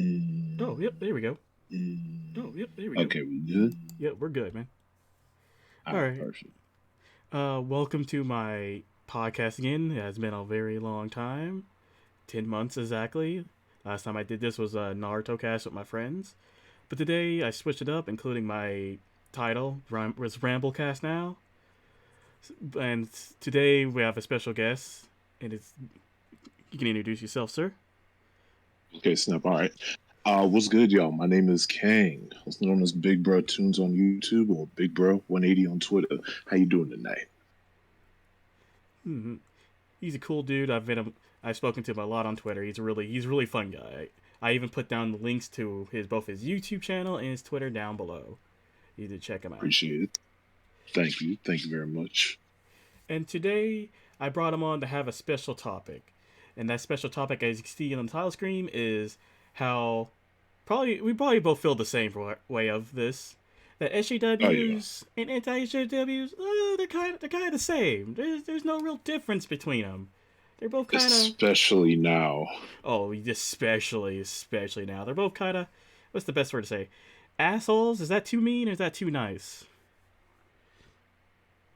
Oh, yep, there we go. Oh, yep, there we go. Okay, we good? Yep, we're good, man. All All right, right. perfect. Welcome to my podcast again. It has been a very long time. 10 months exactly. Last time I did this was a Naruto cast with my friends. But today I switched it up, including my title, was RambleCast now. And today we have a special guest. And it's, you can introduce yourself, sir. Okay, Snap. All right. What's good, y'all? My name is Kang, also known as Big Bro Tunes on YouTube or Big Bro 180 on Twitter. How you doing tonight? Hmm. He's a cool dude. I've spoken to him a lot on Twitter. He's a really fun guy. I even put down the links to both his YouTube channel and his Twitter down below. You need to check him out. Appreciate it. Thank you. Thank you very much. And today I brought him on to have a special topic, and that special topic, as you can see on the title screen, is how we probably both feel the same way of this. That Oh yeah, SJWs and anti-SJWs, they're kind of the same. There's no real difference between them. They're both kind of especially now. especially now. They're both kind of, what's the best word to say? Assholes? Is that too mean or is that too nice?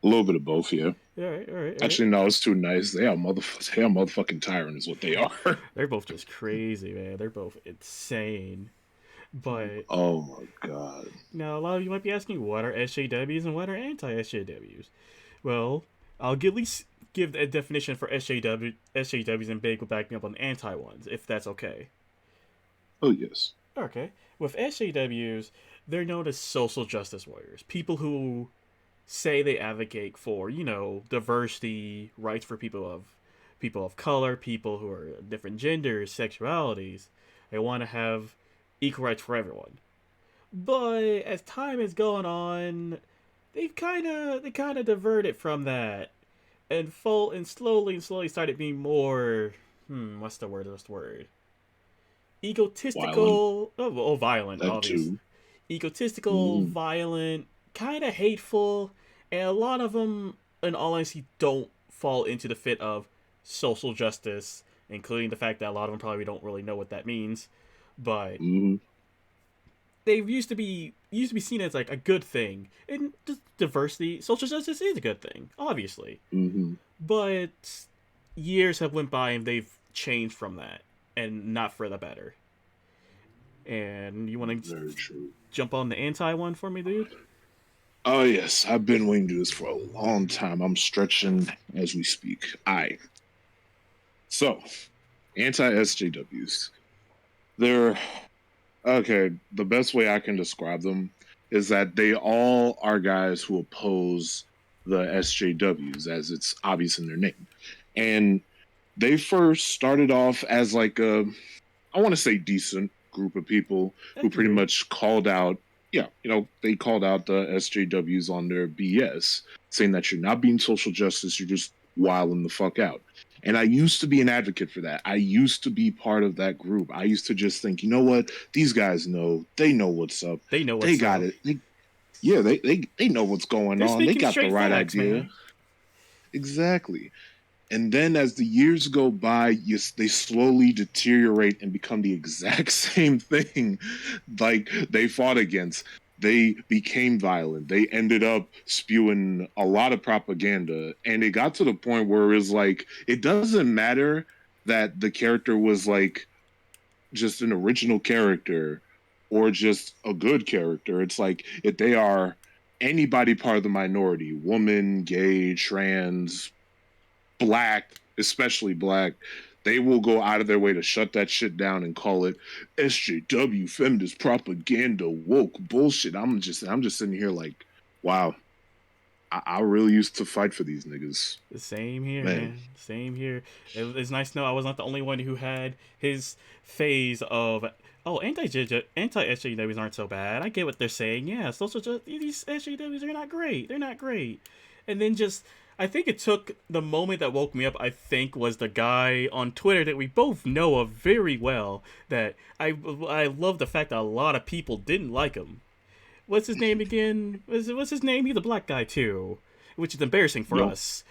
A little bit of both, yeah. All right, all right, all right. Actually, no, it's too nice. They are motherfucking tyrant, is what they are. They're both just crazy, man. They're both insane. But Oh my god. now a lot of you might be asking, what are SJWs and what are anti-SJWs? Well, I'll at least give a definition for SJWs, and Big will back me up on the anti ones, if that's okay. Oh yes. Okay. With SJWs, they're known as social justice warriors. People who say they advocate for, diversity, rights for people of color, people who are different genders, sexualities. They want to have equal rights for everyone. But as time has gone on, they kind of diverted from that and slowly started being more what's the word Violent. egotistical, violent, That obvious, too. egotistical, Mm, violent, kind of hateful, and a lot of them, in all honesty, don't fall into the fit of social justice, including the fact that a lot of them probably don't really know what that means. But mm, they used to be seen as like a good thing, and just diversity, social justice is a good thing, obviously. mm. But years have went by and they've changed from that, and not for the better. And you want to Very true. jump on the anti one for me, dude? Oh yes, I've been waiting to do this for a long time. I'm stretching as we speak. Aye. So, anti-SJWs. They're okay. The best way I can describe them is that they all are guys who oppose the SJWs, as it's obvious in their name. And they first started off as like a, I want to say, decent group of people I who can pretty agree. much called out, yeah, they called out the SJWs on their BS, saying that you're not being social justice, you're just wilding the fuck out. And I used to be an advocate for that. I used to be part of that group. I used to just think, you know what? These guys know. They know what's up. They know They what's got up. it. Yeah, they know what's going They're on. They speaking got the straight right facts, idea. man. Exactly. And then as the years go by, they slowly deteriorate and become the exact same thing like they fought against. They became violent. They ended up spewing a lot of propaganda. And it got to the point where it was like, it doesn't matter that the character was like just an original character or just a good character. It's like if they are anybody part of the minority, woman, gay, trans, black, especially black, they will go out of their way to shut that shit down and call it SJW feminist propaganda woke bullshit. I'm just sitting here like, wow, I really used to fight for these niggas. Same here, Man. man. Same here. It's nice to know I was not the only one who had his phase of, oh, anti SJWs aren't so bad. I get what they're saying. Yeah, these SJWs are not great. They're not great. And then just, I think it took the moment that woke me up. I think was the guy on Twitter that we both know of very well. That I love the fact that a lot of people didn't like him. What's his name again? What's his name? He's a black guy too, which is embarrassing for Young us.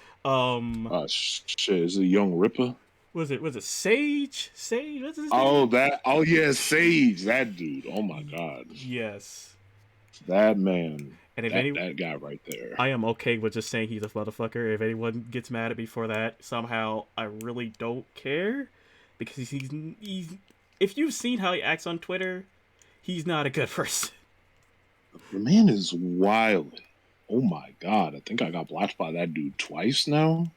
shit, is it Young Ripper? Was it Sage? Sage? What's his Oh, name? that. Oh yeah, Sage. That dude. Oh my god. Yes. That man. And if That any, that guy right there. I am okay with just saying he's a motherfucker. If anyone gets mad at me for that, somehow I really don't care, because he's. If you've seen how he acts on Twitter, he's not a good person. The man is wild. Oh my god. I think I got blocked by that dude twice now.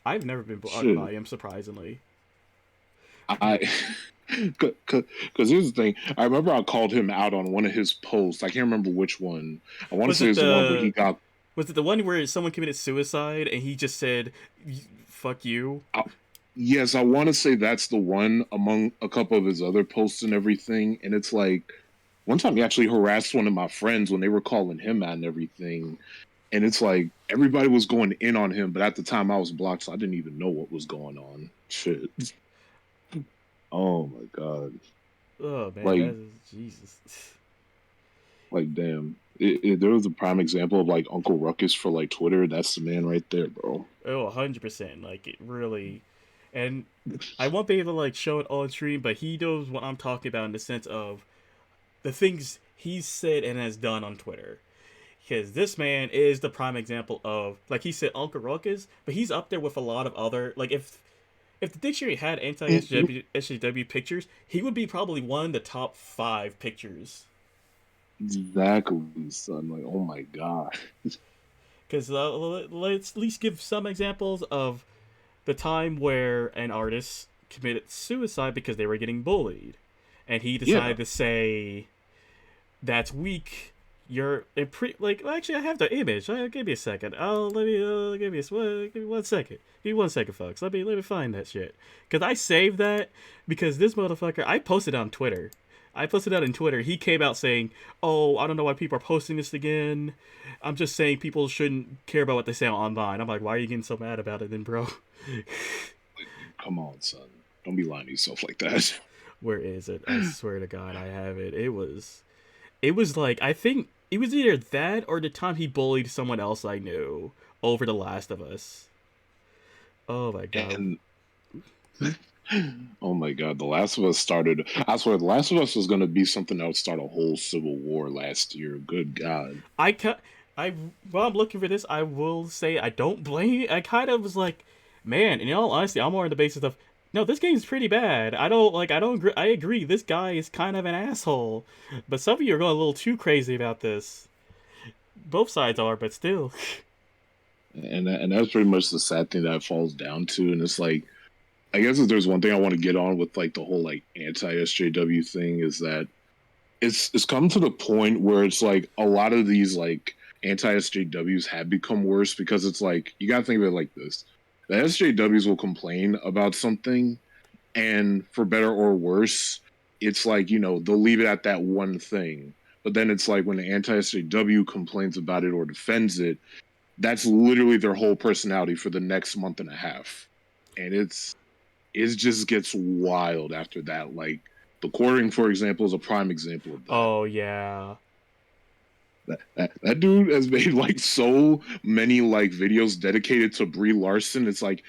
I've never been blocked Shit. by him, surprisingly. I because here's the thing. I remember I called him out on one of his posts. I can't remember which one. I want to Was say it it's the one where he the got. was it the one where someone committed suicide and he just said, "Fuck you"? Yes, I want to say that's the one among a couple of his other posts and everything. And it's like one time he actually harassed one of my friends when they were calling him out and everything. And it's like everybody was going in on him, but at the time I was blocked, so I didn't even know what was going on. Shit. Oh my god. Oh man, Like that is Jesus. damn. There was a prime example of like Uncle Ruckus for like Twitter. That's the man right there, bro. Oh, 100%. Like, it really. And I won't be able to, like, show it on stream, but he knows what I'm talking about in the sense of the things he's said and has done on Twitter. Because this man is the prime example of, like he said, Uncle Ruckus, but he's up there with a lot of other. Like, if the dictionary had anti-SJW pictures, he would be probably one of the top 5 pictures. Exactly, son. Like, oh my god. Because let's at least give some examples of the time where an artist committed suicide because they were getting bullied, and he Yeah. decided to say, "That's weak. You're like, well, actually, I have the image. Give me a second. Oh, let me give me 1 second. Give me 1 second, folks. Let me find that shit. Because I saved that because this motherfucker. I posted on Twitter. I posted that on Twitter. He came out saying, "Oh, I don't know why people are posting this again. I'm just saying people shouldn't care about what they say online." I'm like, why are you getting so mad about it then, bro? Come on, son. Don't be lying to yourself like that. Where is it? I swear to God, I have it. It was like, I think it was either that or the time he bullied someone else I knew over The Last of Us. Oh my God. And oh my god, The Last of Us started. I swear, The Last of Us was going to be something that would start a whole civil war last year. Good god. I ca- I While I'm looking for this, I will say I don't blame. I kind of was like, man. In all honesty, I'm more on the basis of, no, this game's pretty bad. I don't like. I don't agree. I agree. This guy is kind of an asshole, but some of you are going a little too crazy about this. Both sides are, but still. And that's pretty much the sad thing that it falls down to. And it's like, I guess if there's one thing I want to get on with like the whole like anti SJW thing is that it's come to the point where it's like a lot of these like anti SJWs have become worse because it's like you gotta think of it like this. The SJWs will complain about something and for better or worse, it's like, they'll leave it at that one thing. But then it's like when the anti SJW complains about it or defends it, that's literally their whole personality for the next month and a half. And it just gets wild after that. Like the quartering, for example, is a prime example of that. Oh yeah. That dude has made like so many like videos dedicated to Brie Larson. It's like,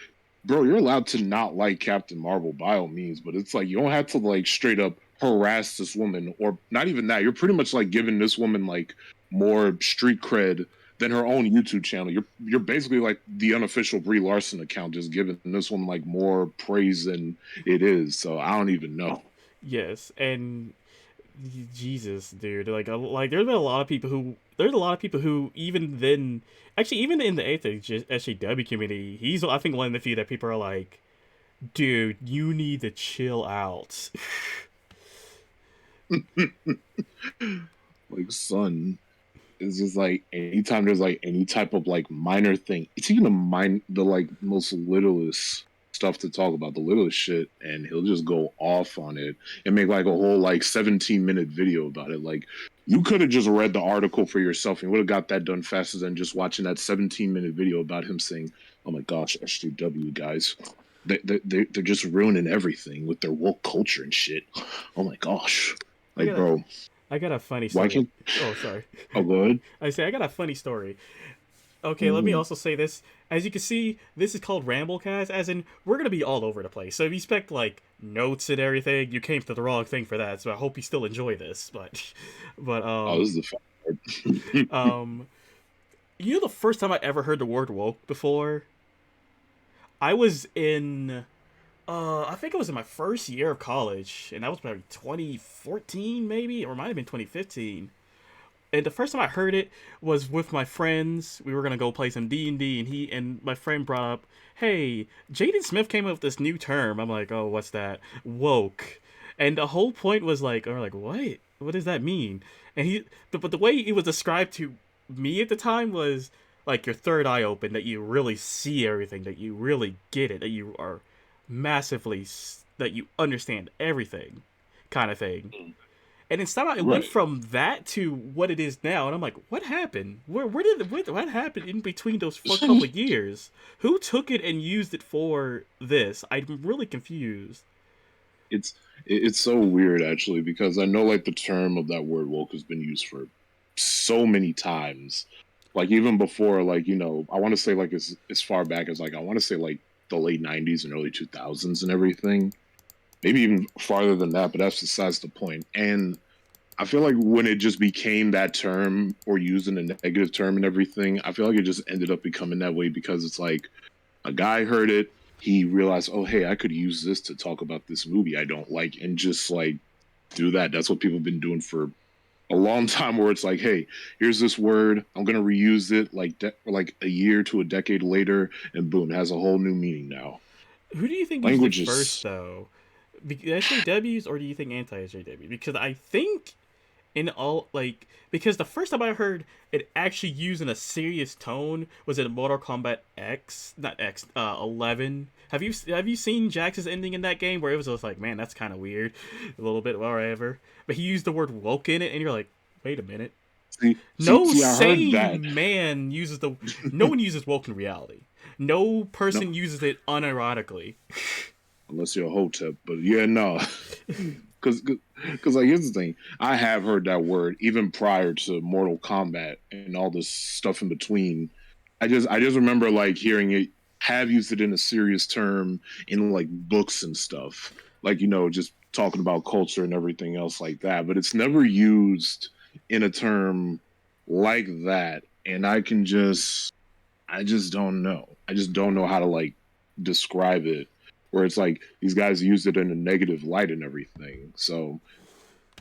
bro, you're allowed to not like Captain Marvel by all means, but it's like you don't have to like straight up harass this woman, or not even that. You're pretty much like giving this woman like more street cred than her own YouTube channel. You're basically like the unofficial Brie Larson account, just giving this woman like more praise than it is. So I don't even know. Yes, and Jesus, dude, like there's a lot of people who even then, actually even in the SJW community, he's I think one of the few that people are like, dude, you need to chill out. Like, son, it's just like anytime there's like any type of like minor thing, it's even the like most littlest stuff to talk about, the littlest shit, and he'll just go off on it and make like a whole like 17-minute video about it. Like you could have just read the article for yourself and would have got that done faster than just watching that 17-minute video about him saying, "Oh my gosh, SJW guys. They're just ruining everything with their woke culture and shit. Oh my gosh." I Like, got a, bro, I got a funny why story. can't Oh, sorry. oh good? I say I got a funny story. Okay, let me Mhm. also say this. As you can see, this is called RambleCast, as in we're gonna be all over the place. So if you expect like notes and everything, you came to the wrong thing for that. So I hope you still enjoy this. But, but Oh, this is the fun part. um, you know the first time I ever heard the word woke before, I was in I think it was in my first year of college, and that was probably 2014 maybe, or it might have been 2015. And the first time I heard it was with my friends. We were gonna go play some D&D, and he and my friend brought up, "Hey, Jaden Smith came up with this new term." I'm like, "Oh, what's that? Woke." And the whole point was like, or like, what? What does that mean? And but the way it was described to me at the time was like your third eye open, that you really see everything, that you really get it, that you are massively, that you understand everything, kind of thing. And instead, it went Right. from that to what it is now, and I'm like, what happened? What happened in between those for a couple of years? Who took it and used it for this? I'm really confused. it's it's so weird actually because I know like the term of that word woke has been used for so many times. Like even before, like I want to say like as far back as like I want to say like the late '90s and early 2000s and everything. Maybe even farther than that, but that's besides the point. And I feel like when it just became that term or using a negative term and everything, I feel like it just ended up becoming that way because it's like a guy heard it, he realized, oh hey, I could use this to talk about this movie I don't like, and just like do that. That's what people have been doing for a long time. Where it's like, hey, here's this word, I'm gonna reuse it like a year to a decade later, and boom, it has a whole new meaning now. Who do you think used it Language first, is though? SJWs or do you think anti-SJW? Because I think in all because the first time I heard it actually used in a serious tone was in Mortal Kombat X, not X, 11. Have you seen Jax's ending in that game where it was just like, man, that's kind of weird, a little bit, whatever. But he used the word woke in it, and you're like, wait a minute. No I heard that. sane man uses the. No one uses woke in reality. No No, person uses it unironically. unless you're a hotep, but yeah, no. Because like here's the thing, I have heard that word even prior to Mortal Kombat and all this stuff in between. I just remember like hearing it, have used it in a serious term in like books and stuff, like just talking about culture and everything else like that. But it's never used in a term like that, and I just don't know. I just don't know how to like describe it. Where it's like these guys use it in a negative light and everything. So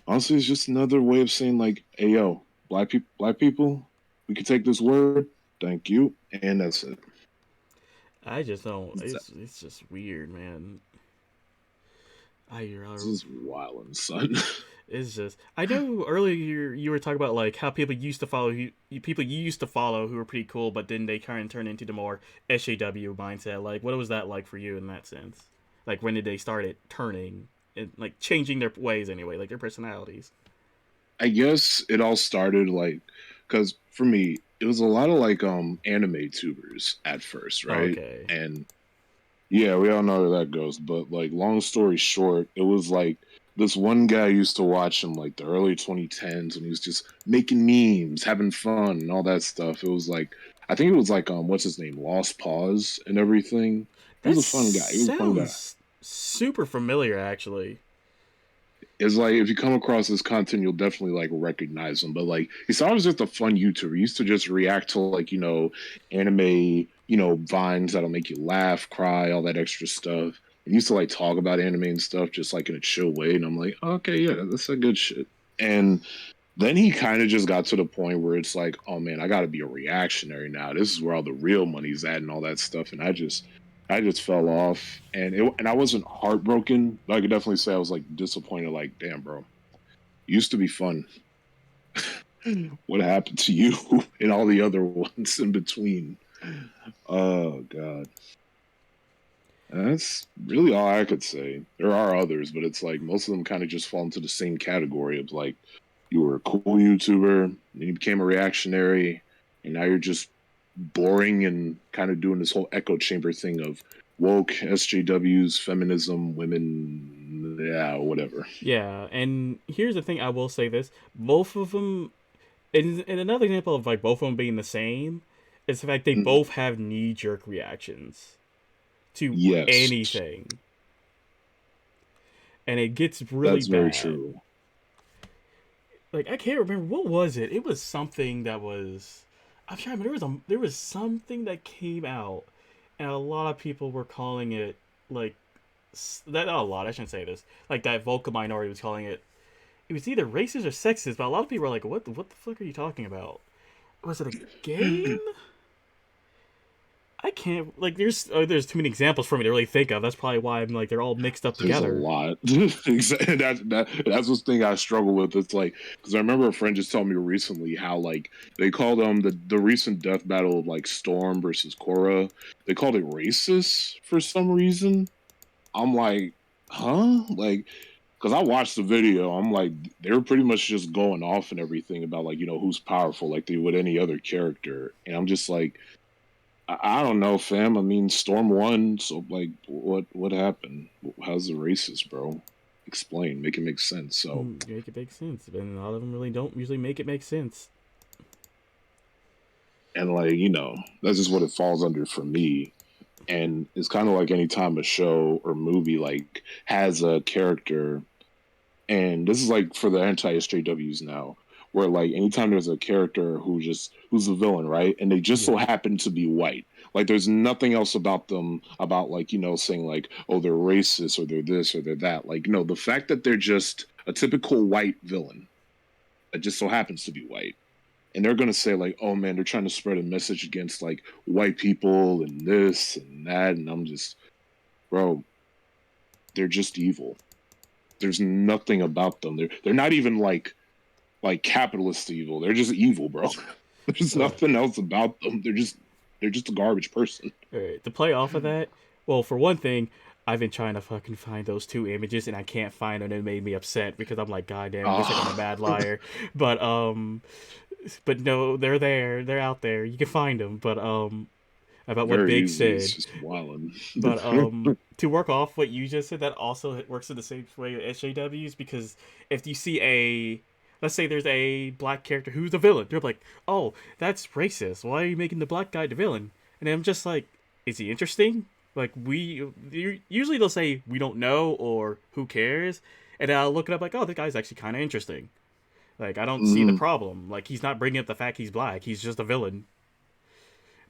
honestly, it's just another way of saying like, "Hey, yo, black people, we can take this word, thank you, and that's it." I just don't. It's just weird, man. This I is wild, son. It's just I know earlier you were talking about like how people used to follow people you used to follow who were pretty cool, but then they kind of turn into the more SJW mindset. Like, what was that like for you in that sense? Like, when did they start it turning and like changing their ways anyway, like their personalities? I guess it all started like because for me, it was a lot of like anime tubers at first, right? Okay, And yeah, we all know where that goes. But like, long story short, it was like this one guy used to watch him like the early 2010s, and he was just making memes, having fun, and all that stuff. It was like I think it was like what's his name, Lost Pause and everything. He was that a fun guy. He was a fun guy. sounds super familiar, actually. It's like if you come across this content, you'll definitely like recognize him. But like he's always just a fun YouTuber. He used to just react to like anime vines that'll make you laugh, cry, all that extra stuff. He used to like talk about anime and stuff just like in a chill way, and I'm like, okay, yeah, that's a good shit. And then he kind of just got to the point where it's like, oh man, I got to be a reactionary now. This is where all the real money's at and all that stuff. And I just fell off, and I wasn't heartbroken, but I could definitely say I was like disappointed. Like, damn, bro, used to be fun. What happened to you and all the other ones in between? Oh god, that's really all I could say. There are others, but it's like most of them kind of just fall into the same category of like you were a cool YouTuber, then you became a reactionary, and now you're just boring and kind of doing this whole echo chamber thing of woke, SJWs, feminism, women, yeah, whatever. Yeah, and here's the thing. I will say this: both of them, and another example of like both of them being the same It's the fact they Mm, both have knee-jerk reactions to yes, anything, and it gets really that's very bad. true. Like I can't remember what was it. It was something that was. I'm trying to remember. There was something that came out, and a lot of people were calling it like that. Not a lot. I shouldn't say this. Like that vocal minority was calling it. It was either racist or sexist, but a lot of people were like, What the fuck are you talking about? Was it a game? I can't like. There's too many examples for me to really think of. That's probably why I'm like they're all mixed up There's a together. lot. That's the thing I struggle with. It's like because I remember a friend just told me recently how like they called the recent death battle of like Storm versus Korra. They called it racist for some reason. I'm like, huh? Like, because I watched the video, I'm like, they were pretty much just going off and everything about like who's powerful, like they would any other character, and I'm just like, I don't know, fam. I mean, Storm won, so like, what happened? How's the racist, bro? Explain, make it make sense. So, Make it make sense, and a lot of them really don't usually make it make sense. and like that's just what it falls under for me. And it's kind of like anytime a show or movie like has a character, and this is like for the anti-SJWs now, where like anytime there's a character who's a villain, right, and they just Yeah. so happen to be white, like there's nothing else about them about like saying like, oh, they're racist or they're this or they're that. Like no, the fact that they're just a typical white villain that just so happens to be white, and they're gonna say like, oh man, they're trying to spread a message against like white people and this and that, and I'm just, bro, they're just evil. There's nothing about them. They're not even like capitalist evil. They're just evil, bro. There's nothing else about them. They're just a garbage person. All right. To play off of that, well, for one thing, I've been trying to fucking find those two images and I can't find them. It made me upset because I'm like, God damn, it looks like I'm a Ah, mad liar. But but no, they're there. They're out there. You can find them. But about what very Big easily. It's said. just wilding. But to work off what you just said, that also works in the same way with SJWs because if you see let's say there's a black character who's a villain, they're like, oh, that's racist. Why are you making the black guy the villain? And I'm just like, is he interesting? Like usually they'll say we don't know or who cares, and then I'll look it up like, oh, this guy's actually kind of interesting. Like I don't see the Mm, problem. Like he's not bringing up the fact he's black. He's just a villain.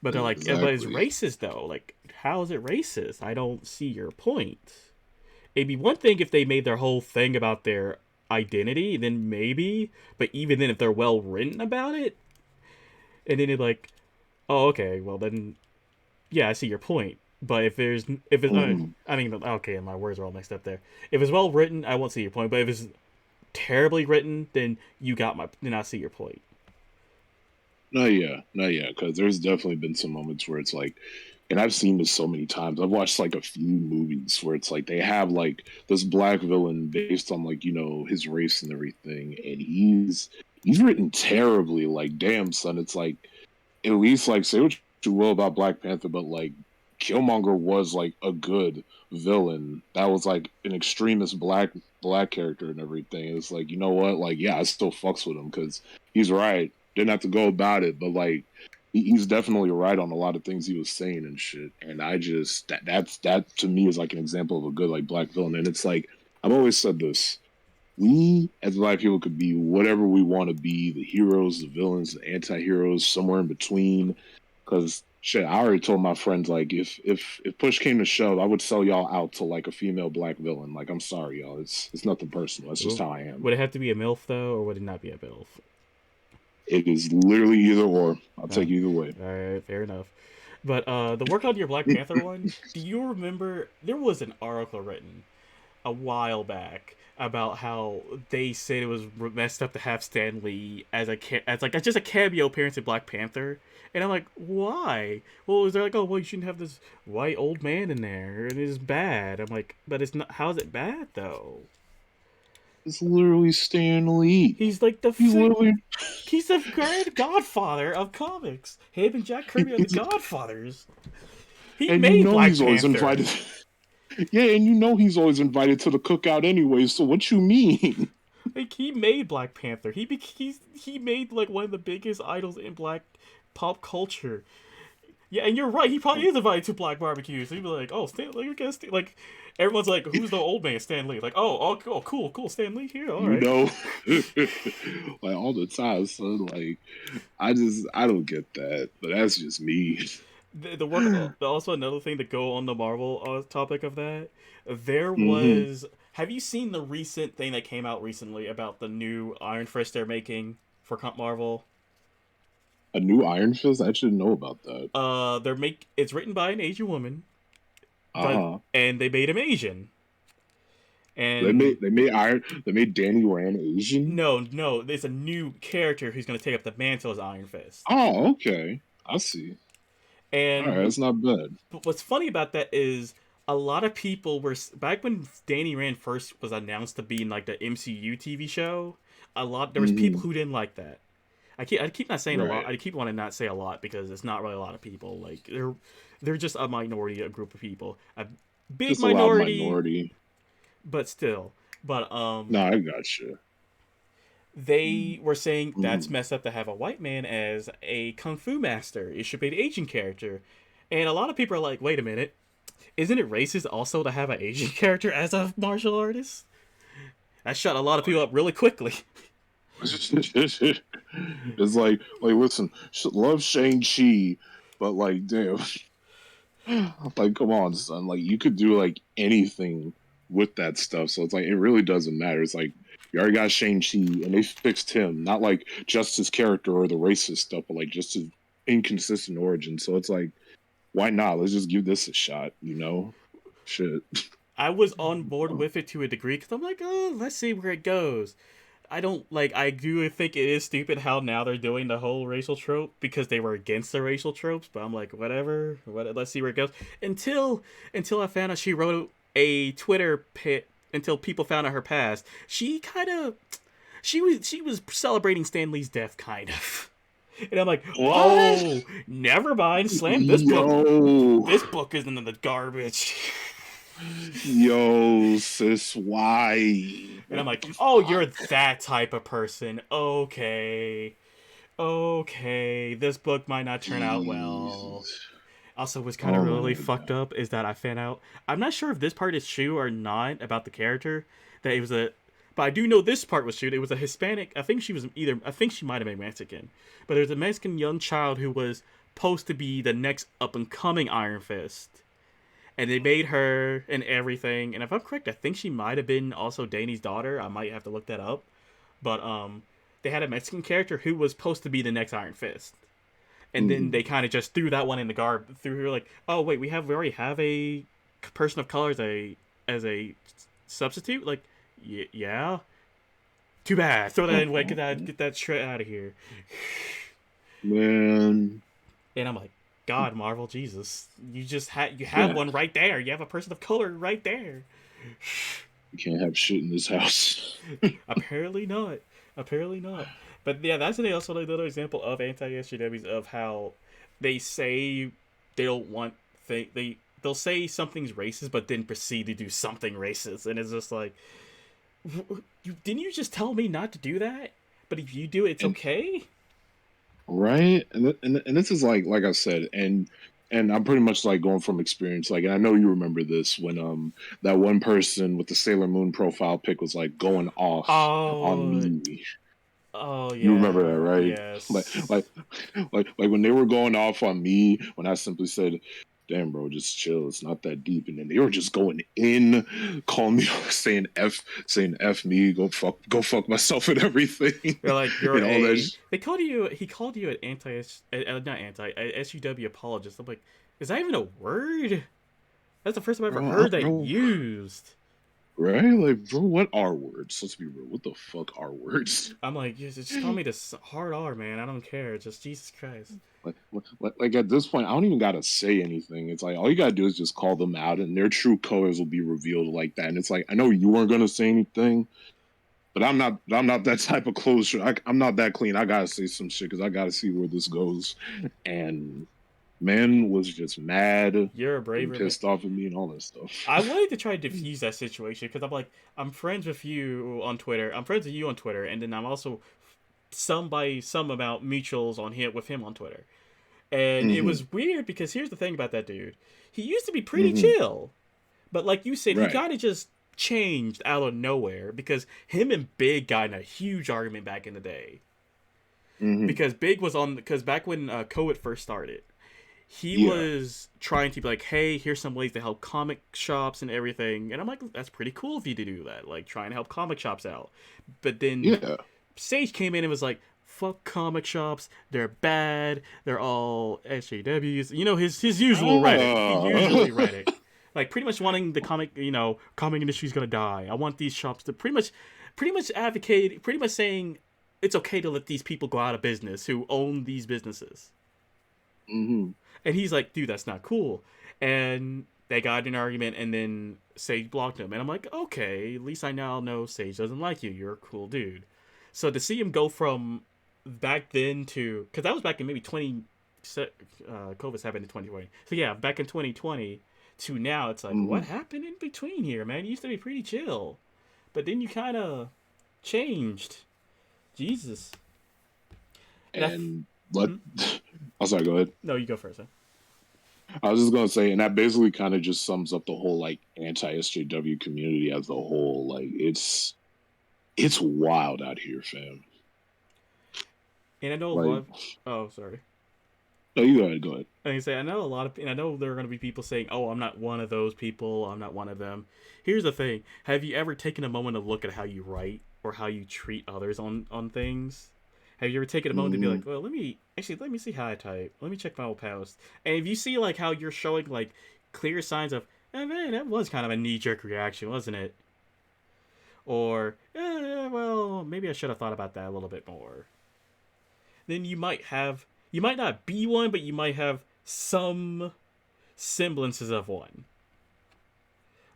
But they're like, but it's exactly. racist though. Like, how is it racist? I don't see your point. It'd be one thing if they made their whole thing about their identity, then maybe. But even then, if they're well written about it, and then it's like, oh, okay, well then, yeah, I see your point. But if it's, Mm. I mean, okay, my words are all mixed up there. If it's well written, I won't see your point. But if it's terribly written, then then I see your point. No, yeah, no, yeah. Because there's definitely been some moments where it's like, and I've seen this so many times. I've watched like a few movies where it's like they have like this black villain based on like his race and everything, and he's written terribly. Like, damn, son, it's like at least like say what you will about Black Panther, but like Killmonger was like a good villain. That was like an extremist black character and everything. It's like what? Like yeah, I still fucks with him because he's right. Didn't have to go about it, but like he's definitely right on a lot of things he was saying and shit. And I just that to me is like an example of a good like black villain. And it's like I've always said this: we as black people could be whatever we want to be, the heroes, the villains, the anti-heroes, somewhere in between. Because shit, I already told my friends like if push came to shove, I would sell y'all out to like a female black villain. Like I'm sorry, y'all. It's nothing personal. That's just how I am. Would it have to be a MILF though, or would it not be a MILF? It is literally either or. I'll Uh, take either way. all right, fair enough. But the work on your Black Panther one, do you remember there was an article written a while back about how they said it was messed up to have Stan Lee as like just a cameo appearance in Black Panther, and I'm like, why? Well, they're like, oh, well, you shouldn't have this white old man in there, and it's bad. I'm like, but it's not. How's it bad though? It's literally Stan Lee. He's like He's literally he's the grand godfather of comics. Him and Jack Kirby are the godfathers. He and made Black he's always Panther. invited. Yeah, and he's always invited to the cookout anyway. So what you mean? Like he made Black Panther. He made like one of the biggest idols in Black pop culture. Yeah, and you're right. He probably is invited to black barbecues. So he'd be like, "Oh, Stan Lee, I guess." Like, everyone's like, "Who's the old man, Stan Lee?" Like, cool, Stan Lee here. All You right. know, like all the time. So like, I don't get that, but that's just me. The work. Also, another thing to go on the Marvel topic of that, there Hmm. was. Have you seen the recent thing that came out recently about the new Iron Fist they're making for Marvel? A new Iron Fist? I should know about that. It's written by an Asian woman, Uh but huh. and they made him Asian. And They made Danny Rand Asian. no, there's a new character who's going to take up the mantle as Iron Fist. Oh, okay. I see. All right, And that's not bad. but what's funny about that is a lot of people were back when Danny Rand first was announced to be in like the MCU TV show. There was people Hmm. who didn't like that. I keep not saying a lot. Right. I keep wanting to not say a lot because it's not really a lot of people. Like they're just a minority, a group of people, a big Just a loud minority, minority. but still. But No, I got you. they were saying that's Mm. messed up to have a white man as a kung fu master. It should be an Asian character. And a lot of people are like, wait a minute, isn't it racist also to have an Asian character as a martial artist? That shut a lot of people up really quickly. It's like listen, love Shang-Chi, but like, damn, like, come on, son. Like, you could do like anything with that stuff. So it's like it really doesn't matter. It's like you already got Shang-Chi, and they fixed him, not like just his character or the racist stuff, but like just his inconsistent origin. So it's like, why not? Let's just give this a shot. You know, shit. I was on board with it to a degree because I'm like, oh, let's see where it goes. I don't like. I do think it is stupid how now they're doing the whole racial trope because they were against the racial tropes. But I'm like, whatever. Let's see where it goes. Until I found out she wrote a Twitter pit. Until people found out her past, she kind of she was celebrating Stan Lee's death, kind of. And I'm like, What? oh, never mind. Slam this book. Yo, This book isn't in the garbage. yo, sis, why? And I'm What like, the oh, you're fuck? that type of person. Okay, this book might not turn out well. Jesus. Also, what's kind of Oh really my fucked god. up is that I found out. I'm not sure if this part is true or not about the character. That it was a. But I do know this part was true. It was a Hispanic. I think she was either. I think she might have been Mexican. But there was a Mexican young child who was supposed to be the next up and coming Iron Fist. And they made her and everything. And if I'm correct, I think she might have been also Danny's daughter. I might have to look that up. But they had a Mexican character who was supposed to be the next Iron Fist, and then Mhm. they kind of just threw that one in the garb. Threw her like, oh wait, we already have a person of color as a substitute. Like, yeah, too bad. Throw that in. Wait, get that shit out of here. Man, And I'm like, God, Marvel, Jesus, you have yeah, one right there. You have a person of color right there. you can't have shit in this house. Apparently not. Apparently not. But yeah, that's also another example of anti-SJWs of how they say they don't want they'll say something's racist, but then proceed to do something racist, and it's just like, didn't you just tell me not to do that? But if you do it, it's And okay. right, and this is like I said, and I'm pretty much like going from experience. Like, and I know you remember this when that one person with the Sailor Moon profile pic was like going off on Oh, me. oh You remember that, yeah, right? Like, yes. like, like when they were going off on me when I simply said, "Damn, bro, just chill. It's not that deep." And then they were just going in, calling me, saying "f me, go fuck myself," and everything, They're like, you're and all that. a. They called you. He called you an not anti, a SUW apologist. I'm like, is that even a word? That's the first time I ever heard that Bro, used. right? Like, bro, what are words? Let's be real. What the fuck are words? I'm like, just call me this hard R, man. I don't care. Just Jesus Christ. Like at this point, I don't even gotta say anything. It's like all you gotta do is just call them out, and their true colors will be revealed like that. And it's like I know you weren't gonna say anything, but I'm not. I'm not that type of closure. I'm not that clean. I gotta say some shit because I gotta see where this goes. And man was just mad You're a and braver man. pissed off at me and all that stuff. I wanted to try to diffuse that situation because I'm like, I'm friends with you on Twitter. I'm friends with you on Twitter, and then I'm also some about mutuals on here with him on Twitter. And it Mm-hmm. was weird because here's the thing about that dude. He used to be pretty Mm-hmm. chill. But like you said, he Right. kind of just changed out of nowhere because him and Big got in a huge argument back in the day. Mm-hmm. Because Big was on, because back when COVID first started, he Yeah. was trying to be like, hey, here's some ways to help comic shops and everything. And I'm like, that's pretty cool of you to do that, like trying to help comic shops out. But then Yeah. Sage came in and was like, fuck comic shops, they're bad, they're all SJWs. You know, his usual Reddit. He Ah. usually Reddit. Like pretty much wanting the comic industry's gonna die. I want these shops to pretty much advocate, pretty much saying it's okay to let these people go out of business who own these businesses. Mm-hmm. And he's like, dude, that's not cool. And they got in an argument, and then Sage blocked him. And I'm like, okay, at least I now know Sage doesn't like you. You're a cool dude. So to see him go from back then to, because that was back in maybe COVID's happened in 2020. So yeah, back in 2020 to now, it's like, Mm-hmm. what happened in between here, man? You used to be pretty chill, but then you kind of changed. Jesus. And And let hmm? I'm sorry, go ahead. No, you go first. Huh? I was just gonna say, and that basically kind of just sums up the whole like anti SJW community as a whole. Like it's wild out here, fam. And I know a lot Like, of. Oh, sorry. no, you go ahead, go ahead. Like I say, I know a lot of, and I know there are going to be people saying, "Oh, I'm not one of those people. I'm not one of them." Here's the thing: have you ever taken a moment to look at how you write or how you treat others on things? Have you ever taken a moment to be Mm-hmm. like, "Well, let me see how I type. Let me check my old post." And if you see like how you're showing like clear signs of, "Eh, man, that was kind of a knee jerk reaction, wasn't it?" Or, well, maybe I should have thought about that a little bit more. Then you might not be one, but you might have some semblances of one.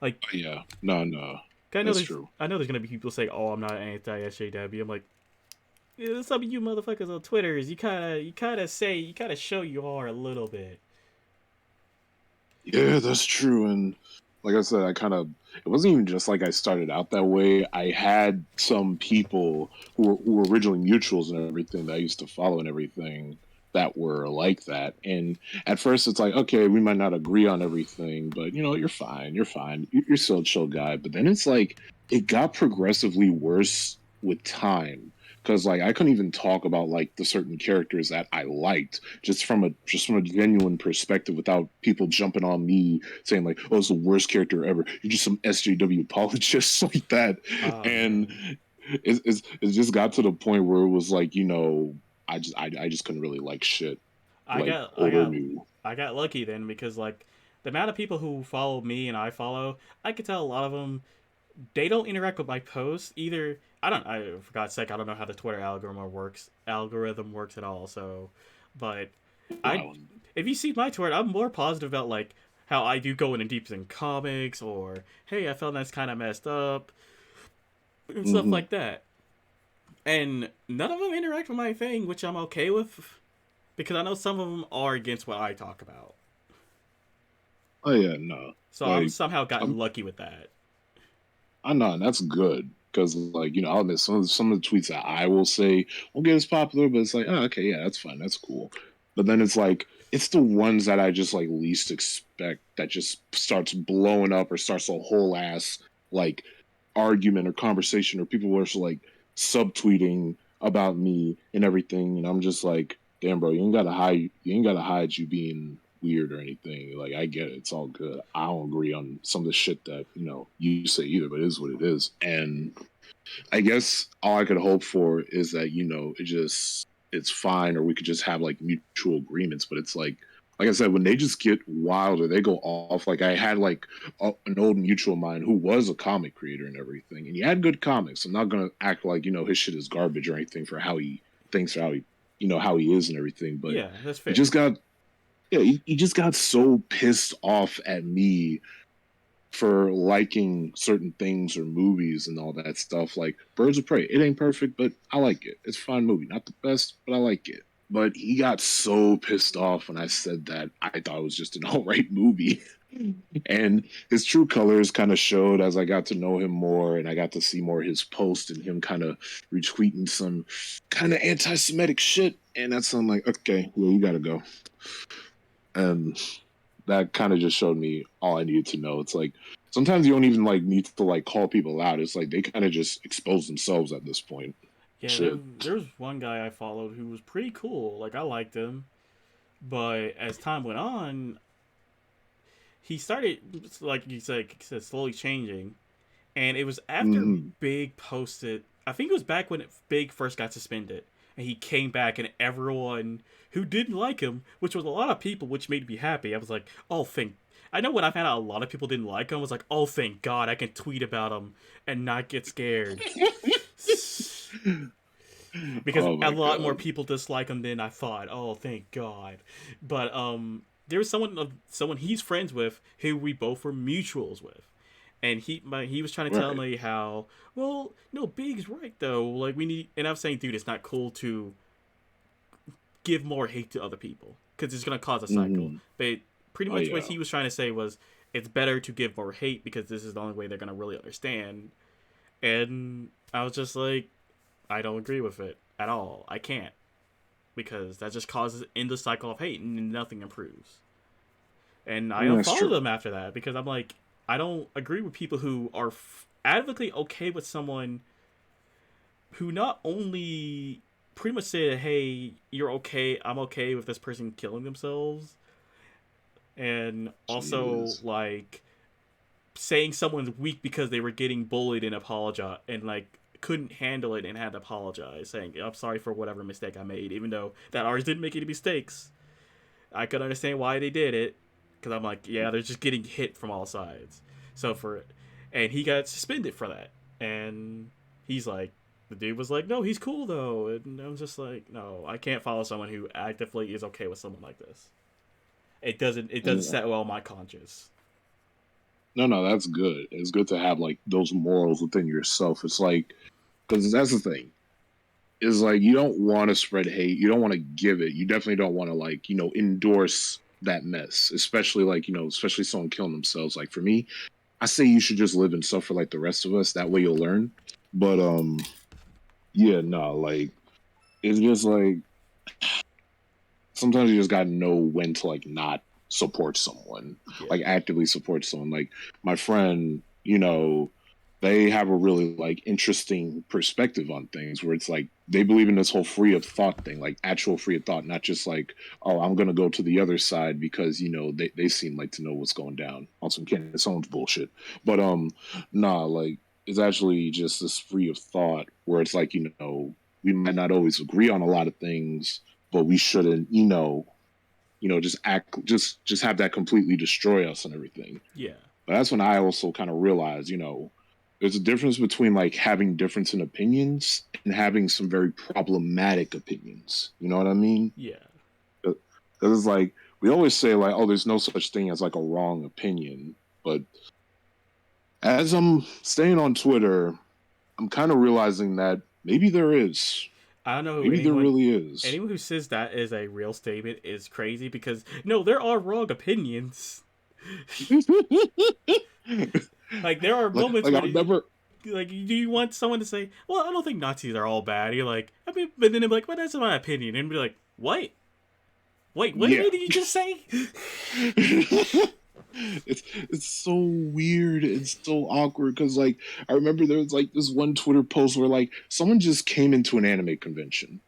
Like Yeah, no, no, I know that's true. there's gonna be people saying, "Oh, I'm not anti SJW." I'm like, yeah, some of you motherfuckers on Twitter, you kind of show you are a little bit. Yeah, that's true. And like I said, I kind of, it wasn't even just like I started out that way. I had some people who were originally mutuals and everything that I used to follow and everything that were like that. And at first it's like, okay, we might not agree on everything, but you know, you're fine. You're fine. You're still a chill guy. But then it's like, it got progressively worse with time. Cause like I couldn't even talk about like the certain characters that I liked just from a genuine perspective without people jumping on me saying like, "Oh, it's the worst character ever. You're just some SJW apologist like that," Oh and man, it just got to the point where it was like, I just couldn't really like shit I like got I over got new. I got lucky then because like the amount of people who follow me and I follow, I could tell a lot of them they don't interact with my posts either. I for God's sake, I don't know how the Twitter algorithm works at all. So, but I, Wow. if you see my Twitter, I'm more positive about like how I do go in deep in comics or hey, I felt that's kind of messed up and stuff Mm-hmm. like that. And none of them interact with my thing, which I'm okay with because I know some of them are against what I talk about. Oh yeah, no, So I'm like somehow gotten I'm lucky with that. I know, and that's good because, like, I'll admit some of the tweets that I will say won't get as popular, but it's like, oh, okay, yeah, that's fine, that's cool. But then it's like it's the ones that I just like least expect that just starts blowing up or starts a whole ass like argument or conversation or people are like subtweeting about me and everything, and I'm just like, damn, bro, you ain't gotta hide you being weird or anything. Like, I get it, it's all good. I don't agree on some of the shit that you say either, but it is what it is. And I guess all I could hope for is that it's fine, or we could just have like mutual agreements. But it's like I said, when they just get wild or they go off. Like I had like an old mutual of mine who was a comic creator and everything, and he had good comics. I'm not gonna act like his shit is garbage or anything for how he thinks or how he is and everything. But Yeah, that's he fair. just got yeah, he just got so pissed off at me for liking certain things or movies and all that stuff. Like Birds of Prey, it ain't perfect, but I like it. It's a fun movie. Not the best, but I like it. But he got so pissed off when I said that I thought it was just an all right movie. And his true colors kind of showed as I got to know him more, and I got to see more of his posts and him kind of retweeting some kind of anti-Semitic shit. And that's I'm like, okay, well, you gotta go. And that kind of just showed me all I needed to know. It's like sometimes you don't even like need to like call people out. It's like they kind of just expose themselves at this point. Yeah, Shit. there was one guy I followed who was pretty cool. Like I liked him, but as time went on, he started like you said slowly changing, and it was after Mm-hmm. Big posted. I think it was back when Big first got suspended, and he came back, and everyone who didn't like him, which was a lot of people, which made me happy. I was like, oh, thank. I know when I found out a lot of people didn't like him, I was like, oh, thank God, I can tweet about him and not get scared. Because Oh a my lot more god. people dislike him than I thought. Oh, thank God. But there was someone he's friends with who we both were mutuals with, and he was trying to tell Right. me how well no Big's right though. Like we need, and I'm saying, dude, it's not cool to give more hate to other people because it's gonna cause a cycle. Mm-hmm. But pretty Oh much what yeah. he was trying to say was it's better to give more hate because this is the only way they're gonna really understand. And I was just like, I don't agree with it at all. I can't because that just causes an endless cycle of hate and nothing improves. And I I mean that's unfollowed true. them after that because I'm like, I don't agree with people who are advocately okay with someone who not only pretty much say, hey, you're okay, I'm okay with this person killing themselves, and also Jesus. like saying someone's weak because they were getting bullied and apologize and like couldn't handle it and had to apologize, saying I'm sorry for whatever mistake I made, even though that ours didn't make any mistakes. I could understand why they did it because I'm like, yeah, they're just getting hit from all sides. So for, and he got suspended for that, and he's like, the dude was like, no, he's cool though, and I'm just like, no, I can't follow someone who actively is okay with someone like this. It doesn't And set well my conscience. no, no, that's good. It's good to have like those morals within yourself. It's like because that's the thing. Is like you don't want to spread hate. You don't want to give it. You definitely don't want to like endorse that mess. Especially like especially someone killing themselves. Like for me, I say you should just live and suffer like the rest of us. That way you'll learn. But yeah, no, like it's just like sometimes you just gotta know when to like not support someone, Yeah, like actively support someone. Like my friend, they have a really like interesting perspective on things where it's like they believe in this whole free of thought thing, like actual free of thought, not just like, oh, I'm gonna go to the other side because they seem like to know what's going down on some Kenneth Soames bullshit. But nah, like it's actually just this free of thought where it's like, we might not always agree on a lot of things, but we shouldn't, just act, just have that completely destroy us and everything. yeah, But that's when I also kind of realized, there's a difference between like having difference in opinions and having some very problematic opinions. You know what I mean? yeah. Because it's like we always say like, oh, there's no such thing as like a wrong opinion. But as I'm staying on Twitter, I'm kind of realizing that maybe there is. I don't know who Maybe there really is. anyone who says that is a real statement is crazy because no, there are wrong opinions. Like there are moments like where I'll never. like, do you want someone to say, "Well, I don't think Nazis are all bad"? You're like, I mean, but then they're like, "Well, that's my opinion," and be like, "What? Wait, Yeah. what did you just say?" It's so weird. It's so awkward because like I remember there was like this one Twitter post where like someone just came into an anime convention.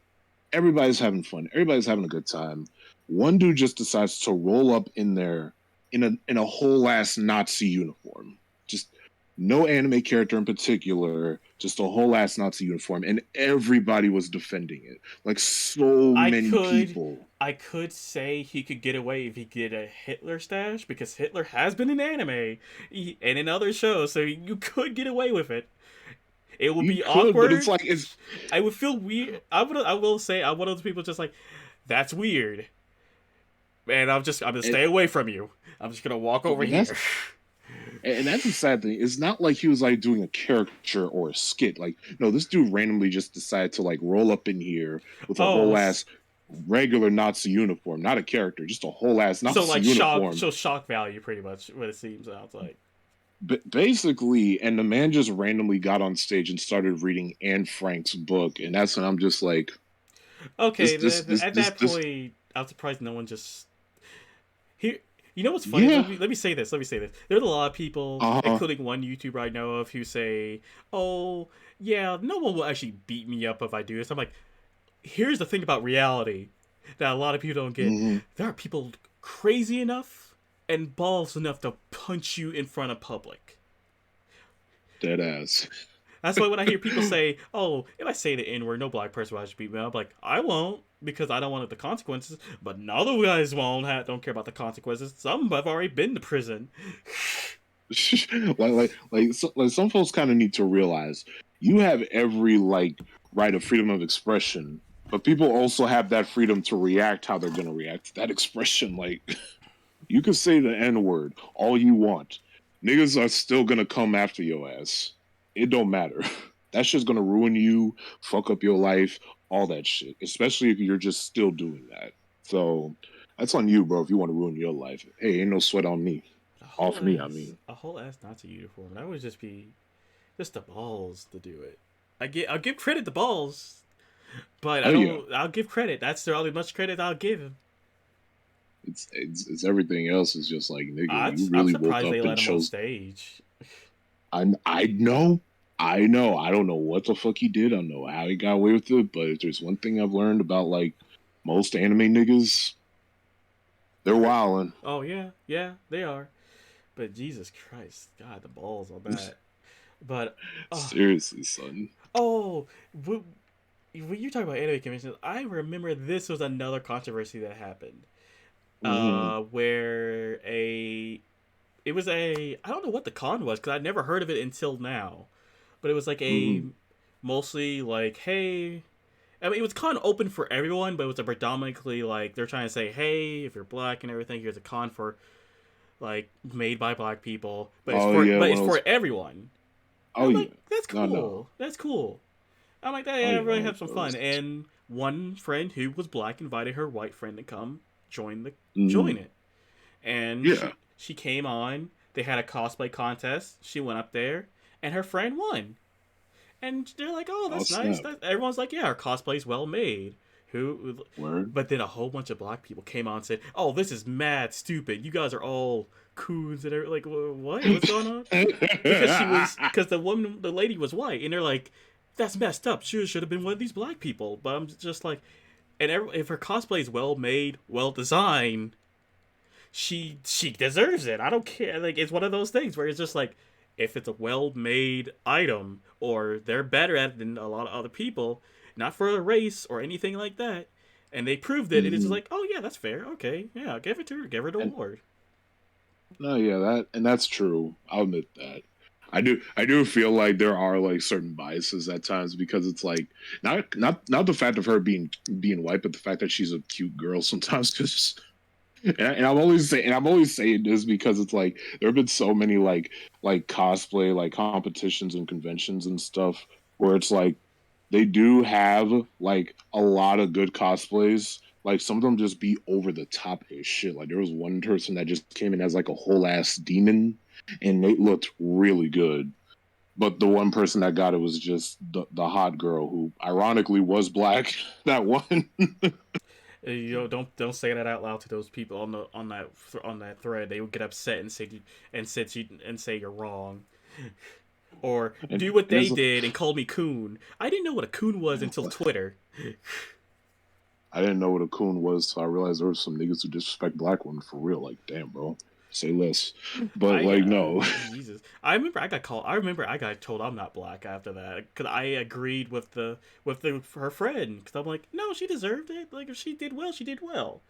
Everybody's having fun. Everybody's having a good time. One dude just decides to roll up in there in a whole ass Nazi uniform. Just no anime character in particular, just a whole ass Nazi uniform, and everybody was defending it. Like so I many could, people. I could say he could get away if he get a Hitler stash because Hitler has been in anime and in other shows, so you could get away with it. It would You be could, but it's awkward. like it's I would feel weird. I will say I'm one of those people just like that's weird, and I'm gonna and, stay away from you. I'm just gonna walk over but that's here. and that's the sad thing. It's not like he was like doing a caricature or a skit. Like, no, this dude randomly just decided to like roll up in here with a Oh, whole ass. regular Nazi uniform, not a character, just a whole ass So Nazi like uniform. shock value, pretty much what it seems sounds like. Basically, and the man just randomly got on stage and started reading Anne Frank's book, and that's when I'm just like, Okay, at that this, point, I'm surprised no one just here. You know what's funny? yeah, Let me say this. Let me say this. There's a lot of people, uh, including one YouTuber I know of, who say, "Oh, yeah, no one will actually beat me up if I do this." I'm like, here's the thing about reality that a lot of people don't get. mm-hmm, There are people crazy enough and balls enough to punch you in front of public. dead ass. That's why when I hear people say, "Oh, if I say the N word, no black person will actually beat me up," I'm like, I won't because I don't want the consequences. But other guys won't. Don't care about the consequences. Some have already been to prison. Like some folks kind of need to realize you have every like right of freedom of expression, but people also have that freedom to react how they're gonna react to that expression. Like you can say the N word all you want, niggas are still gonna come after your ass. It don't matter. That's just gonna ruin you, fuck up your life, all that shit. Especially if you're just still doing that. So that's on you, bro. If you want to ruin your life, hey, ain't no sweat on me. Off me, I mean. A whole ass Nazi uniform. That would just be just the balls to do it. I'll give credit to balls, but Oh I yeah, don't. I'll give credit. That's the only much credit I'll give him. it's everything else is just like nigga, you I'm really woke surprised they up and let him on chose. stage. I know, I know. I don't know what the fuck he did. I don't know how he got away with it. But if there's one thing I've learned about like most anime niggas, they're wilding. Oh yeah, yeah, they are. But Jesus Christ, God, the balls on that. But oh, Seriously, son. oh, when you talk about anime conventions, I remember this was another controversy that happened. Mm-hmm. Where it was a I don't know what the con was because I never heard of it until now, but it was like a Mm-hmm. mostly like hey. I mean, it was con open for everyone, but it was a predominantly like they're trying to say, hey, if you're black and everything, here's a con for like made by black people, Oh yeah, but one it's of for those. everyone. And Oh I'm like, yeah, that's no, no. cool. That's cool. I'm like, Oh yeah, yeah, really one have of some fun. those. And one friend who was black invited her white friend to come Mm-hmm. join it. And Yeah, she came on. They had a cosplay contest. She went up there, and her friend won. And they're like, "Oh, I'll that's nice." snap. Everyone's like, "Yeah, our cosplay's well made." Who? Word. But then a whole bunch of black people came on and said, "Oh, this is mad stupid. You guys are all coons and like, what? What's going on?" Because the lady was white, and they're like, "That's messed up. She should have been one of these black people." But I'm just like, if her cosplay is well made, well designed, she deserves it. I don't care. Like it's one of those things where it's just like if it's a well made item or they're better at it than a lot of other people, not for a race or anything like that, and they proved it, it's just Mm-hmm. like, oh yeah, that's fair. Okay, yeah, give it to her, give her the And award. no, yeah, that's true. I'll admit that. I do feel like there are like certain biases at times because it's like not the fact of her being white, but the fact that she's a cute girl sometimes. Because I'm always saying this because it's like there have been so many like cosplay like competitions and conventions and stuff where it's like they do have like a lot of good cosplays. Like some of them just be over the top as shit. Like there was one person that just came in as like a whole ass demon, and they looked really good. But the one person that got it was just the hot girl who ironically was black. That one. Don't say that out loud to those people on that thread. They would get upset and say you're wrong, or and, do what and they it's did and call me coon. I didn't know what a coon was until Twitter. I didn't know what a coon was, so I realized there were some niggas who disrespect black women for real. Like, damn, bro, say less. But I like, no, Jesus. I remember I got called. I remember I got told I'm not black after that because I agreed with the her friend because I'm like, no, she deserved it. Like if she did well, she did well.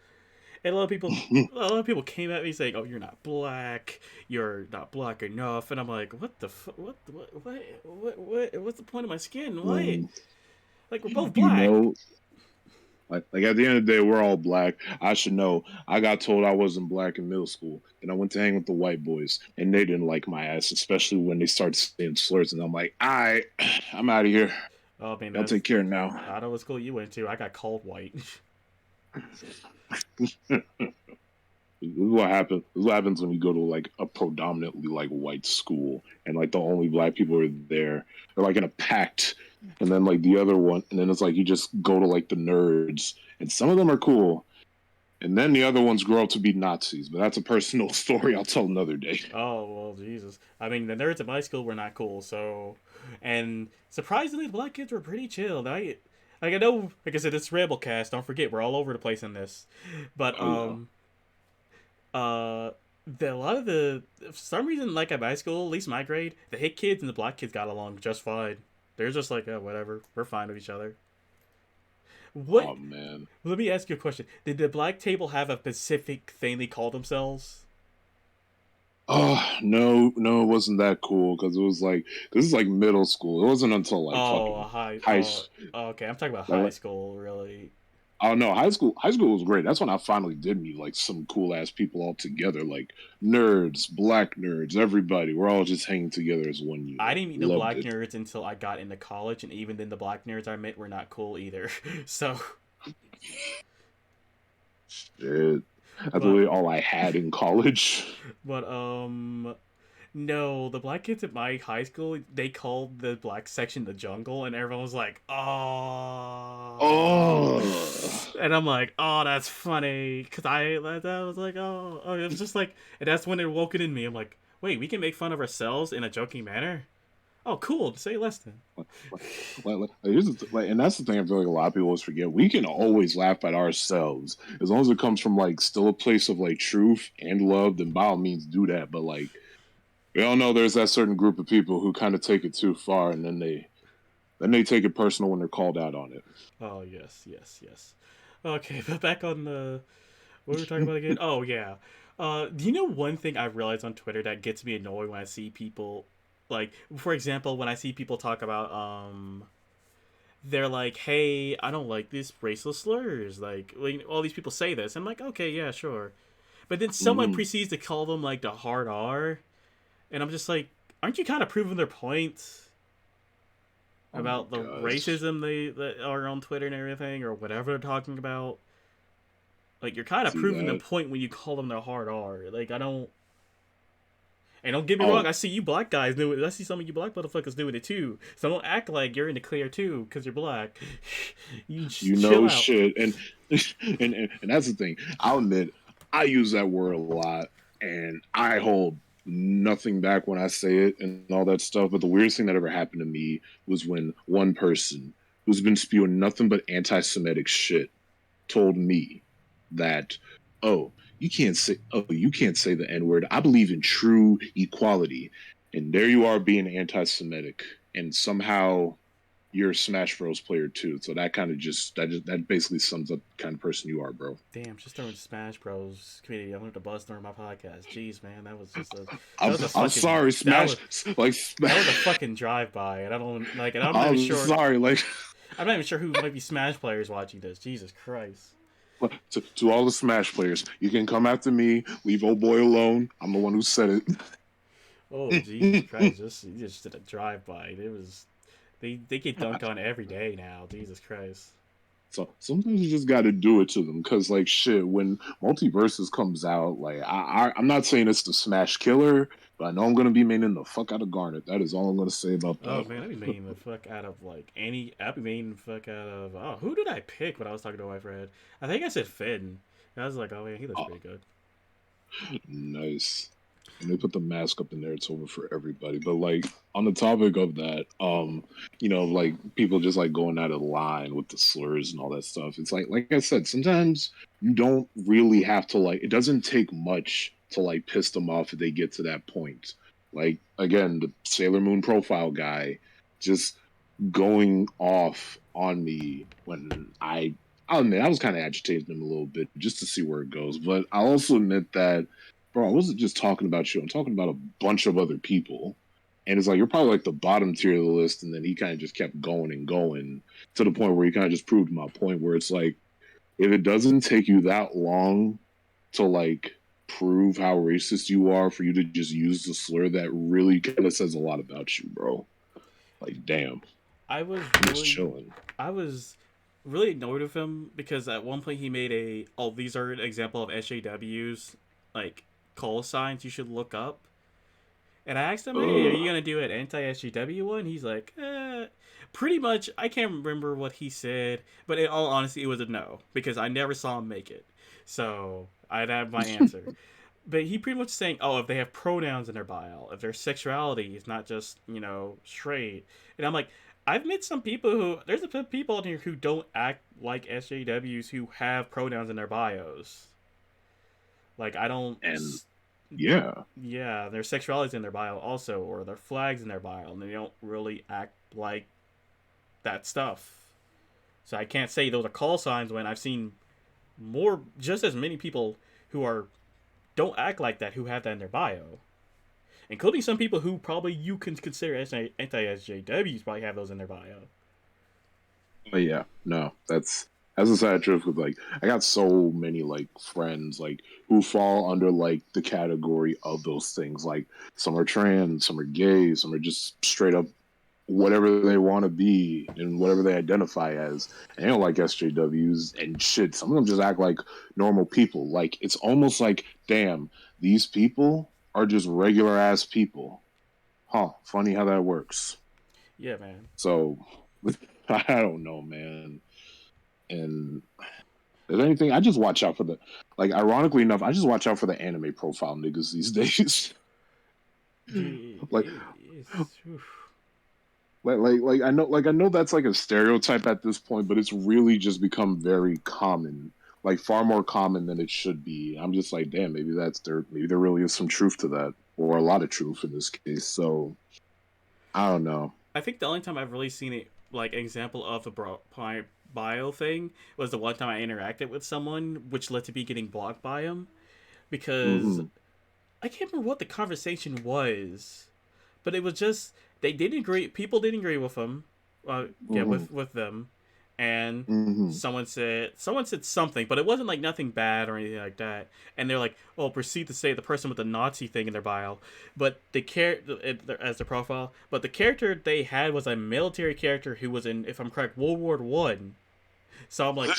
And a lot of people came at me saying, "Oh, you're not black. You're not black enough." And I'm like, "What the what's the point of my skin? What? man, Like we're both you black." know, like at the end of the day, we're all black. I should know. I got told I wasn't black in middle school, and I went to hang with the white boys, and they didn't like my ass, especially when they started saying slurs. And I'm like, all right, I'm out of here. Oh man, Y'all take care now. I know what school you went to. I got called white. This is what happens. This is what happens when you go to like a predominantly like white school, and like the only black people are there. They're like in a pact, and then like the other one, and then it's like you just go to like the nerds, and some of them are cool, and then the other ones grow up to be Nazis. But that's a personal story I'll tell another day. Oh well, Jesus. I mean, the nerds at my school were not cool. So, and surprisingly, the black kids were pretty chill. I know, like I said, it's RambleCast. Don't forget, we're all over the place in this. But Oh yeah. uh, a lot of the for some reason, like at my school, at least my grade, the hit kids and the black kids got along just fine. They're just like, oh, whatever, we're fine with each other. What? Oh man. Let me ask you a question. Did the black table have a specific thing they call themselves? Oh no, no, it wasn't that cool because it was like this is like middle school. It wasn't until like Oh, fucking high. high. Oh, okay. I'm talking about Like, high school, really. oh no, high school was great. That's when I finally did meet like some cool ass people all together, like nerds, black nerds, everybody. We're all just hanging together as one I unit. didn't meet no Loved black it. nerds until I got into college, and even then, the black nerds I met were not cool either. So, Shit. That's but really all I had in college. but no, the black kids at my high school they called the black section the jungle, and everyone was like, "Oh," Oh, and I'm like, "Oh, that's funny," because I was like, "Oh," it was just like, and that's when it woke it in me. I'm like, "Wait, we can make fun of ourselves in a joking manner." Oh, cool. Say less then. and that's the thing I feel like a lot of people always forget. We can always laugh at ourselves as long as it comes from like still a place of like truth and love. Then by all means do that. But like we all know, there's that certain group of people who kind of take it too far, and then they take it personal when they're called out on Oh yes, yes, yes. Okay, but back on the what were we talking about again? Oh yeah. Do you know one thing I realized on Twitter that gets me annoyed when I see people like, for example, when I see people talk about they're like, "Hey, I don't like these racial slurs." Like all these people say this. I'm like, "Okay, yeah, sure." But then someone it. proceeds to call them like the hard R, and I'm just like, "Aren't you kind of proving their point Oh my about the gosh. racism they that are on Twitter and everything or whatever they're talking about?" Like you're kind of See proving the that? point when you call them the hard R. Like I don't. And don't get me wrong, Oh, I see you black guys do it. I see some of you black motherfuckers doing it too. So don't act like you're in the clear too because you're black. You you chill know out. shit. And and that's the thing. I'll admit I use that word a lot, and I hold nothing back when I say it and all that stuff. But the weirdest thing that ever happened to me was when one person who's been spewing nothing but anti-Semitic shit told me that, oh, you can't say the N-word. I believe in true equality. And there you are being anti-Semitic. And somehow you're a Smash Bros player too. So that kind of that basically sums up the kind of person you are, bro. Damn, just throwing Smash Bros. Community under the bus during my podcast. Jeez, man, that was just a that I'm was a I'm fucking sorry, Smash like that was a fucking drive by, and I don't like, and I'm not even I'm sure. sorry, like I'm not even sure who might be Smash players watching this. Jesus Christ. to all the Smash players, you can come after me. Leave old boy alone. I'm the one who said Oh Jesus it. Christ! Just you just did a drive by. It was they get dunked on every day now. Jesus Christ. So sometimes you just got to do it to them because, like, shit, when Multiverses comes out, like, I'm not saying it's the Smash Killer, but I know I'm gonna be maining the fuck out of Garnet. That is all I'm gonna say about Oh that. man, I'd be making the fuck out of like any. I'd be making the fuck out of. Oh, who did I pick when I was talking to my friend? I think I said Finn. I was like, oh yeah, he looks Oh, pretty good. nice. And they put the mask up in there, it's over for everybody. But like on the topic of that, like people just like going out of line with the slurs and all that stuff. It's like I said, sometimes you don't really have to like. It doesn't take much to like piss them off if they get to that point. Like again, the Sailor Moon profile guy just going off on me when I'll admit I was kind of agitating him a little bit just to see where it goes. But I'll also admit that, bro, I wasn't just talking about you. I'm talking about a bunch of other people. And it's like you're probably like the bottom tier of the list, and then he kind of just kept going and going to the point where he kind of just proved my point. Where it's like, if it doesn't take you that long to like prove how racist you are for you to just use the slur, that really kind of says a lot about you, bro. Like, damn, I was I'm just really, chilling. I was. really annoyed with him because at one point he made these are an example of SJWs, like call signs you should look up. And I asked him, hey, are Ugh. you going to do an anti SJW one? He's like, pretty much. I can't remember what he said, but in all honesty, it was a no because I never saw him make it. So I'd have my answer. But he pretty much saying, oh, if they have pronouns in their bio, if their sexuality is not just, straight. And I'm like, I've met some people there's a people out here who don't act like SJWs who have pronouns in their bios. Like, I don't. And yeah, Yeah, their sexuality's in their bio also, or their flags in their bio, and they don't really act like that stuff. So I can't say those are call signs when I've seen just as many people who don't act like that who have that in their bio, including some people who probably you can consider as anti-SJWs probably have those in their bio. but yeah, no, that's a sad truth. With like, I got so many like friends like who fall under like the category of those things. Like some are trans, some are gay, some are just straight up whatever they want to be and whatever they identify as. And they don't like SJWs and shit. Some of them just act like normal people. Like it's almost like, damn, these people are just regular ass people. Huh? Funny how that works. Yeah, man. So I don't know, man. And if anything, I just watch out for the like. Ironically enough, I just watch out for the anime profile niggas these days. like, I know that's like a stereotype at this point, but it's really just become very common, like far more common than it should be. I'm just like, damn, maybe there really is some truth to that, or a lot of truth in this case. So I don't know. I think the only time I've really seen it, like example of a bio thing, was the one time I interacted with someone, which led to me getting blocked by him because Mm-hmm. I can't remember what the conversation was, but it was just they didn't agree. People didn't agree with him. Yeah, Mm-hmm. with them, and Mm-hmm. someone said something, but it wasn't like nothing bad or anything like that. And they're like, "Oh, proceed to say the person with the Nazi thing in their bio," but the as the profile, but the character they had was a military character who was in, if I'm correct, World War I. So I'm like,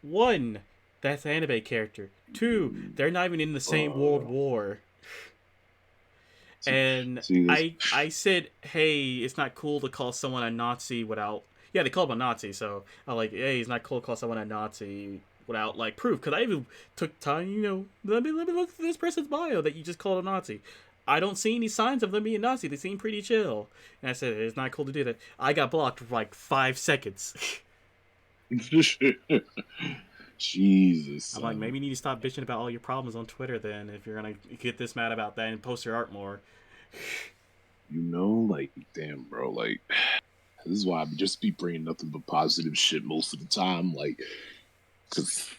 one, that's an anime character. Two, they're not even in the same World Uh, War. see, And see this. I said, hey, it's not cool to call someone a Nazi without. Yeah, they called him a Nazi, so I'm like, hey, it's not cool to call someone a Nazi without like proof. Because I even took time, let me look at this person's bio that you just called a Nazi. I don't see any signs of them being Nazi. They seem pretty chill. And I said, it's not cool to do that. I got blocked for like 5 seconds. Jesus, I'm like, son. maybe you need to stop bitching about all your problems on Twitter then if you're gonna get this mad about that and post your art more. Like, damn, bro. Like, this is why I just be bringing nothing but positive shit most of the time. Like, cause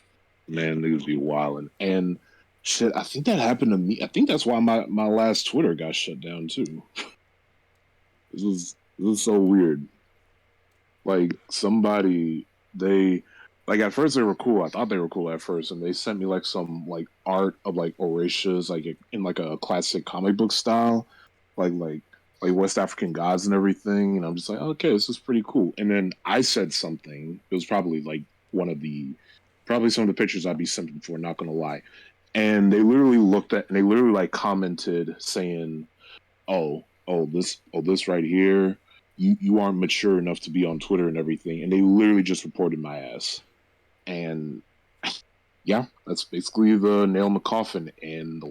man, niggas be wilding and shit. I think that happened to me. I think that's why my last Twitter got shut down too. This was so weird. Like somebody they like at first they were cool. I thought they were cool at first, and they sent me like some like art of like Oratias like in like a classic comic book style, like like like West African gods and everything. And I'm just like, okay, this is pretty cool. And then I said something. It was probably like probably some of the pictures I'd be sent before. Not gonna lie. And they literally looked at and they literally like commented saying, this right here, you aren't mature enough to be on Twitter and everything, and they literally just reported my ass. And yeah, that's basically the nail in the coffin. And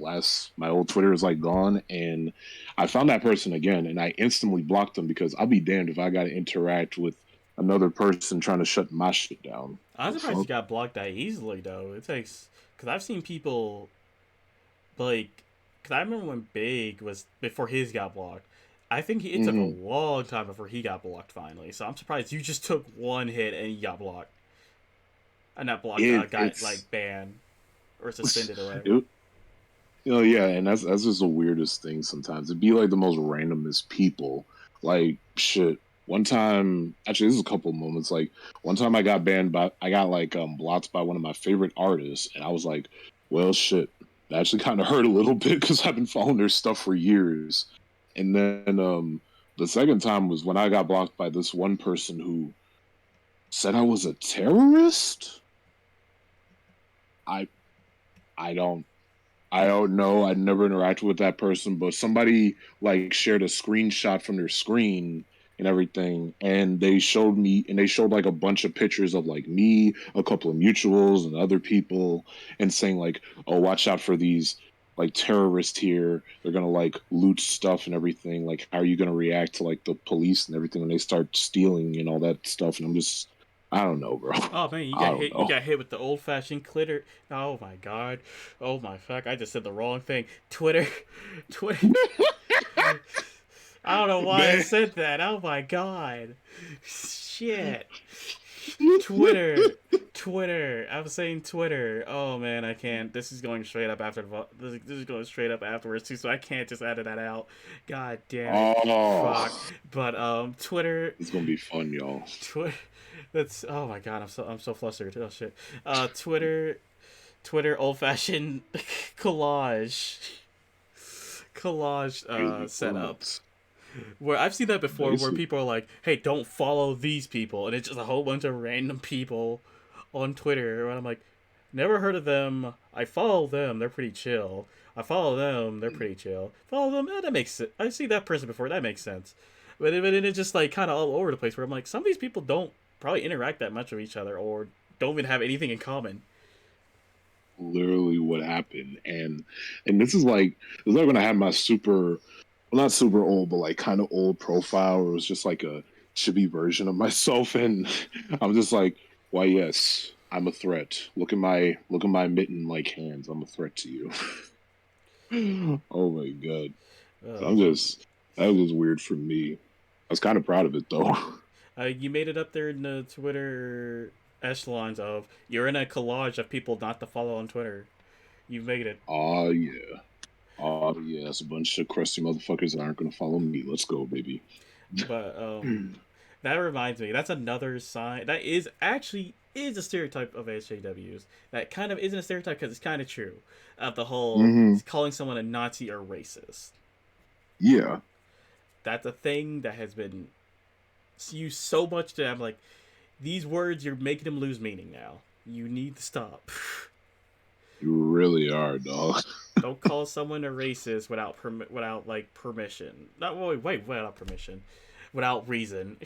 my old Twitter is like gone, and I found that person again, and I instantly blocked them because I'll be damned if I got to interact with another person trying to shut my shit down. I'm The surprised you fuck? got blocked that easily though. It takes because I've seen people like because I remember when Big was before his got blocked. I think it took a Mm-hmm. long time before he got blocked finally. So I'm surprised you just took one hit and you got blocked. And not blocked, got It's like banned or suspended or whatever. it, yeah, and that's just the weirdest thing sometimes. It'd be like the most randomest people. Like shit. One time, actually, this is a couple of moments. Like one time, I got like blocked by one of my favorite artists, and I was like, well, shit. That actually kind of hurt a little bit because I've been following their stuff for years. And then the second time was when I got blocked by this one person who said I was a terrorist. I I don't I don't know. I never interacted with that person, but somebody like shared a screenshot from their screen and everything, and they showed me, and they showed like a bunch of pictures of like me, a couple of mutuals, and other people, and saying like, "Oh, watch out for these like terrorists here. They're gonna like loot stuff and everything. Like, how are you gonna react to like the police and everything when they start stealing and all that stuff?" And I'm just, I don't know, bro. Oh man, you I got don't hit. You know. got hit with the old-fashioned Twitter. Oh my god. Oh my fuck. I just said the wrong thing. Twitter. Twitter. I don't know why I Man. said that. Oh my god. Shit. Twitter. Twitter. I was saying Twitter. Oh man, I can't. This is going straight up after this is going straight up afterwards too, so I can't just edit that out. God damn it. Fuck. Oh, But Twitter. it's gonna be fun, y'all. Twitter. That's oh my god. I'm so flustered. Oh shit. Twitter old fashioned collage Crazy setup. thoughts. Where I've seen that before, where Basically, people are like, "Hey, don't follow these people," and it's just a whole bunch of random people on Twitter. And I'm like, never heard of them. I follow them. They're pretty chill. I follow them. They're pretty chill. Follow them. That makes sense. I see that person before. That makes sense. But it's just like kind of all over the place. Where I'm like, some of these people don't probably interact that much with each other, or don't even have anything in common. literally what happened, and this is like when I had my super, well, not super old, but like kind of old profile. Where it was just like a chibi version of myself, and I'm just like, why, yes, I'm a threat. Look at my mitten like hands. I'm a threat to you. Oh my god. So Uh, I'm just, that was just weird for me. I was kind of proud of it though. you made it up there in the Twitter echelons of you're in a collage of people not to follow on Twitter. You've made it. Oh yeah. Oh yeah. It's a bunch of crusty motherfuckers that aren't gonna follow me. Let's go, baby. But that reminds me. That's another sign. That is actually is a stereotype of SJWs. That kind of isn't a stereotype because it's kind of true. Of the whole Hmm. calling someone a Nazi or racist. Yeah. That's a thing that has been used so much that I'm like, these words you're making them lose meaning now. You need to stop. You really are, dog. Don't call someone a racist without like permission. Not wait without permission, without reason.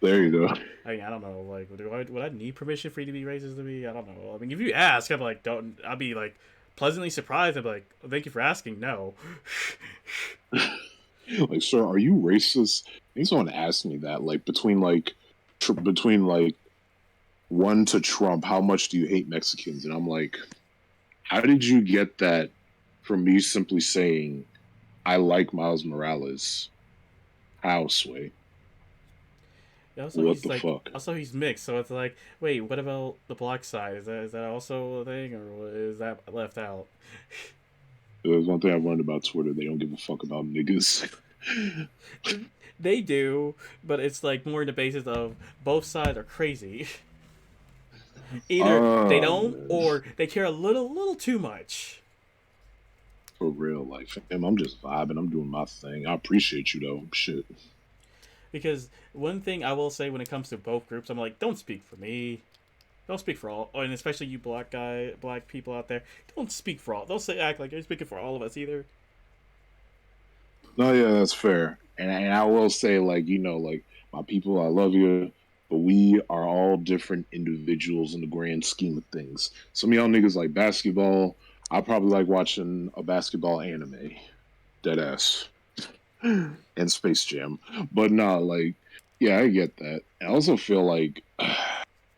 There you go. I mean, I don't know. Like, would I need permission for you to be racist to me? I don't know. I mean, if you ask, I'm like, don't. I'll be like pleasantly surprised. I'm like, oh, thank you for asking. No. Like, sir, are you racist? I think someone asked me that. Like, between like one to Trump, how much do you hate Mexicans? And I'm like, how did you get that from me simply saying I like Miles Morales? How, Sway? Also, What he's the like, fuck? also he's mixed. So it's like, wait, what about the black side? Is that also a thing, or is that left out? There's one thing I've learned about Twitter: they don't give a fuck about niggas. They do, but it's like more in the basis of both sides are crazy. Either they Oh don't, man, or they care a little too much. for real, like, fam, I'm just vibing. I'm doing my thing. I appreciate you though. Shit. Because one thing I will say when it comes to both groups, I'm like, don't speak for me. Don't speak for all, and especially you black people out there. Don't speak for all. Don't say act like you're speaking for all of us either. No, yeah, that's fair. And I will say, like, like my people, I love you, but we are all different individuals in the grand scheme of things. Some of y'all niggas like basketball. I probably like watching a basketball anime, dead ass, and Space Jam. But nah, like, yeah, I get that. I also feel like,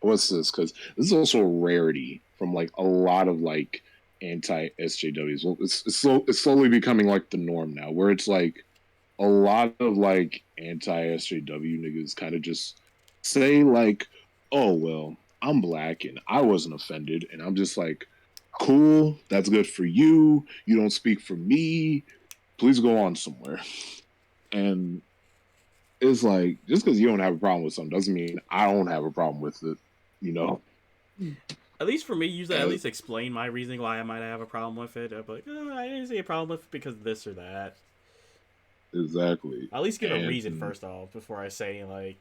what's this? Because this is also a rarity from like a lot of like anti SJWs. Well, it's slowly becoming like the norm now, where it's like a lot of like anti SJW niggas kind of just say like, "Oh well, I'm black and I wasn't offended," and I'm just like, "Cool, that's good for you. You don't speak for me. Please go on somewhere." And it's like, just because you don't have a problem with something doesn't mean I don't have a problem with it, you know? At least for me, usually at And least explain my reasoning why I might have a problem with it. I'm like, oh, I didn't see a problem with it because of this or that. exactly. At least give a reason And first off before I say like.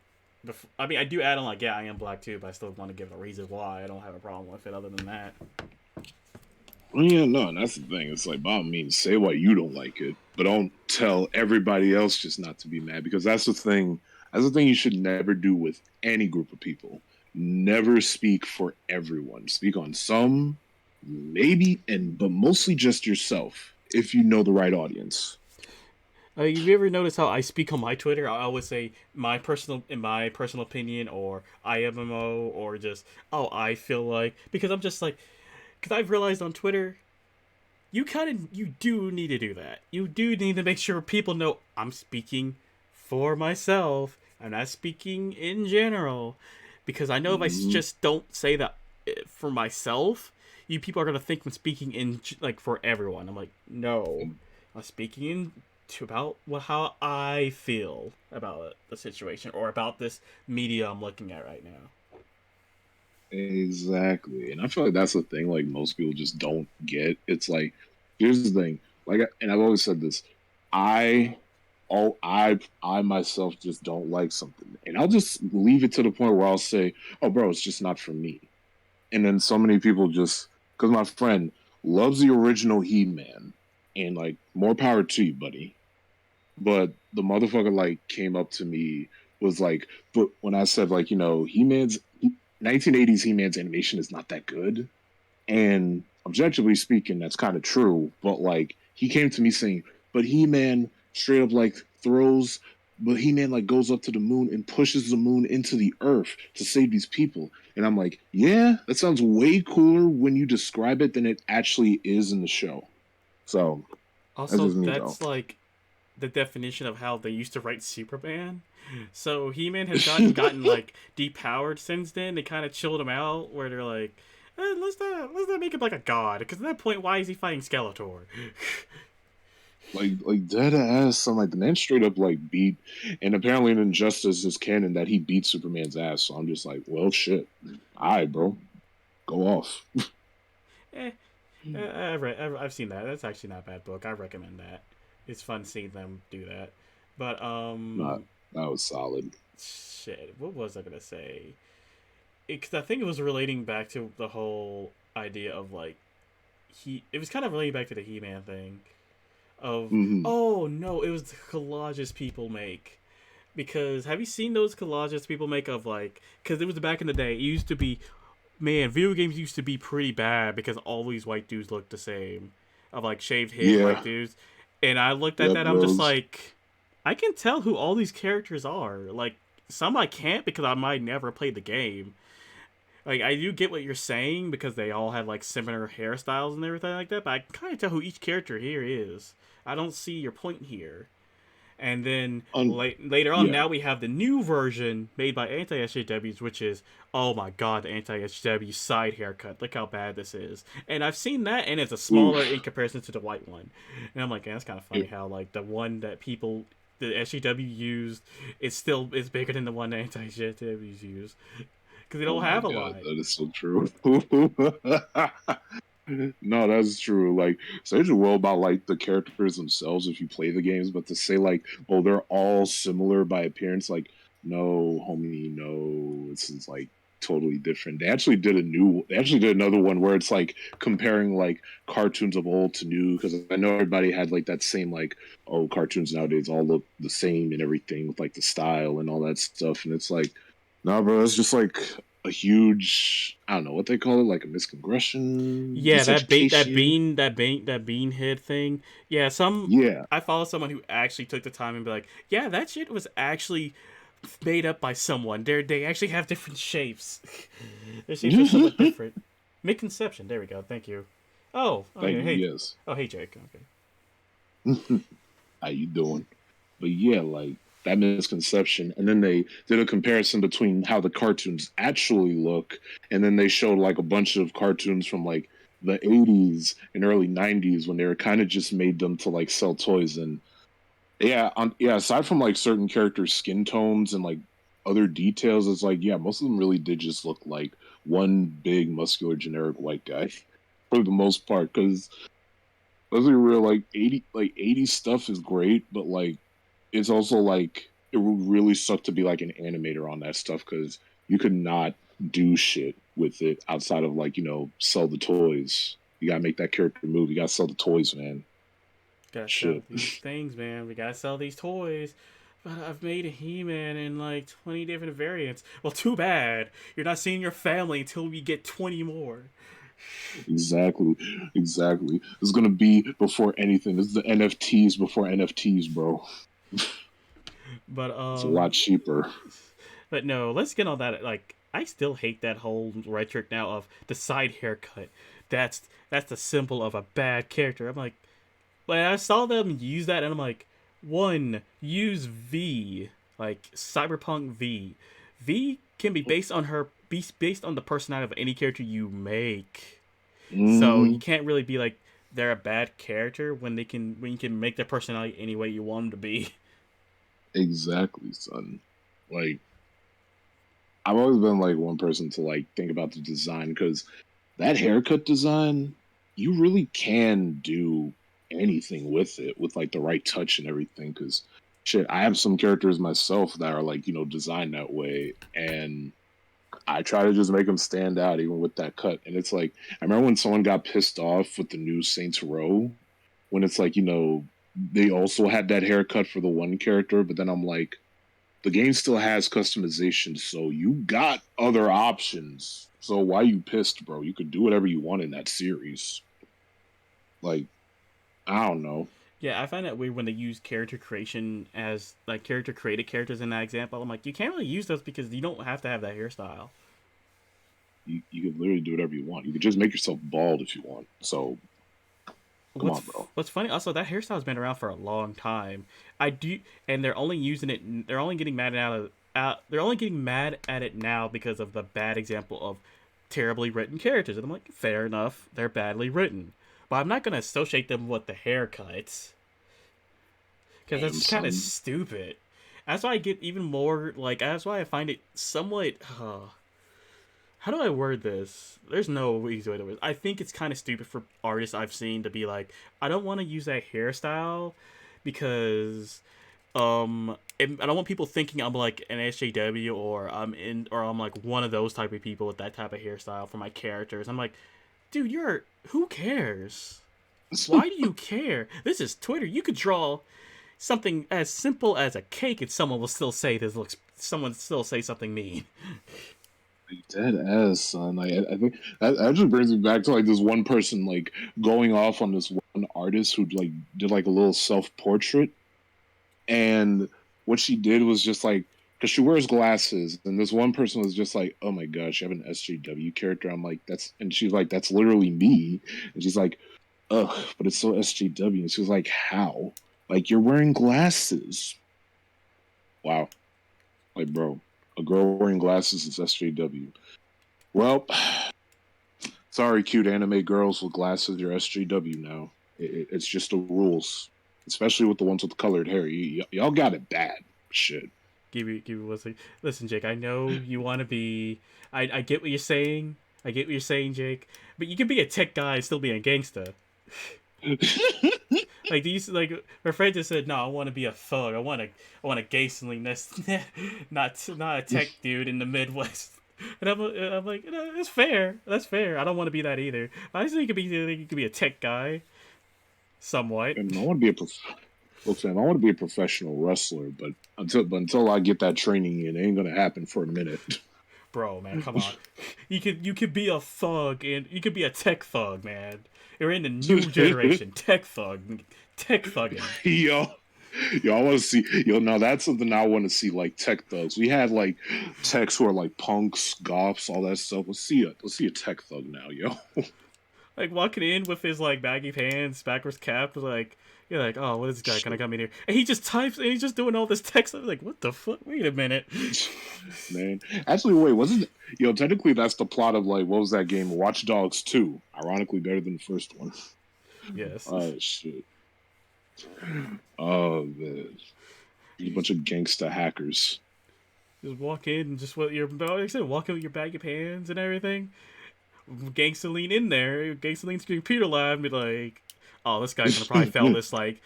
I mean, I do add on like, yeah, I am black too, but I still want to give a reason why. I don't have a problem with it other than that. Well, yeah, no, and that's the thing. It's like, by all means, say why you don't like it, but don't tell everybody else just not to be mad, because that's the thing. That's the thing you should never do with any group of people. Never speak for everyone. Speak on some, maybe, but mostly just yourself if you know the right audience. Have you ever noticed how I speak on my Twitter? I always say in my personal opinion, or IMMO, or just I feel like, because I'm just like, because I've realized on Twitter, you do need to do that. You do need to make sure people know I'm speaking for myself. I'm not speaking in general, because I know if I Mhm. just don't say that for myself, you people are gonna think I'm speaking in like for everyone. I'm like, no, I'm speaking in to about how I feel about the situation or about this media I'm looking at right now. Exactly. And I feel like that's the thing, like most people just don't get. It's like, here's the thing, like, and I've always said this, I, I myself just don't like something. And I'll just leave it to the point where I'll say, oh, bro, it's just not for me. And then so many people just, because my friend loves the original He Man, and like, more power to you, buddy. But the motherfucker like came up to me, was like, but when I said like, He Man's 1980s He Man's animation is not that good, and objectively speaking, that's kind of true. But like, he came to me saying, but He Man straight up like throws. But He Man like goes up to the moon and pushes the moon into the earth to save these people. And I'm like, yeah, that sounds way cooler when you describe it than it actually is in the show. So that's Also, just me though. that's like the definition of how they used to write Superman. So He-Man has gotten like depowered since then. They kind of chilled him out, where they're like, let's not make him like a god. Because at that point, why is he fighting Skeletor? like dead ass. So like the man straight up like beat, and apparently in Injustice is canon that he beat Superman's ass. So I'm just like, well, shit. All right, bro, go off. eh, I've seen that. That's actually not a bad book. I recommend that. It's fun seeing them do that. But Not that was solid. shit. What was I gonna say? Because I think it was relating back to the whole idea of like he. It was kind of relating back to the He-Man thing of Hmm. oh no, it was the collages people make. Because have you seen those collages people make of like? Because it was back in the day. It used to be, man, video games used to be pretty bad because all these white dudes looked the same, of like shaved head white Yeah. dudes, and I looked at Yep. that. I'm just Those. like, I can tell who all these characters are. Like some I can't because I might never play the game. Like I do get what you're saying because they all have like similar hairstyles and everything like that, but I can kind of tell who each character here is. I don't see your point here. And then later on, Yeah. now we have the new version made by anti-SJWs, which is, oh my god, the anti-SJW side haircut. Look how bad this is. And I've seen that, and it's a smaller in Oof. comparison to the white one. And I'm like, yeah, that's kind of funny It, how like the one that the SJW used, is bigger than the one the anti-SJWs use because they oh don't my have a god, lot. that is so true. No, that's true. Like, say well about like the characters themselves if you play the games, but to say like, oh, they're all similar by appearance, like, no, homie, no, this is like totally different. They actually did another one where it's like comparing like cartoons of old to new, because I know everybody had like that same like, oh, cartoons nowadays all look the same and everything with like the style and all that stuff, and it's like, nah, bro, it's just like a huge, I don't know what they call it, like a miscongression, Yeah, miseducation. that bean head thing. Yeah, some Yeah. I follow someone who actually took the time and be like, yeah, that shit was actually made up by someone. They actually have different shapes. Their shapes are somewhat Thank different. Misconception. There we go. Thank you. Oh you. yeah. Hey. Yes. Oh hey Jake. Okay. How you doing? But yeah, like that misconception, and then they did a comparison between how the cartoons actually look, and then they showed like a bunch of cartoons from like the 80s and early 90s when they were kind of just made them to like sell toys. And yeah, yeah, aside from like certain characters skin tones and like other details, it's like, yeah, most of them really did just look like one big muscular generic white guy for the most part. Because let's be real, like 80 stuff is great, but like it's also like it would really suck to be like an animator on that stuff because you could not do shit with it outside of like sell the toys. You gotta make that character move. You gotta sell the toys, man. Gotta sell Shit. these things, man. We gotta sell these toys. But I've made a He-Man in like 20 different variants. Well, too bad. You're not seeing your family until we get 20 more. Exactly. Exactly. It's gonna be before anything. This is the NFTs before NFTs, bro. But It's a lot cheaper. but no, let's get on that. Like, I still hate that whole rhetoric now of the side haircut. That's the symbol of a bad character. I'm like I saw them use that, and I'm like, one, use V, like Cyberpunk V. V can be based on the personality of any character you make. So you Hmm. can't really be like they're a bad character when you can make their personality any way you want them to be. Exactly, son. Like I've always been like one person to like think about the design because that haircut design, you really can do anything with it with like the right touch and everything. Because shit, I have some characters myself that are like designed that way, and I try to just make them stand out even with that cut. And it's like I remember when someone got pissed off with the new Saints Row when it's like they also had that haircut for the one character, but then I'm like the game still has customization, so you got other options. So why you pissed, bro? You could do whatever you want in that series. Like, I don't know. Yeah, I find that weird when they use character creation as like character created characters in that example. I'm like, you can't really use those because you don't have to have that hairstyle. You could literally do whatever you want. You could just make yourself bald if you want. So come What's on, bro. what's funny also that hairstyle's been around for a long time. I do, and they're only using it. They're only getting mad they're only getting mad at it now because of the bad example of terribly written characters. And I'm like, fair enough, they're badly written, but I'm not gonna associate them with the haircuts because Damn, that's kind of son. stupid. That's why I get even more like. That's why I find it somewhat. How do I word this? There's no easy way to word it. I think it's kind of stupid for artists I've seen to be like, I don't want to use that hairstyle because I don't want people thinking I'm like an SJW or I'm like one of those type of people with that type of hairstyle for my characters. I'm like, dude, who cares? Why do you care? This is Twitter. You could draw something as simple as a cake and someone still say something mean. Dead ass, son. Like, I think that actually brings me back to like this one person like going off on this one artist who like did like a little self portrait, and what she did was just like because she wears glasses, and this one person was just like, "Oh my gosh, you have an SJW character." I'm like, "That's," and she's like, "That's literally me," and she's like, "Ugh, but it's so SJW." And she was like, "How? Like you're wearing glasses? Wow, like bro, a girl wearing glasses is SJW." Well, sorry, cute anime girls with glasses, you're SJW now. It's just the rules, especially with the ones with colored hair. Y'all got it bad. Shit. Give you listen, Jake. I know you want to be. I get what you're saying. I get what you're saying, Jake. But you can be a tech guy and still be a gangster. Like these, like her friend just said, no, I want to be a thug. I want a gasoline. That's not a tech dude in the Midwest. And I'm like, no, that's fair. That's fair. I don't want to be that either. I just think you could be a tech guy, somewhat. And I want to be look, fam, I want to be a professional wrestler, but until I get that training in, it ain't gonna happen for a minute. Bro, man, come on. You could be a thug and you could be a tech thug, man. You're in the new generation, tech thugging. Yo, yo, I want to see. Yo, now that's something I want to see. Like tech thugs. We had like techs who are like punks, goths, all that stuff. Let's see a tech thug now, yo. Like walking in with his like baggy pants, backwards cap, like you're like, oh, what is this guy gonna Shit. come in here? And he just types and he's just doing all this text. I'm like, what the fuck? Wait a minute. Man, actually, wait, wasn't it? Yo, technically, that's the plot of like what was that game? Watch Dogs 2. Ironically, better than the first one. Yes. Oh shit. Oh man, a bunch of gangsta hackers. Just walk in and just what you're like I said, walk in with your baggy pants and everything. Gangsta lean in there, gangsta lean to the computer lab and be like, oh, this guy's gonna probably fail this like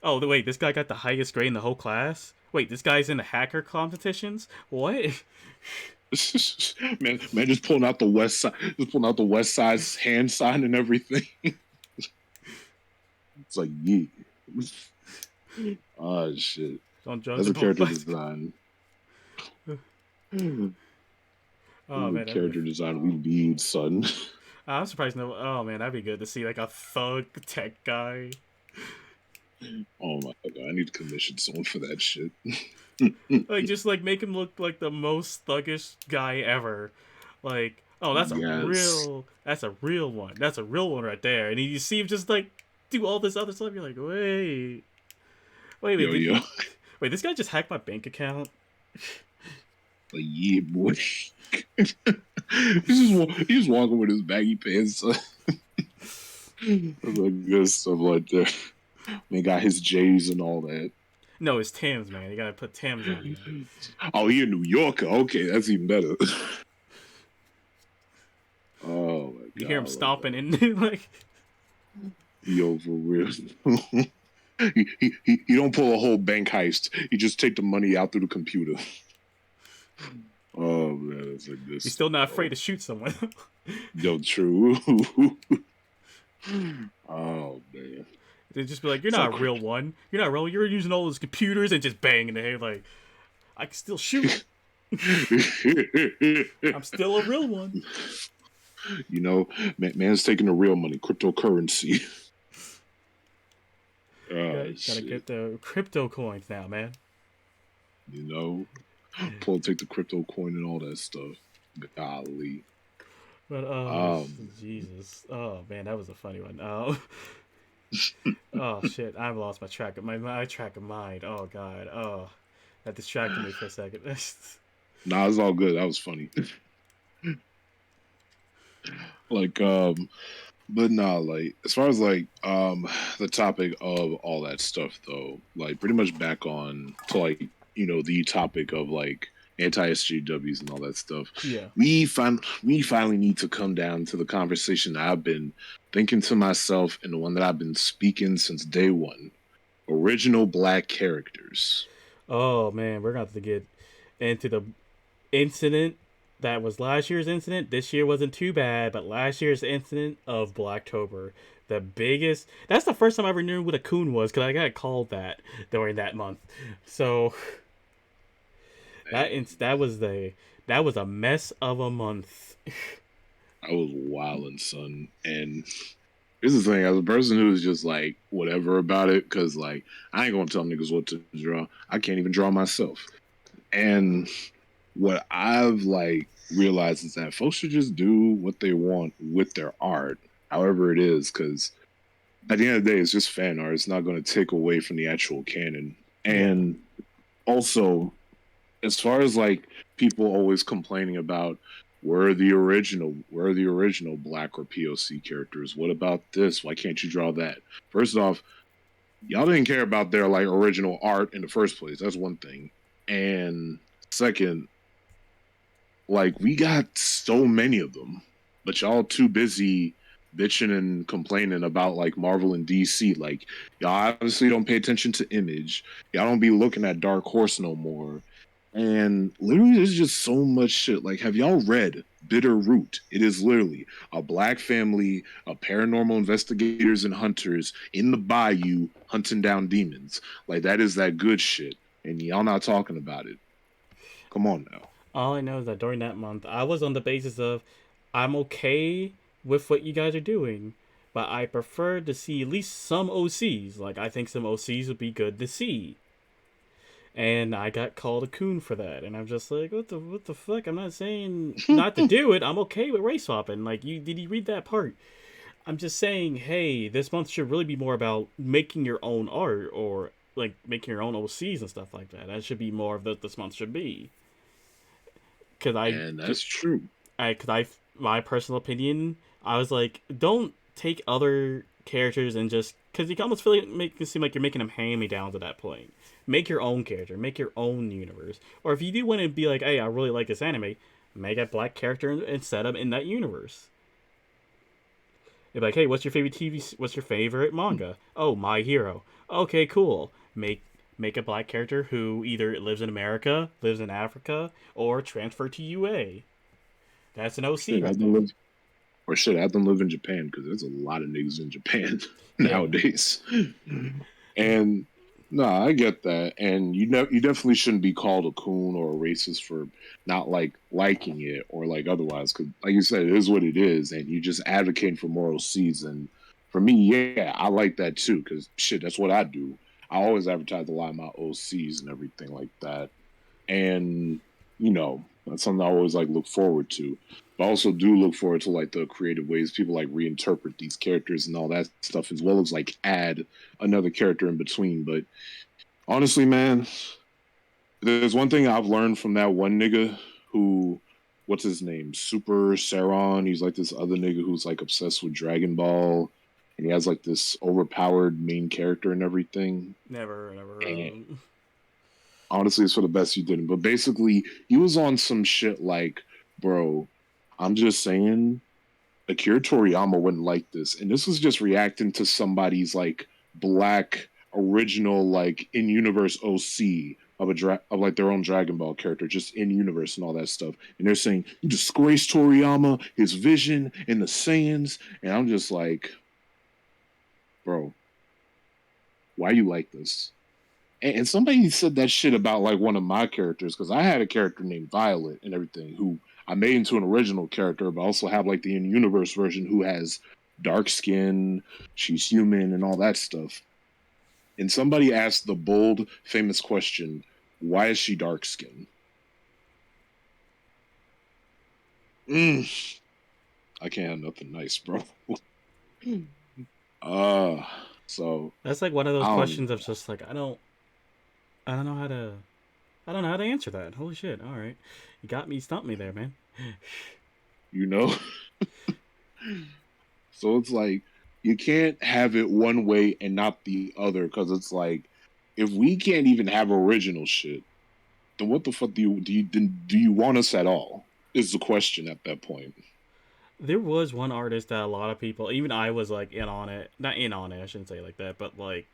oh wait, this guy got the highest grade in the whole class? Wait, this guy's in the hacker competitions? What? Man, just pulling out the West Side, just pulling out the West Side's hand sign and everything. It's like, yeah. Oh shit. Don't judge That's a a book character by design. Oh man, Character design we need, son. I'm surprised. No, oh man, that'd be good to see like a thug tech guy. Oh my god, I need to commission someone for that shit. Like just like make him look like the most thuggish guy ever. Like, oh, Yes. that's a real one. That's a real one right there. And you see him just like do all this other stuff. You're like, wait, Yo, yo. wait, this guy just hacked my bank account. Like, yeah, boy. He's just walking with his baggy pants. Like good stuff like that. Man got his J's and all that. No, it's Tim's, man. You gotta put Tim's on there. Oh, he a New Yorker. Okay, that's even better. Oh my god. You hear him stomping in like yo, for real. he don't pull a whole bank heist. He just take the money out through the computer. Oh man, it's like this. He's still not afraid to shoot someone. Yo, true. Oh man. They'd just be like, "You're not a real one. You're not real. You're using all those computers and just bang in the head. Like, I can still shoot. I'm still a real one." You know, man's taking the real money, cryptocurrency. Gotta get the crypto coins now, man. You know, take the crypto coin and all that stuff. Golly. But Jesus, oh man, that was a funny one. Oh shit, I've lost my track of mind. Oh god, oh, that distracted me for a second. Nah, it's all good. That was funny. Like, but nah, like as far as like the topic of all that stuff though, like pretty much back on to like, you know, the topic of like anti-SJWs and all that stuff. Yeah. We finally need to come down to the conversation that I've been thinking to myself and the one that I've been speaking since day one. Original black characters. Oh man, we're gonna have to get into the incident that was last year's incident. This year wasn't too bad, but last year's incident of Blacktober, the biggest. That's the first time I ever knew what a coon was because I got called that during that month. So that was a mess of a month. I was wildin', son. And here's the thing, as a person who's just like whatever about it, because like I ain't gonna tell niggas what to draw. I can't even draw myself. And what I've like realized is that folks should just do what they want with their art, however it is, because at the end of the day, it's just fan art. It's not going to take away from the actual canon. And also, as far as like people always complaining about where are the original black or POC characters? What about this? Why can't you draw that? First off, y'all didn't care about their like original art in the first place. That's one thing. And second, like we got so many of them, but y'all too busy bitching and complaining about like Marvel and DC. Like y'all obviously don't pay attention to Image. Y'all don't be looking at Dark Horse no more. And literally there's just so much shit. Like, have y'all read Bitter Root? It is literally a black family of paranormal investigators and hunters in the bayou hunting down demons. Like, that is that good shit. And y'all not talking about it. Come on now. All I know is that during that month, I was on the basis of I'm okay with what you guys are doing, but I prefer to see at least some OCs. Like, I think some OCs would be good to see. And I got called a coon for that, and I'm just like, what the fuck? I'm not saying not to do it. I'm okay with race swapping. Like, did you read that part? I'm just saying, hey, this month should really be more about making your own art or like making your own OCs and stuff like that. That should be more of what this month should be. And that's true. My personal opinion, I was like, don't take other characters and just because you can almost make it seem like you're making them hand-me-downs at that point. Make your own character, make your own universe. Or if you do want to be like, hey, I really like this anime, make a black character and set them in that universe. You're like, hey, what's your favorite manga? Oh, My Hero. Okay, cool. make a black character who either lives in America, lives in Africa, or transferred to UA. That's an OC Shit, right have them there. live, or shit, have them live in Japan because there's a lot of niggas in Japan Yeah. nowadays. And no, I get that, and you definitely shouldn't be called a coon or a racist for not like liking it or like otherwise, because like you said, it is what it is, and you just advocating for moral seeds. And for me, yeah, I like that too, because shit, that's what I do. I always advertise a lot of my OCs and everything like that, and that's something I always like look forward to. But I also do look forward to like the creative ways people like reinterpret these characters and all that stuff, as well as like add another character in between. But honestly, man, there's one thing I've learned from that one nigga who, what's his name, Super Saron. He's like this other nigga who's like obsessed with Dragon Ball, and he has like this overpowered main character and everything. Never heard of And him. honestly, it's for the best he didn't. But basically, he was on some shit like, bro, I'm just saying, Akira Toriyama wouldn't like this. And this was just reacting to somebody's like black original, like in universe OC of of like their own Dragon Ball character, just in universe and all that stuff. And they're saying, you disgrace Toriyama, his vision, and the Saiyans. And I'm just like, bro, why you like this? And somebody said that shit about like one of my characters, because I had a character named Violet and everything who I made into an original character, but I also have like the in universe version who has dark skin, she's human, and all that stuff. And somebody asked the bold, famous question, why is she dark skinned? Mm, I can't have nothing nice, bro. uh so That's like one of those I don't questions of just like I don't know how to I don't know how to answer that. Holy shit! All right, you got me, stumped me there, man. you know. So it's like you can't have it one way and not the other, because it's like if we can't even have original shit, then what the fuck do you want us at all? Is the question at that point. There was one artist that a lot of people, even I was like in on it, not in on it. I shouldn't say it like that, but like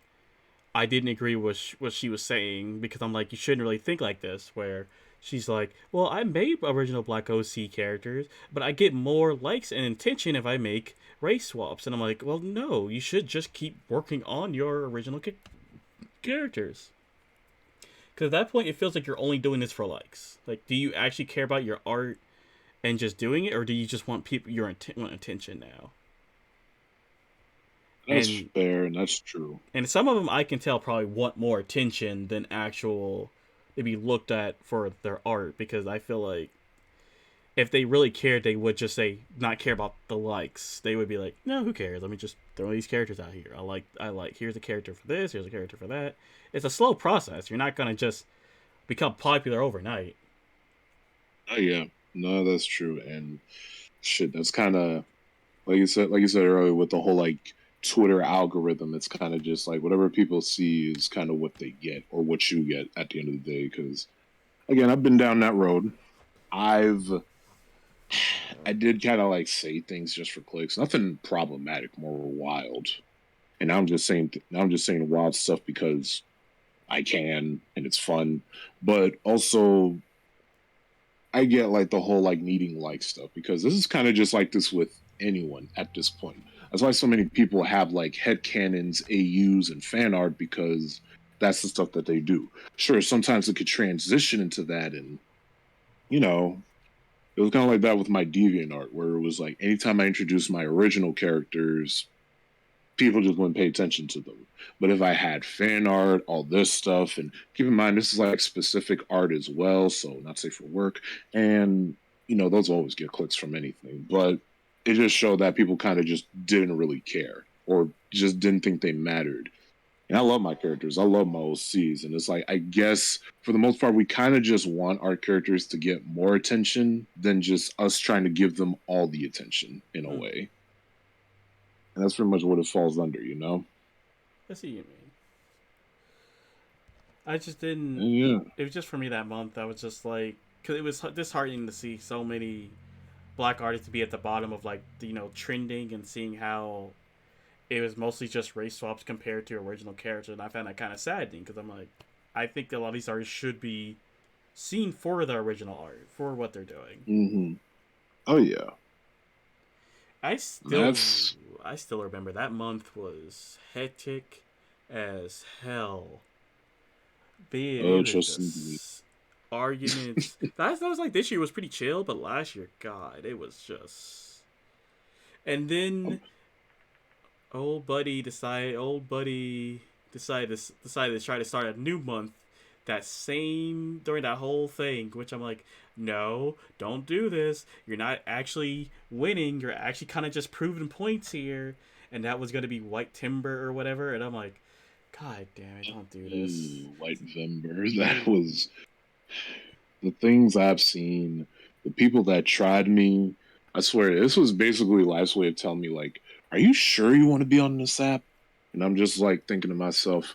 I didn't agree with what she was saying because I'm like, you shouldn't really think like this. Where she's like, well, I made original Black OC characters, but I get more likes and attention if I make race swaps. And I'm like, well, no, you should just keep working on your original characters. Because at that point, it feels like you're only doing this for likes. Like, do you actually care about your art and just doing it, or do you just want people want attention now? That's And fair and that's true. some of them I can tell probably want more attention than actual to be looked at for their art because I feel like if they really cared, they would just say not care about the likes. They would be like, no, who cares? Let me just throw these characters out here. I like. Here's a character for this. Here's a character for that. It's a slow process. You're not gonna just become popular overnight. Oh yeah, no, that's true. And shit, that's kind of like you said earlier with the whole like Twitter algorithm. It's kind of just like whatever people see is kind of what they get or what you get at the end of the day. Because again, I've been down that road. I've I did kind of like say things just for clicks. Nothing problematic, more wild. And now I'm just saying wild stuff because I can and it's fun. But also I get like the whole like needing like stuff because this is kind of just like this with anyone at this point. That's why so many people have like headcanons, AUs, and fan art because that's the stuff that they do. Sure, sometimes it could transition into that, and you know, it was kind of like that with my deviant art, where it was like anytime I introduced my original characters, people just wouldn't pay attention to them. But if I had fan art, all this stuff, and keep in mind this is like specific art as well, so not safe for work, and those always get clicks from anything. But it just showed that people kind of just didn't really care or just didn't think they mattered. And I love my characters. I love my OCs. And it's like, I guess for the most part, we kind of just want our characters to get more attention than just us trying to give them all the attention in a Hmm. way. And that's pretty much what it falls under, you know? I see what you mean. I just didn't. And yeah. It was just for me that month. I was just like, because it was disheartening to see so many black artists to be at the bottom of like trending and seeing how it was mostly just race swaps compared to original characters, and I found that kind of saddening because I'm like, I think a lot of these artists should be seen for the original art, for what they're doing. Mm-hmm. Oh yeah. I still That's I still remember that month was hectic as hell. It was trust me. just arguments. That was like this year was pretty chill, but last year, God, it was just. And then old buddy decided to try to start a new month. That same during that whole thing, which I'm like, no, don't do this. You're not actually winning. You're actually kind of just proving points here. And that was going to be White Timber or whatever. And I'm like, God damn it, don't do this. Ooh, White November. That was the things I've seen. The people that tried me. I swear, this was basically life's way of telling me, like, are you sure you want to be on this app? And I'm just like thinking to myself,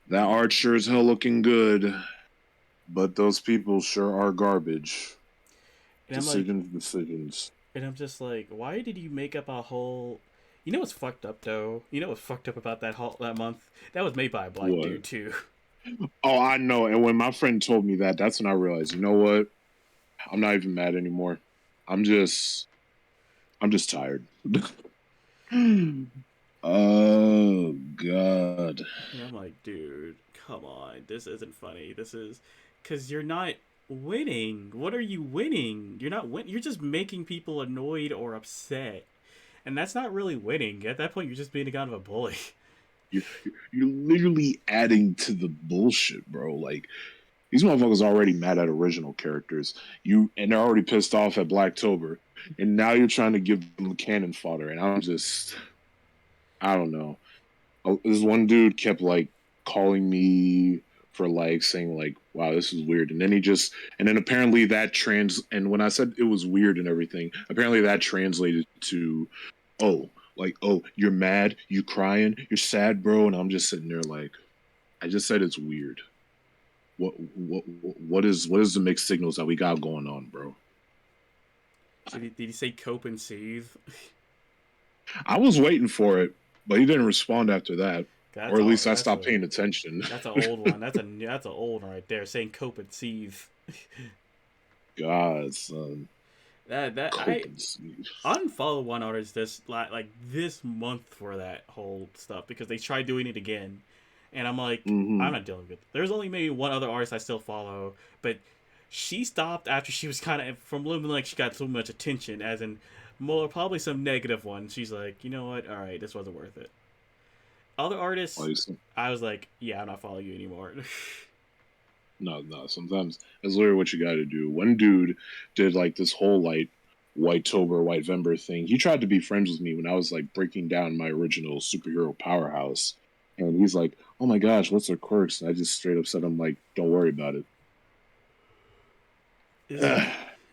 that art sure as hell looking good, but those people sure are garbage. And I'm like, Decisions. and I'm just like, why did you make up a whole? You know what's fucked up though? You know what's fucked up about that month? That was made by a black What? dude too. Oh, I know. And when my friend told me that, that's when I realized, you know what? I'm not even mad anymore. I'm just, I'm just tired. Oh God. And I'm like, dude, come on, this isn't funny. This is because you're not winning. What are you winning? You're not win. You're just making people annoyed or upset, and that's not really winning. At that point, you're just being a kind of a bully. You're, you're literally adding to the bullshit, bro. Like these motherfuckers are already mad at original characters. And they're already pissed off at Blacktober, and now you're trying to give them cannon fodder. And I'm just, I don't know. This one dude kept like calling me for like saying like, "Wow, this is weird," and then apparently and when I said it was weird and everything, apparently that translated to, "Oh, like, oh, you're mad, you crying, you're sad, bro," and I'm just sitting there like, I just said it's weird. What is the mixed signals that we got going on, bro? Did he say cope and soothe? I was waiting for it, but he didn't respond after that, or That's at all. least I stopped paying attention. That's an old one. That's an old one right there. Saying cope and soothe. God, son, That I cope and sleep. unfollow one artist this month for that whole stuff because they tried doing it again, and I'm like, I'm Mm-hmm. not dealing with it. There's only maybe one other artist I still follow, but she stopped after she was kind of from looking like she got so much attention, as in more probably some negative ones. She's like, you know what? All right, this wasn't worth it. Other artists, Like, I was like, yeah, I'm not following you anymore. no, no. Sometimes that's literally what you got to do. One dude did like this whole like Whitetober, White Vember thing. He tried to be friends with me when I was like breaking down my original superhero powerhouse, and he's like, "Oh my gosh, what's their quirks?" And I just straight up said, "I'm like, don't worry about it." it's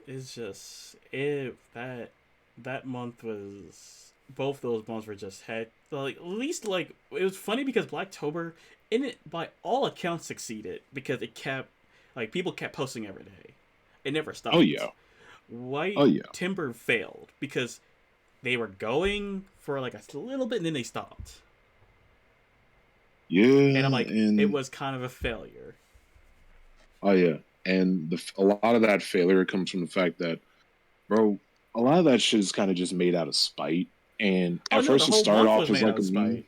it's just if that month was both those months were just heck like at least like it was funny because Blacktober in it by all accounts succeeded because it kept like people kept posting every day. It never Oh stopped. yeah, oh White yeah, Timber failed because they were going for like a little bit and then they stopped. And I'm yeah, like, it and was kind of a failure. oh yeah, and a lot of that failure comes from the fact that, bro, a lot of that shit is kind of just made out of spite. And Oh at no, the first, it whole started month off was as made out like a of meme. spite.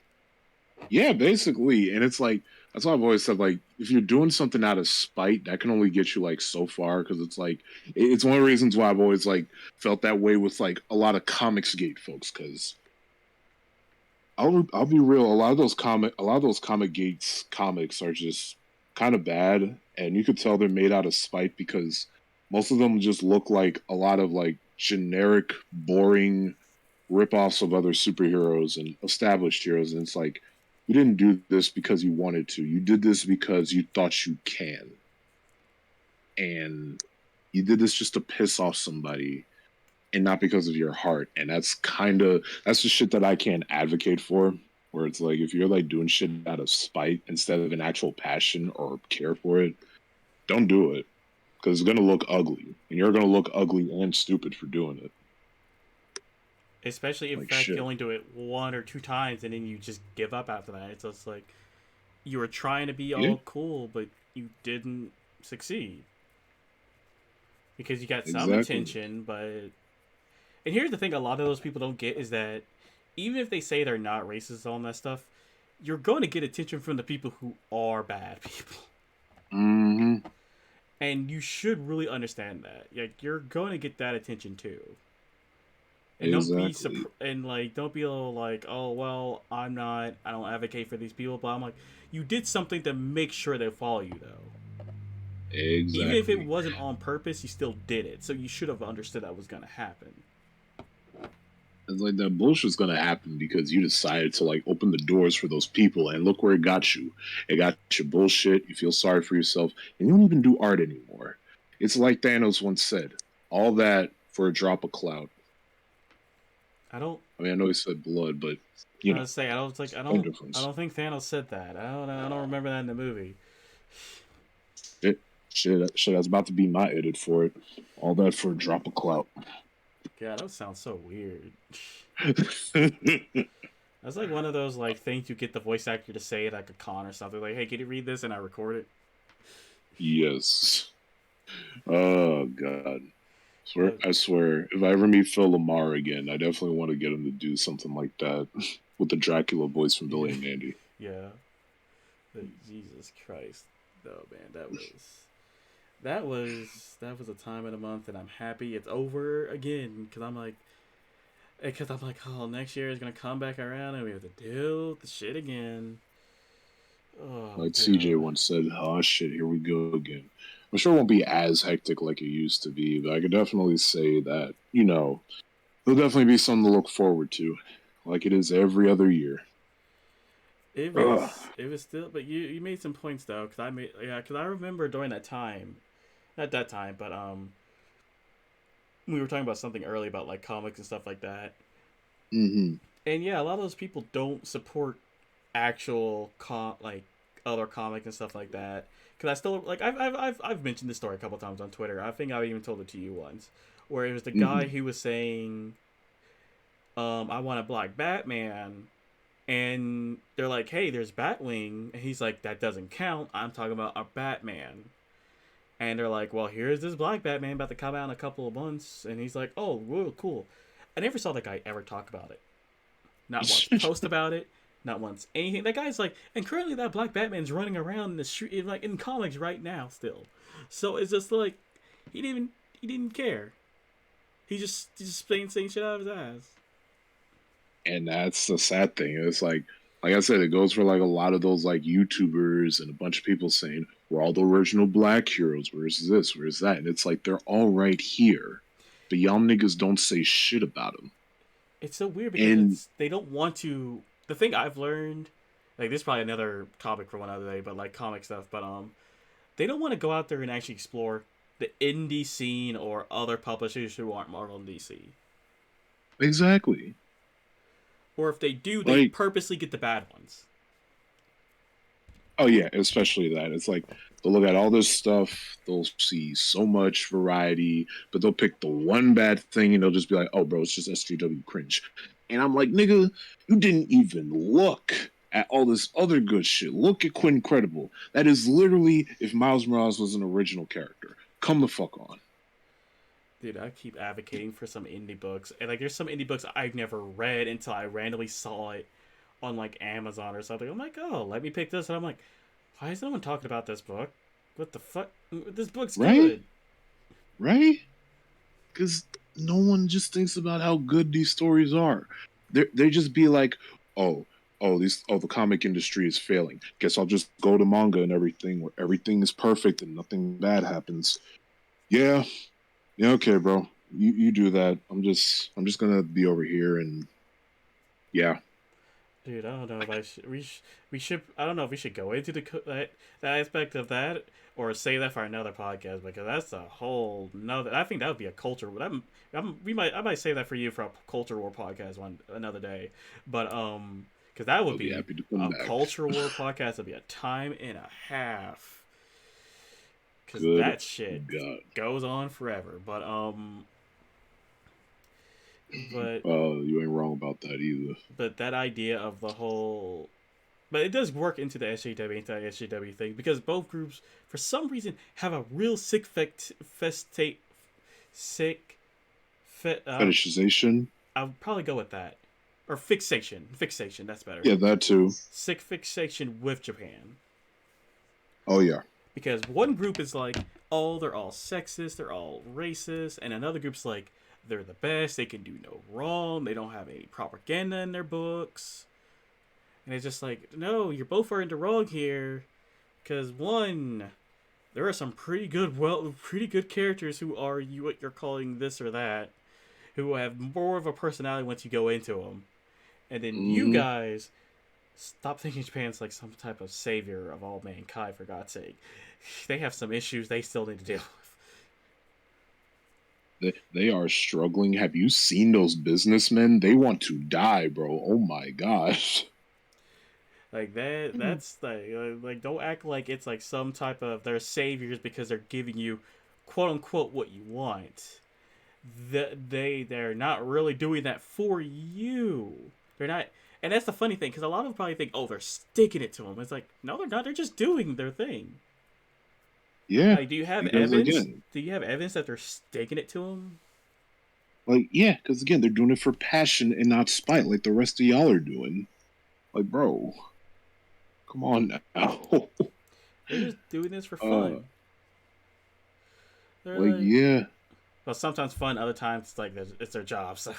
Yeah, basically. And it's like, that's why I've always said, like, if you're doing something out of spite, that can only get you like so far. Cause it's like, it's one of the reasons why I've always like felt that way with like a lot of comics gate folks. Cause I'll be real. A lot of those comic gates comics are just kind of bad. And you could tell they're made out of spite because most of them just look like a lot of like generic, boring ripoffs of other superheroes and established heroes. And it's like, you didn't do this because you wanted to. You did this because you thought you can. And you did this just to piss off somebody and not because of your heart. And that's the shit that I can't advocate for. Where it's like, if you're like doing shit out of spite instead of an actual passion or care for it, don't do it. Because it's going to look ugly. And you're going to look ugly and stupid for doing it. Especially if in Like, fact you shit. only do it one or two times and then you just give up after that. It's just like you were trying to be Yeah, all cool, but you didn't succeed because you got some exactly. attention. But and here's the thing: a lot of those people don't get is that even if they say they're not racist on that stuff, you're going to get attention from the people who are bad people. Hmm. And you should really understand that. Like you're going to get that attention too. And Exactly. don't be all like, oh well, I don't advocate for these people, but I'm like, you did something to make sure they follow you though. Even if it Exactly. wasn't on purpose, you still did it. So you should have understood that was gonna happen. It's like that bullshit's gonna happen because you decided to like open the doors for those people, and look where it got you. It got you bullshit. You feel sorry for yourself, and you don't even do art anymore. It's like Thanos once said, "All that for a drop of clout." I don't. I mean, I know he said blood, but I was say I don't like. same I difference. don't think Thanos said that. I don't remember that in the movie. Shit, shit. That's about to be my edit for it. All that for a drop of clout. Yeah, that sounds so weird. That's like one of those like things you get the voice actor to say at like a con or something. Like, hey, can you read this and I record it? Yes. Oh God. That I swear, if I ever meet Phil Lamar again, I definitely want to get him to do something like that with the Dracula voice from yeah, Billy and Mandy. yeah. Jesus Christ, no man, that was a time of the month, and I'm happy it's over again because I'm like, oh, next year is gonna come back around and we have to deal with the shit again. Oh Like CJ god. once said, "Oh shit, here we go again." I'm sure it won't be as hectic like it used to be, but I could definitely say that there'll definitely be something to look forward to, like it is every other year. Ugh. It was still, but you made some points though, because I remember during that time, not that time, but we were talking about something early about like comics and stuff like that. Mm-hmm. And yeah, a lot of those people don't support actual like other comics and stuff like that. Because I still like I've mentioned this story a couple times on Twitter. I think I even told it to you once, where it was the guy Mm-hmm. who was saying, I want a black Batman, and they're like, hey, there's Batwing, and he's like, that doesn't count. I'm talking about a Batman. And they're like, well, here's this black Batman about to come out in a couple of months, and he's like, oh, whoa, cool. I never saw that guy ever talk about it. Not once post about it. Not once anything. That guy's like, and currently that Black Batman's running around in the street, like in comics right now still. So it's just like he didn't care. He just saying shit out of his ass. And that's the sad thing. It's like I said, it goes for like a lot of those like YouTubers and a bunch of people saying, we're all the original black heroes. Where's this? Where's that? And it's like they're all right here. But y'all niggas don't say shit about them. It's so weird because And it's they don't want to. The thing I've learned, like this is probably another topic for one other day, but like comic stuff. But they don't want to go out there and actually explore the indie scene or other publishers who aren't Marvel and DC. exactly. Or if they do, they Like, purposely get the bad ones. oh yeah, especially that. It's like they'll look at all this stuff, they'll see so much variety, but they'll pick the one bad thing and they'll just be like, oh bro, it's just SJW cringe. And I'm like, nigga, you didn't even look at all this other good shit. Look at Quinn Credible. That is literally if Miles Morales was an original character. Come the fuck on. Dude, I keep advocating for some indie books, and like, there's some indie books I've never read until I randomly saw it on like Amazon or something. I'm like, oh, let me pick this, and I'm like, why is no one talking about this book? What the fuck? This book's Right? good. Right? Because no one just thinks about how good these stories are. They just be like, oh, the comic industry is failing. Guess I'll just go to manga and everything where everything is perfect and nothing bad happens. Yeah, yeah, okay, bro. You do that. I'm just gonna be over here and yeah. Dude, I don't know if we should. I don't know if we should go into that aspect of that or save that for another podcast because that's a whole another. I think that would be a culture. I might save that for you for a culture war podcast one another day, but because that would I'll be be happy to come a back. culture war podcast. Would be a time and a half because Good that shit God. goes on forever. But You ain't wrong about that either. but that idea of the whole But it does work into the SJW anti-SJW thing because both groups, for some reason, have a real sick Fetishization. I'll probably go with that, or fixation. Fixation, that's better. Yeah, that too. Sick fixation with Japan Oh yeah. because one group is like, oh, they're all sexist, they're all racist, and another group's like, they're the best, they can do no wrong, they don't have any propaganda in their books. And it's just like, no, you're both are in the wrong here. Because one, there are some pretty good characters who are you what you're calling this or that, who have more of a personality once you go into them. And then you Mm-hmm. guys stop thinking Japan's like some type of savior of all mankind. For God's sake, they have some issues they still need to deal with. They are struggling. Have you seen those businessmen? They want to die, bro. Oh my gosh. Like that. That's like don't act like it's like some type of they're saviors because they're giving you, quote unquote, what you want. They're not really doing that for you. They're not, and that's the funny thing because a lot of them probably think, oh, they're sticking it to them. It's like no, they're not. They're just doing their thing. Yeah, Like, do you have because evidence? again, Do you have evidence that they're sticking it to them? like yeah, because again, they're doing it for passion and not spite, like the rest of y'all are doing. Like, bro, come on now. They're just doing this for uh, fun. They're like like, yeah, well, sometimes fun, other times it's like it's their job. So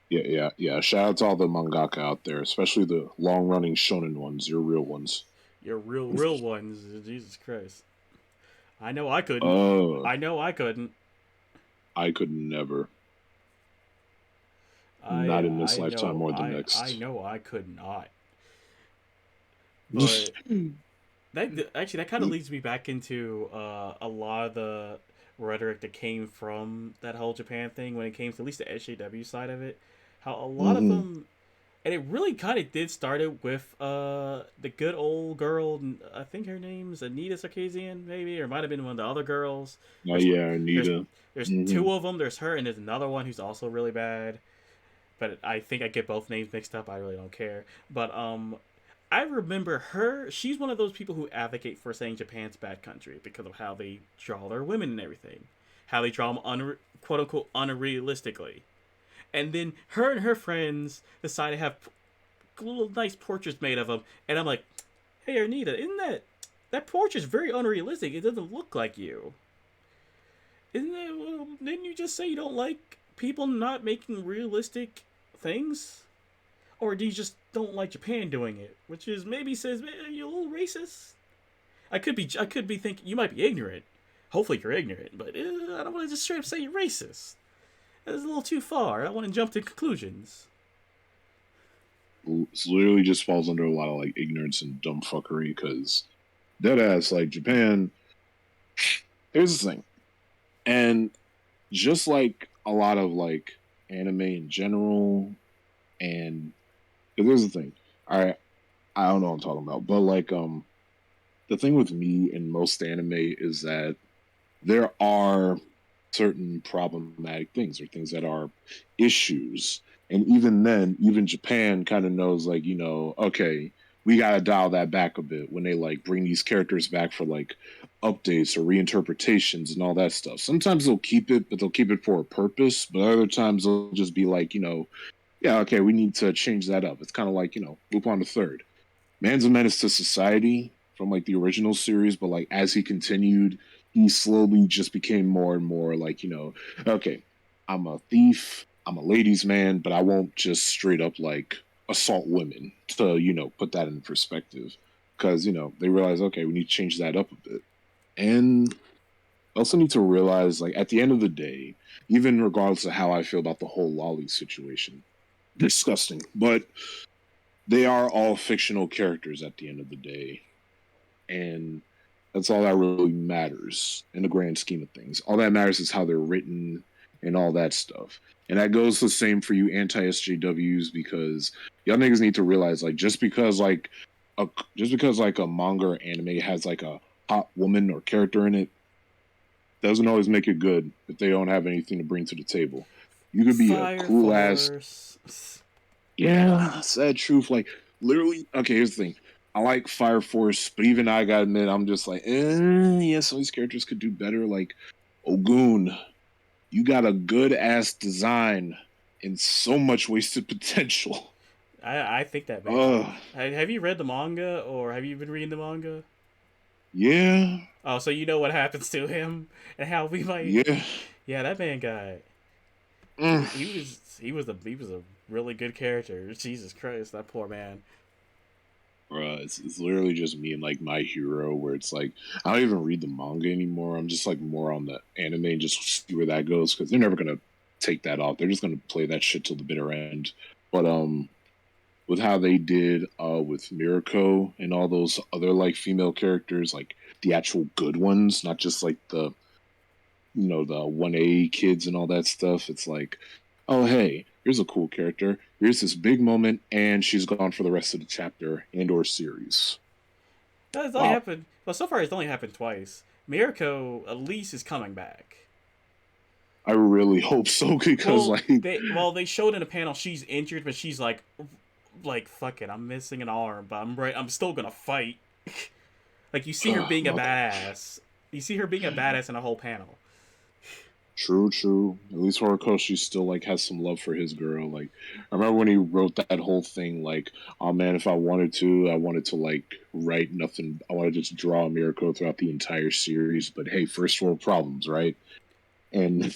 yeah. Shout out to all the mangaka out there, especially the long running shonen ones, your real ones. you're real ones. Jesus Christ. I know I couldn't. Uh, I know I couldn't. I could never. I Not in this I lifetime know or the I next. know I could not. But that actually that kind of leads me back into a lot of the rhetoric that came from that whole Japan thing when it came to at least the SJW side of it. How a lot of Mm-hmm. them, and it really kind of did started with the good old girl. I think her name's Anita Sarkeesian, maybe, or it might have been one of the other girls. Oh There's yeah, there's Anita. there's Mm-hmm. two of them. There's her and there's another one who's also really bad. But I think I get both names mixed up. I really don't care. But I remember her. She's one of those people who advocate for saying Japan's bad country because of how they draw their women and everything, how they draw them quote unquote unrealistically. And then her and her friends decide to have little nice portraits made of them, and I'm like, hey Arnita, isn't that portrait is very unrealistic? It doesn't look like you. Isn't it? Well, didn't you just say you don't like people not making realistic things? Or do you just don't like Japan doing it? Which is maybe says you're a little racist. I could be thinking you might be ignorant. Hopefully you're ignorant, but I don't want to just straight up say you're racist. That's a little too far. I don't want to jump to conclusions. It literally just falls under a lot of like ignorance and dumb fuckery because dead ass like Japan. Here's the thing, and just like a lot of like anime in general, and here's the thing. I don't know what I'm talking about, but like the thing with me and most anime is that there are certain problematic things or things that are issues. And even then, even Japan kind of knows, like, okay, we got to dial that back a bit when they like bring these characters back for like updates or reinterpretations and all that stuff. Sometimes they'll keep it, but they'll keep it for a purpose. But other times they'll just be like, yeah, okay, we need to change that up. It's kind of like, Lupin the Third. Man's a Menace to Society from like the original series, but like as he continued, he slowly just became more and more like, okay, I'm a thief, I'm a ladies' man, but I won't just straight up like assault women to, put that in perspective. Because, they realize, okay, we need to change that up a bit. And also need to realize, like, at the end of the day, even regardless of how I feel about the whole Lolly situation, disgusting. But they are all fictional characters at the end of the day. And that's all that really matters in the grand scheme of things. All that matters is how they're written and all that stuff. And that goes the same for you anti-SJWs because y'all niggas need to realize like just because like a manga or anime has like a hot woman or character in it doesn't always make it good if they don't have anything to bring to the table. You could be a Fire cool ass Force. yeah, sad truth. Like literally. Okay, here's the thing. I like Fire Force, but even I gotta admit, I'm just like, yeah, some of these characters could do better. Like Ogun, you got a good ass design and so much wasted potential. I think that man. Ugh, Have you read the manga or have you been reading the manga? yeah, Oh, so you know what happens to him and how we might. yeah. Yeah, that man got. Mm. He was a really good character. Jesus Christ, that poor man. Bruh, it's literally just me and like My Hero, where it's like I don't even read the manga anymore. I'm just like more on the anime and just see where that goes because they're never gonna take that off. They're just gonna play that shit till the bitter end. But with how they did with Mirako and all those other like female characters, like the actual good ones, not just like the the 1A kids and all that stuff. It's like, oh hey, here's a cool character. Here's this big moment, and she's gone for the rest of the chapter and or series. That's only Wow. happened. Well, so far it's only happened twice. Mirko at least is coming back. I really hope so because Well, like they showed in a panel she's injured, but she's like fuck it, I'm missing an arm, but I'm right. I'm still gonna fight. Like you see her being a well, badass. You see her being a badass in a whole panel. true. At least Horikoshi still like has some love for his girl. Like I remember when he wrote that whole thing, like, oh man, if I wanted to like write nothing. I wanted to just draw Mirako throughout the entire series. But hey, first world problems, right? And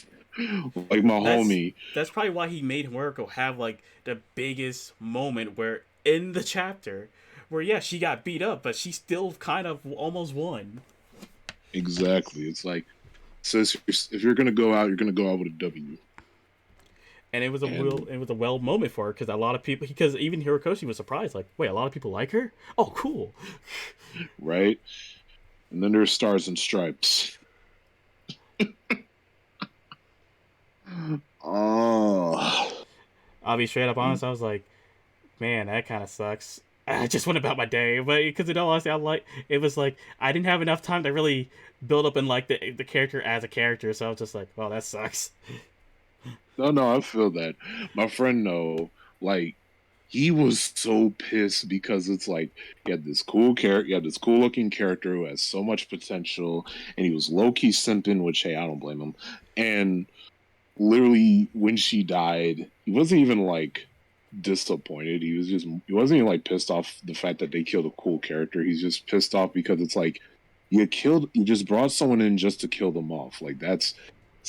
like my That's homie, that's probably why he made Mirko have like the biggest moment where in the chapter where yeah she got beat up, but she still kind of almost won. exactly. It's like says if you're gonna go out, you're gonna go out with a W. And And it was a well moment for her because a lot of people because even Hirokoshi was surprised like wait a lot of people like her, oh cool. right, and then there's stars and stripes. Oh, I'll be straight up honest, I was like man that kind of sucks. I just went about my day, but because in all honesty, I like it was like I didn't have enough time to really build up and like the character as a character, so I was just like, well, that sucks. no, I feel that. My friend, no, like he was so pissed because it's like he had this cool character, he had this cool looking character who has so much potential, and he was low key simping, which hey, I don't blame him. And literally, when she died, he wasn't even like disappointed. He wasn't even like pissed off the fact that they killed a cool character. He's just pissed off because it's like you just brought someone in just to kill them off. Like that's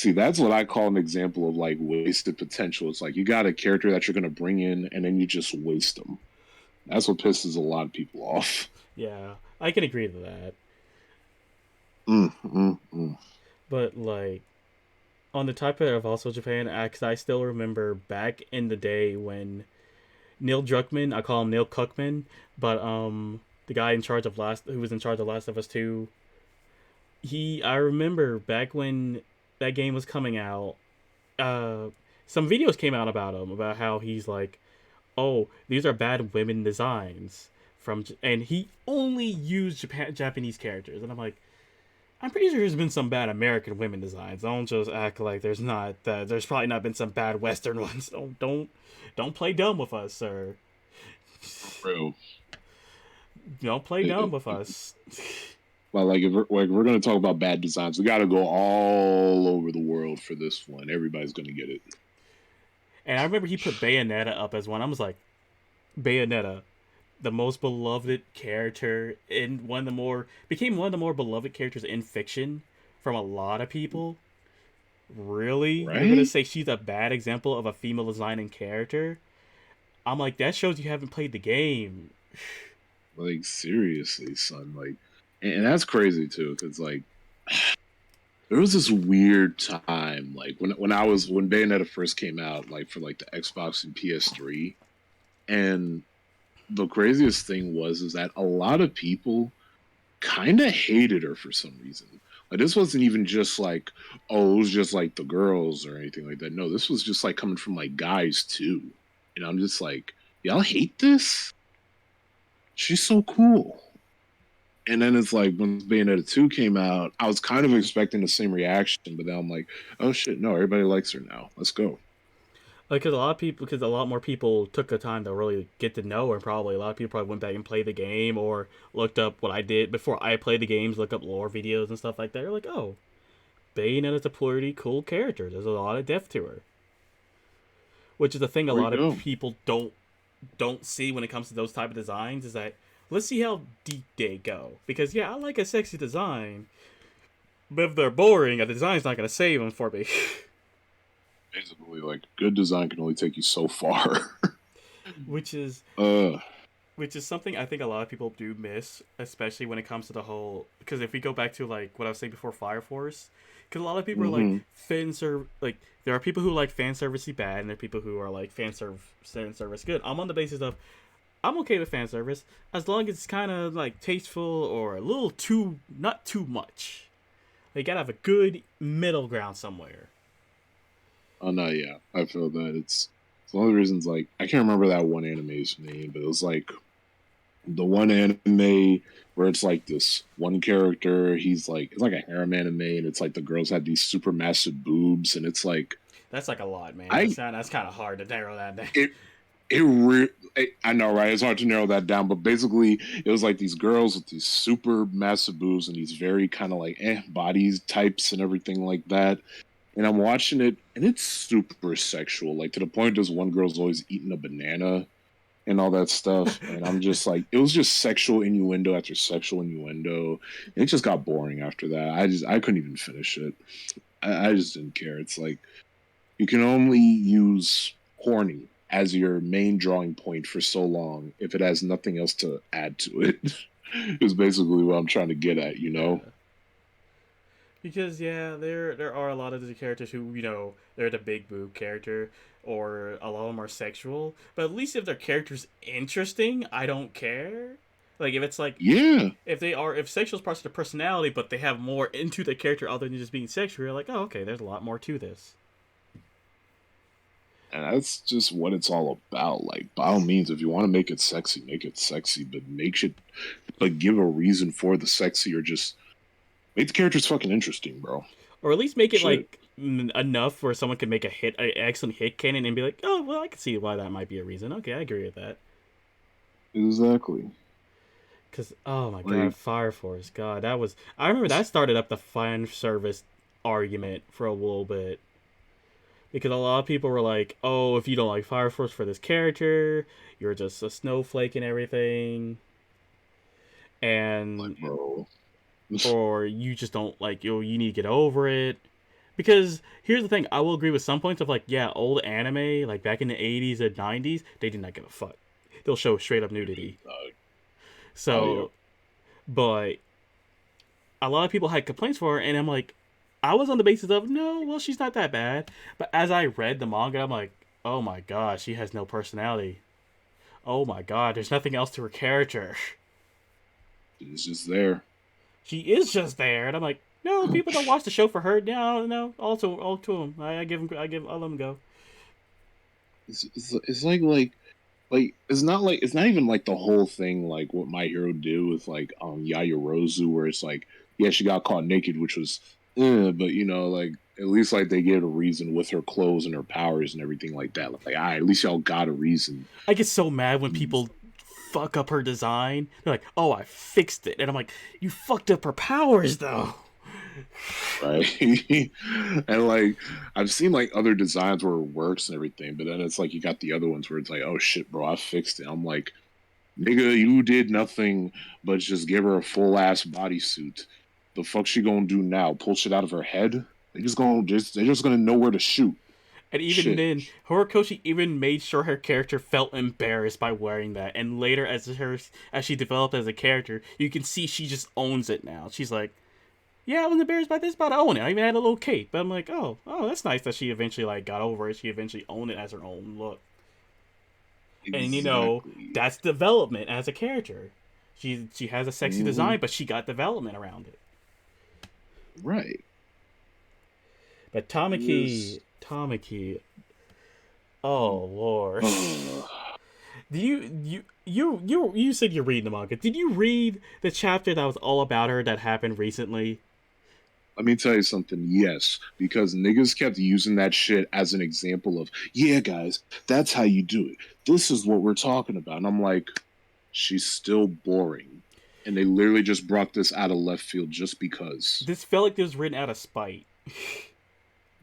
what I call an example of like wasted potential. It's like you got a character that you're gonna bring in and then you just waste them. That's what pisses a lot of people off. Yeah, I can agree to that. Mm, mm, mm. But like on the topic of also Japan, because I still remember back in the day when Neil Druckmann, I call him Neil Cookman, but the guy in charge of who was in charge of Last of Us 2, I remember back when that game was coming out, uh, some videos came out about him about how he's like, oh, these are bad women designs and he only used Japanese characters, and I'm like, I'm pretty sure there's been some bad American women designs. Don't just act like there's not. There's probably not been some bad Western ones. Don't play dumb with us, sir. Bro. Don't play dumb with us. But like if we're gonna talk about bad designs, we gotta go all over the world for this one. Everybody's gonna get it. And I remember he put Bayonetta up as one. I was like, Bayonetta, the most beloved character in one of the more became one of the more beloved characters in fiction from a lot of people. Really, you're gonna Right? say she's a bad example of a female designing character? I'm like, that shows you haven't played the game. Like seriously, son. Like, and that's crazy too, because like there was this weird time, like when Bayonetta first came out, like for like the Xbox and PS3, and the craziest thing is that a lot of people kind of hated her for some reason. Like this wasn't even just like, oh, it was just like the girls or anything like that. No, this was just like coming from like guys too. And I'm just like, y'all hate this? She's so cool. And then it's like when Bayonetta 2 came out, I was kind of expecting the same reaction, but then I'm like, oh shit, no, everybody likes her now. Let's go. Like, because a lot more people took the time to really get to know her. Probably a lot of people probably went back and played the game or looked up what I did before I played the games, look up lore videos and stuff like that. They're like, oh, Bayonetta's a pretty cool character. There's a lot of depth to her, which is the thing a There you lot of go. people don't see when it comes to those type of designs. Is that let's see how deep they go. Because yeah, I like a sexy design, but if they're boring, a design's not gonna save them for me. Basically, like good design can only take you so far. which is uh, which is something I think a lot of people do miss, especially when it comes to the whole. Because if we go back to like what I was saying before, Fire Force, because a lot of people are like mm-hmm. like there are people who like fan servicey bad, and there are people who are like fan service good. I'm on the basis of I'm okay with fan service as long as it's kind of like tasteful or a little too not too much. They gotta have a good middle ground somewhere. Oh no, yeah, I feel that it's one of the reasons. Like, I can't remember that one anime's name, but it was like the one anime where it's like this one character. He's like it's like a harem anime, and it's like the girls have these super massive boobs, and it's like That's like a lot, man. I That's kind of hard to narrow that down. it I know, right? It's hard to narrow that down, but basically, it was like these girls with these super massive boobs and these very kind of like bodies types and everything like that. And I'm watching it, and it's super sexual, like to the point there's one girl's always eating a banana and all that stuff. And I'm just like, it was just sexual innuendo after sexual innuendo. And it just got boring after that. I couldn't even finish it. I just didn't care. It's like you can only use horny as your main drawing point for so long if it has nothing else to add to it. Is basically what I'm trying to get at, you know? Yeah. Because yeah, there are a lot of the characters who they're the big boob character, or a lot of them are sexual. But at least if their character's interesting, I don't care. Like if it's like Yeah. if sexual is parts of their personality, but they have more into the character other than just being sexual, you're like, oh okay, there's a lot more to this. And that's just what it's all about. Like, by all means, if you want to make it sexy, but give a reason for the sexy, or just make the characters fucking interesting, bro. Or at least make it Shit. like enough where someone can make an excellent hit canon and be like, oh well, I can see why that might be a reason. Okay, I agree with that. Exactly. Because oh my god, Like, Fire Force, God, that was I remember that started up the fan service argument for a little bit because a lot of people were like, oh, if you don't like Fire Force for this character, you're just a snowflake and everything, and bro. or you just don't like you need to get over it. Because here's the thing, I will agree with some points of like, yeah, old anime, like back in the 80s and 90s, they did not give a fuck. They'll show straight up nudity. Oh, yeah. So, but a lot of people had complaints for her, and I'm like, I was on the basis of, no, well, she's not that bad. But as I read the manga, I'm like, oh my god, she has no personality. Oh my god, there's nothing else to her character. It's just there. She is just there. And I'm like, no, people don't watch the show for her. No, no, all to them. I'll let them go. It's like it's not even like the whole thing like what My Hero did with like Yayarozu, where it's like, yeah, she got caught naked, which was but like at least like they gave a reason with her clothes and her powers and everything like that. Like, all right, at least y'all got a reason. I get so mad when people fuck up her design. They're like, oh, I fixed it. And I'm like, you fucked up her powers though. Right. And like I've seen like other designs where it works and everything, but then it's like you got the other ones where it's like, oh shit, bro, I fixed it. I'm like, nigga, you did nothing but just give her a full ass bodysuit. The fuck she gonna do now? Pull shit out of her head? They're just gonna know where to shoot. And even Shit. then, Horikoshi even made sure her character felt embarrassed by wearing that. And later, as she developed as a character, you can see she just owns it now. She's like, yeah, I was embarrassed by this, but I own it. I even had a little cape. But I'm like, oh, that's nice that she eventually like got over it. She eventually owned it as her own look. Exactly. And that's development as a character. She has a sexy design, but she got development around it. Right. But Tamaki, oh lord. Do you said you're reading the manga? Did you read the chapter that was all about her that happened recently? Let me tell you something. Yes, because niggas kept using that shit as an example of, yeah, guys, that's how you do it. This is what we're talking about. And I'm like, she's still boring. And they literally just brought this out of left field just because. This felt like it was written out of spite.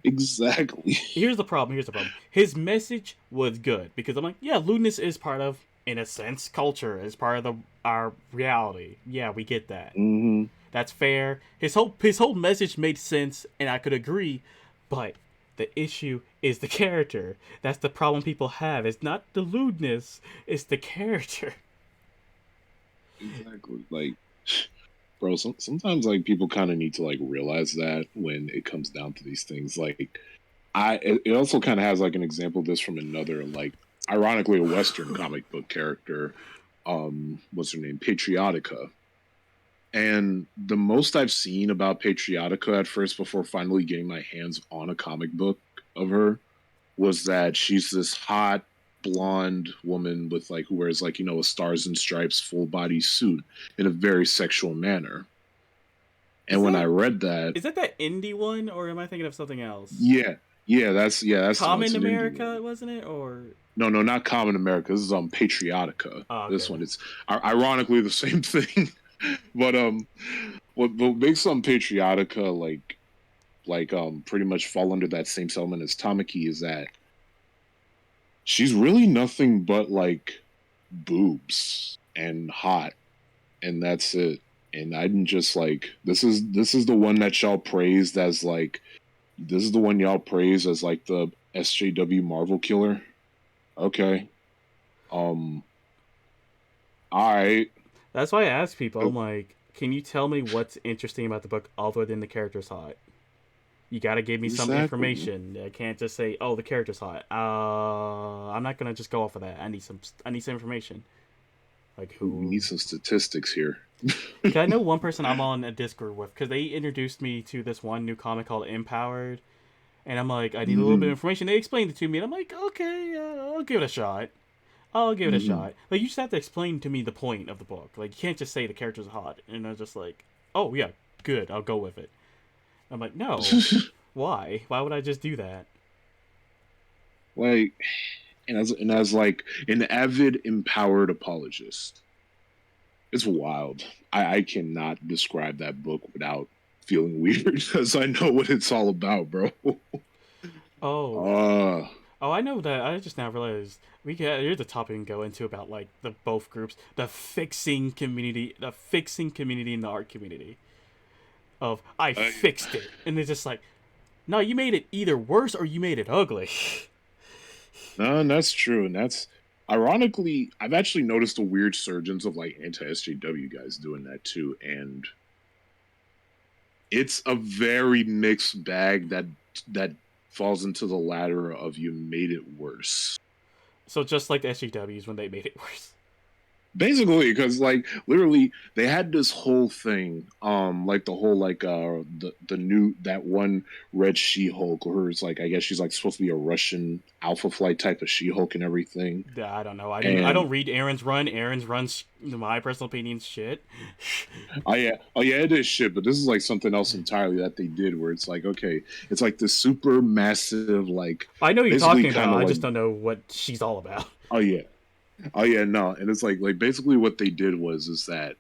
Exactly. Here's the problem. His message was good because I'm like, yeah, lewdness is part of, in a sense, culture. Is part of our reality. Yeah, we get that. Mm-hmm. That's fair. His whole message made sense, and I could agree. But the issue is the character. That's the problem people have. It's not the lewdness. It's the character. Exactly. Like, bro, sometimes like people kind of need to like realize that when it comes down to these things. Like, it also kind of has like an example of this from another, like, ironically, a Western comic book character. What's her name? Patriotica. And the most I've seen about Patriotica at first, before finally getting my hands on a comic book of her, was that she's this hot blonde woman with like, who wears like, a stars and stripes full body suit in a very sexual manner. And when I read that, is that indie one, or am I thinking of something else? that's Common America, wasn't it? Or no, not Common America. This is Patriotica. oh, okay. This one, it's ironically the same thing. But what makes Patriotica like pretty much fall under that same element as Tamaki is that she's really nothing but like boobs and hot, and that's it. And I'm just like, this is the one that y'all praised as like, this is the one y'all praised as like the SJW Marvel killer. Okay. All right. That's why I ask people. I'm like, can you tell me what's interesting about the book other than the character's hot? You gotta give me some information. I can't just say, "Oh, the character's hot." I'm not gonna just go off of that. I need some information. Like who? We need some statistics here. I know one person I'm on a Discord with because they introduced me to this one new comic called Empowered, and I'm like, I need a little bit of information. They explained it to me, and I'm like, okay, I'll give it a shot. Like you just have to explain to me the point of the book. Like you can't just say the character's hot, and I'm just like, oh yeah, good, I'll go with it. I'm like, no, why? Why would I just do that? Like, and as like an avid empowered apologist, it's wild. I cannot describe that book without feeling weird because I know what it's all about, bro. Oh, I know that. I just now realized here's a topic we can go into about like the both groups, the fixing community and the art community. Of I fixed it, and it's just like, no, you made it either worse or you made it ugly. No, and that's true, and that's ironically, I've actually noticed a weird surgence of like anti-SJW guys doing that too, and it's a very mixed bag that falls into the ladder of you made it worse. So just like the SJWs when they made it worse. Basically, because like literally they had this whole thing, like the whole like the new that one red She-Hulk, or it's like I guess she's like supposed to be a Russian Alpha Flight type of She-Hulk and everything. Yeah, I don't know. I don't read Aaron's run. Aaron's run's my personal opinion shit. Oh yeah, it is shit. But this is like something else entirely that they did, where it's like okay, it's like the super massive like. I know you're talking about. I just don't know what she's all about. Oh yeah, no, and it's like basically what they did is that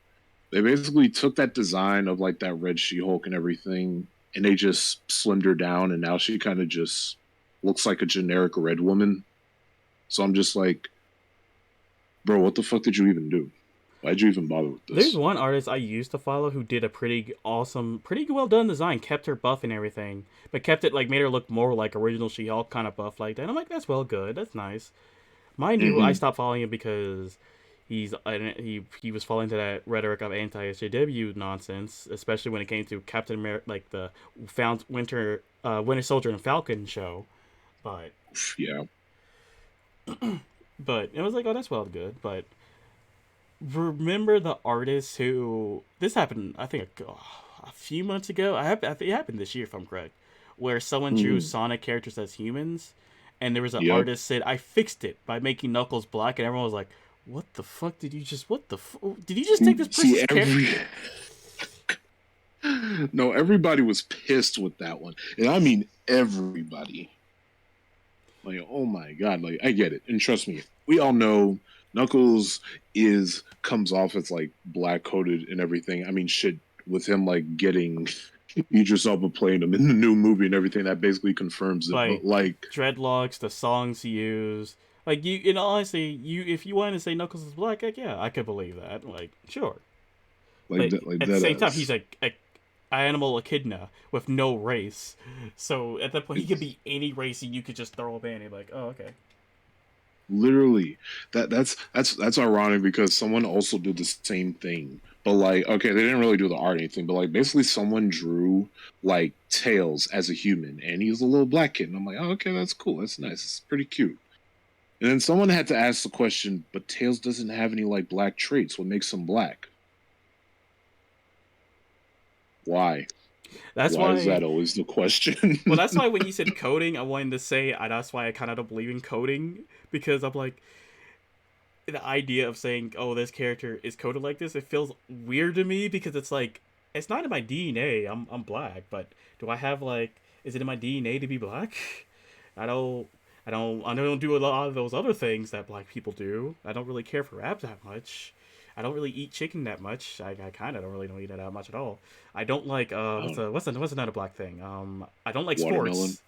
they basically took that design of like that red She-Hulk and everything, and they just slimmed her down, and now she kind of just looks like a generic red woman. So I'm just like, bro, what the fuck did you even do? Why'd you even bother with this? There's one artist I used to follow who did a pretty well done design, kept her buff and everything, but kept it like made her look more like original She-Hulk kind of buff like that. And I'm like, that's well good, that's nice. Mind you, I stopped following him because he was falling into that rhetoric of anti-SJW nonsense, especially when it came to Captain America, like the Winter Soldier and Falcon show. But yeah, but it was like, oh, that's well good. But remember the artist who this happened? I think a few months ago. It happened this year, if I'm correct, where someone drew Sonic characters as humans. And there was an artist said, I fixed it by making Knuckles black. And everyone was like, what the fuck did you just take this person's character? No, everybody was pissed with that one, and I mean everybody. Like, oh my god, like I get it, and trust me, we all know Knuckles is comes off as like black coated and everything. I mean, shit, with him like getting Idris Elba playing him in the new movie and everything, that basically confirms it. But Like like, dreadlocks, the songs he used. Like you, in all honesty, if you wanted to say Knuckles is black, like, yeah, I could believe that. Like, sure. But like at the that same time, ass. he's a animal echidna with no race. So at that point, he could It's be any race, and you could just throw him in and be like, oh, okay. literally that's ironic because someone also did the same thing. But like, okay, they didn't really do the art or anything, but like basically someone drew like Tails as a human, and he's a little black kid, and I'm like, oh, okay, that's cool, that's nice, it's pretty cute. And then someone had to ask the question, but Tails doesn't have any like black traits. What makes him black? Why? That's Why is why. that always the question? Well, that's why when you said coding, I wanted to say that's why I kind of don't believe in coding because I'm like the idea of saying, "Oh, this character is coded like this," it feels weird to me because it's like it's not in my DNA. I'm black, but do I have like is it in my DNA to be black? I don't I don't do a lot of those other things that black people do. I don't really care for rap that much. I don't really eat chicken that much. I kind of don't eat it that much at all. I don't like Oh, what's another black thing? I don't like watermelon. sports.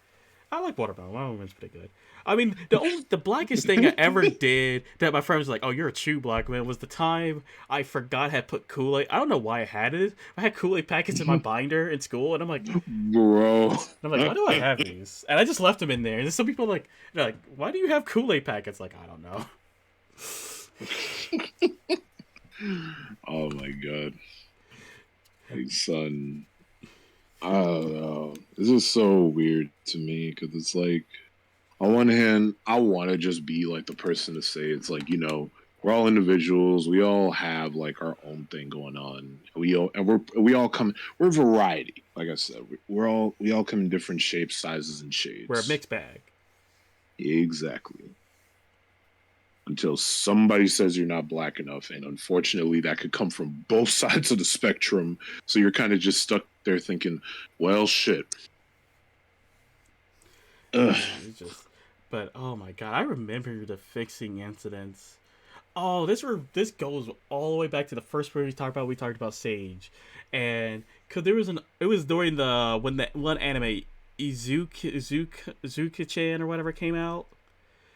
I like watermelon. Watermelon's pretty good. I mean, the blackest thing I ever did that my friend was like, "Oh, you're a true black man," was the time I forgot I had put Kool Aid. I don't know why I had it. I had Kool Aid packets in my binder in school, and Bro. I'm like, why do I have these? And I just left them in there. And some people are like, they're like, why do you have Kool Aid packets? Like, I don't know. Oh my god. Like, son, I don't know. This is so weird to me because it's like, on one hand, I want to just be like the person to say it's like, we're all individuals. We all have like our own thing going on. We all come. We're variety. Like I said, we all come in different shapes, sizes, and We're a shades. mixed bag. Exactly. Until somebody says you're not black enough, and unfortunately, that could come from both sides of the spectrum. So you're kind of just stuck there thinking, well, shit. Ugh. It's just, but oh my god, I remember the fixing incidents. Oh, this goes all the way back to the first movie we talked about. We talked about Sage, and cause it was during the when that one anime Izuka-chan or whatever came out,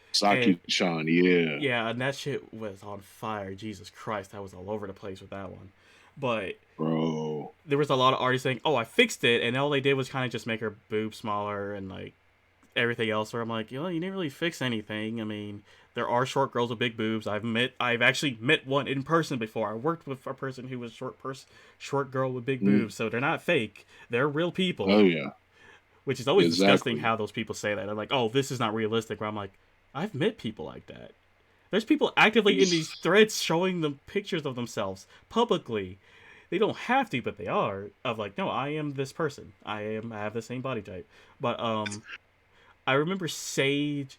and Saki-chan, yeah. yeah, and that shit was on fire. Jesus Christ, I was all over the place with that one. But Bro. there was a lot of artists saying, "Oh, I fixed it," and all they did was kind of just make her boob smaller and like everything else. Where I'm like, you didn't really fix anything. I mean, there are short girls with big boobs. I've actually met one in person before. I worked with a person who was short girl with big Mm. boobs, so they're not fake. They're real Oh, people. yeah. Which is always disgusting Exactly. how those people say that. They're like, "Oh, this is not realistic." Where I'm like, I've met people like that. There's people actively in these threads showing them pictures of themselves publicly. They don't have to, but they are. Of like, no, I am this person. I have the same body type. But I remember Sage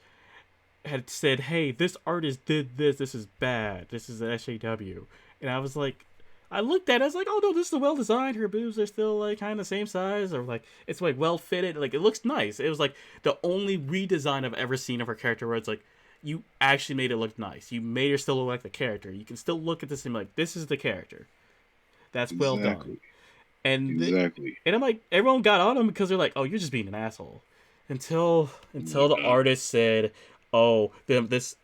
had said, "Hey, this artist did this. This is bad. This is an SJW." And I was like, I looked at it. I was like, "Oh no, this is well designed. Her boobs are still like kind of the same size, or like it's like well fitted. Like it looks nice." It was like the only redesign I've ever seen of her character where it's like you actually made it look nice. You made her still look like the character. You can still look at this and be like, "This is the character. That's well done." Exactly. And Exactly. and I'm like, everyone got on him because they're like, "Oh, you're just being an asshole." Oh my Until the god. artist said, "Oh,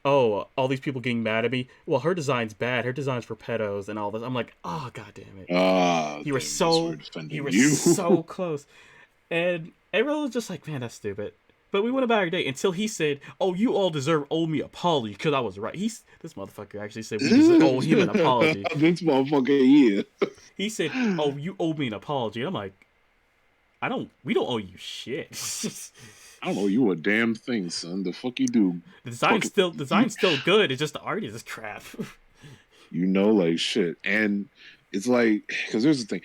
all these people getting mad at me. Well, her design's bad. Her design's for pedos and all this." I'm like, "Oh, god damn it! Ah, You were damn, that's for so you defending were you. so close." And everyone was just like, "Man, that's stupid." But we went about our day until he said, "Oh, you all owe me apology because I was right." This motherfucker actually said we owe him an apology. This motherfucker, yeah. He said, "Oh, you owe me an apology." And I'm like, we don't owe you shit. I don't know you a damn thing, son. The fuck you do? Fucking, Design's still good. It's just the art is crap. like shit. And it's like, because here's the thing.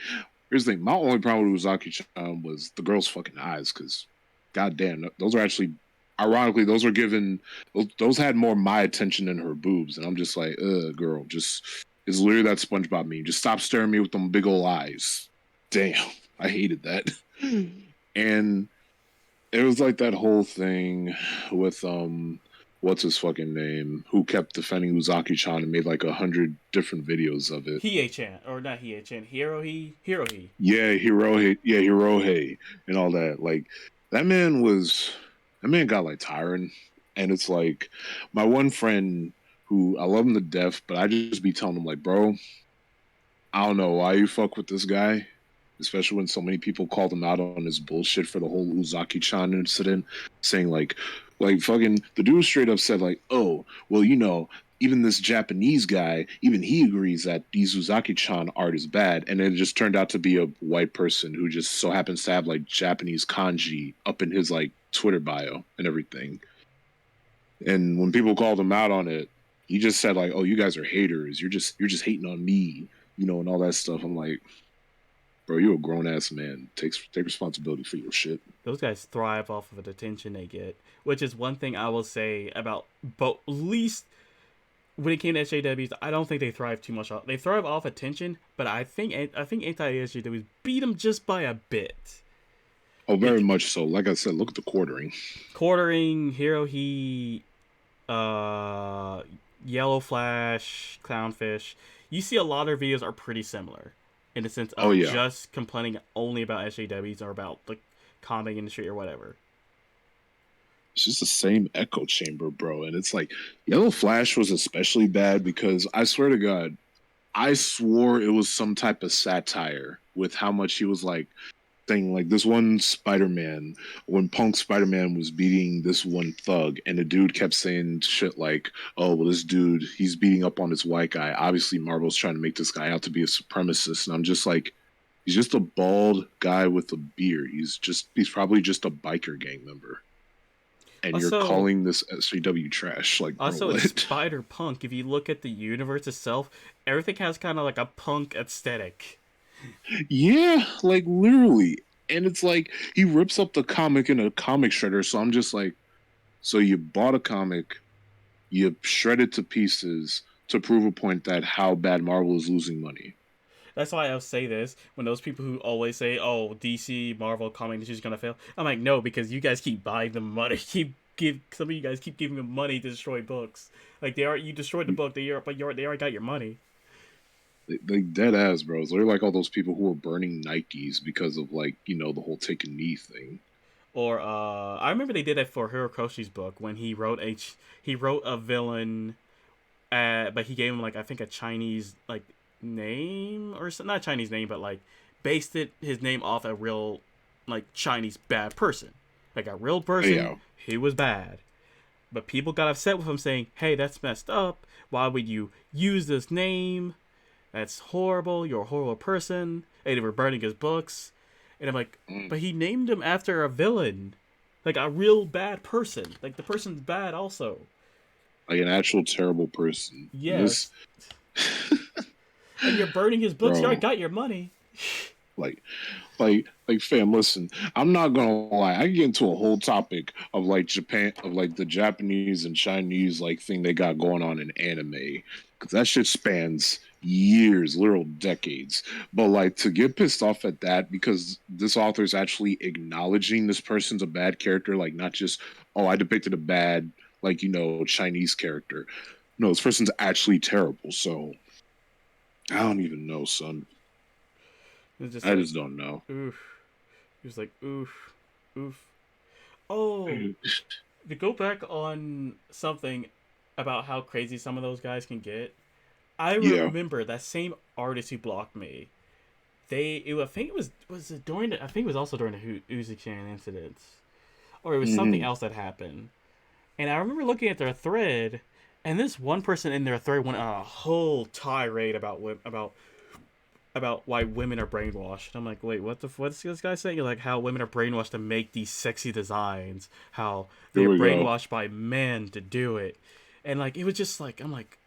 Here's the thing. My only problem with Uzaki-chan was the girl's fucking eyes. Because, goddamn, those are actually, ironically, those were given. Those had more my attention than her boobs, and I'm just like, girl, just it's literally that SpongeBob meme. Just stop staring at me with them big old eyes. Damn. I hated that. And it was like that whole thing with what's his fucking name, who kept defending Uzaki-chan and made like 100 different videos of it. Hiei-chan, or not Hiei-chan, Hirohi. Yeah, Hirohe and all that. Like that man was that man got like tiring. And it's like my one friend who I love him to death, but I just be telling him like, bro, I don't know why you fuck with this guy, especially when so many people called him out on his bullshit for the whole Uzaki-chan incident, saying like fucking the dude straight up said like, oh, well, even this Japanese guy, even he agrees that these Uzaki-chan art is bad, and it just turned out to be a white person who just so happens to have like Japanese kanji up in his like Twitter bio and everything. And when people called him out on it, he just said like, "Oh, you guys are haters. You're just hating on me, and all that stuff." I'm like, bro, you're a grown ass man. Take responsibility for your shit. Those guys thrive off of the attention they get, which is one thing I will say about both. At least when it came to SJWs, I don't think they thrive too much off. They thrive off attention, but I think anti-SJWs beat them just by a bit. Oh, very much so. Like I said, look at the Quartering, Hero Heat, Yellow Flash, Clownfish. You see a lot of their videos are pretty similar in the sense Oh of yeah, just complaining only about SJWs or about the comic industry or whatever. it's just the same echo chamber, bro. And it's like Yellow Flash was especially bad because I swear to God, I swore it was some type of satire with how much he was like thing like this one Spider-Man when Punk Spider-Man was beating this one thug and the dude kept saying shit like, oh well, this dude, he's beating up on this white guy, obviously Marvel's trying to make this guy out to be a supremacist. And I'm just like, he's just a bald guy with a beard. He's probably just a biker gang member, and you're Also, calling this SJW trash. Like, bro, in what? Spider Punk, if you look at the universe itself, everything has kind of like a punk aesthetic. Yeah, like literally. And it's like he rips up the comic in a comic shredder, so I'm just like, so you bought a comic, you shred it to pieces to prove a point that how bad Marvel is losing money. That's why I'll say this when those people who always say, "Oh, DC, Marvel comic industry is gonna fail," I'm like, no, because you guys keep buying them money. Some of you guys keep giving them money to destroy books. Like you destroyed the book, they already got your money. They dead ass, bros. They're like all those people who are burning Nikes because of like, the whole take a knee thing. Or I remember they did that for Hirokoshi's book when he wrote a villain, but he gave him like I think a Chinese like name or not Chinese name, but like based his name off a real like Chinese bad person, like a real person. Yeah. He was bad, but people got upset with him saying, "Hey, that's messed up. Why would you use this name? That's horrible. You're a horrible person." And they were burning his books. And I'm like, but he named him after a villain. Like a real bad person. Like the person's bad also. Like an actual terrible person. And this Yes. And you're burning his books. You already bro, got your money. like like fam, listen, I'm not gonna lie, I get into a whole topic of like Japan, of like the Japanese and Chinese like thing they got going on in anime, because that shit spans years, literal decades. But like to get pissed off at that because this author's actually acknowledging this person's a bad character, like not just, oh, I depicted a bad like Chinese character. No, this person's actually terrible. So I don't even know, son. It's just I like, just don't know. oof. He was like, oof, oof. Oh, to go back on something about how crazy some of those guys can get. I Yeah. remember that same artist who blocked me. I think was it during the, I think it was also during the Uzi-chan incidents, or it was something Mm-hmm. else that happened. And I remember looking at their thread, and this one person in their thread went on a whole tirade about why women are brainwashed. I'm like, wait, what's this guy saying? Like how women are brainwashed to make these sexy designs, how Here they're we go. brainwashed by men to do it, and like it was just like I'm like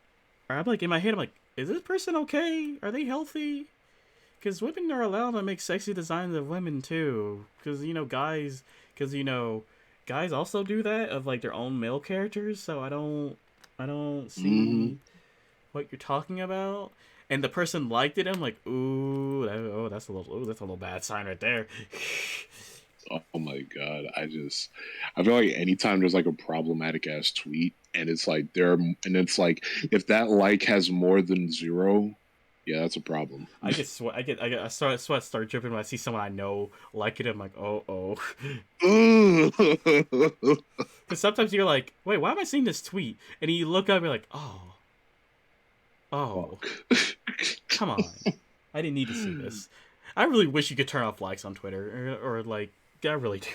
in my head, I'm like, is this person okay? Are they healthy? Because women are allowed to make sexy designs of women too. Because because guys also do that of like their own male characters. So I don't Mm-hmm. see what you're talking about. and the person liked it, I'm like, ooh, that's a little bad sign right there. Oh my god, I feel like anytime there's like a problematic ass tweet, and it's like it's like if that like has more than 0, yeah, that's a problem. I get sweat. I start dripping when I see someone I know like it. I'm like, oh. Because sometimes you're like, wait, why am I seeing this tweet? And you look up, and you're like, oh, Fuck. come on. I didn't need to see this. I really wish you could turn off likes on Twitter, or like, I really do.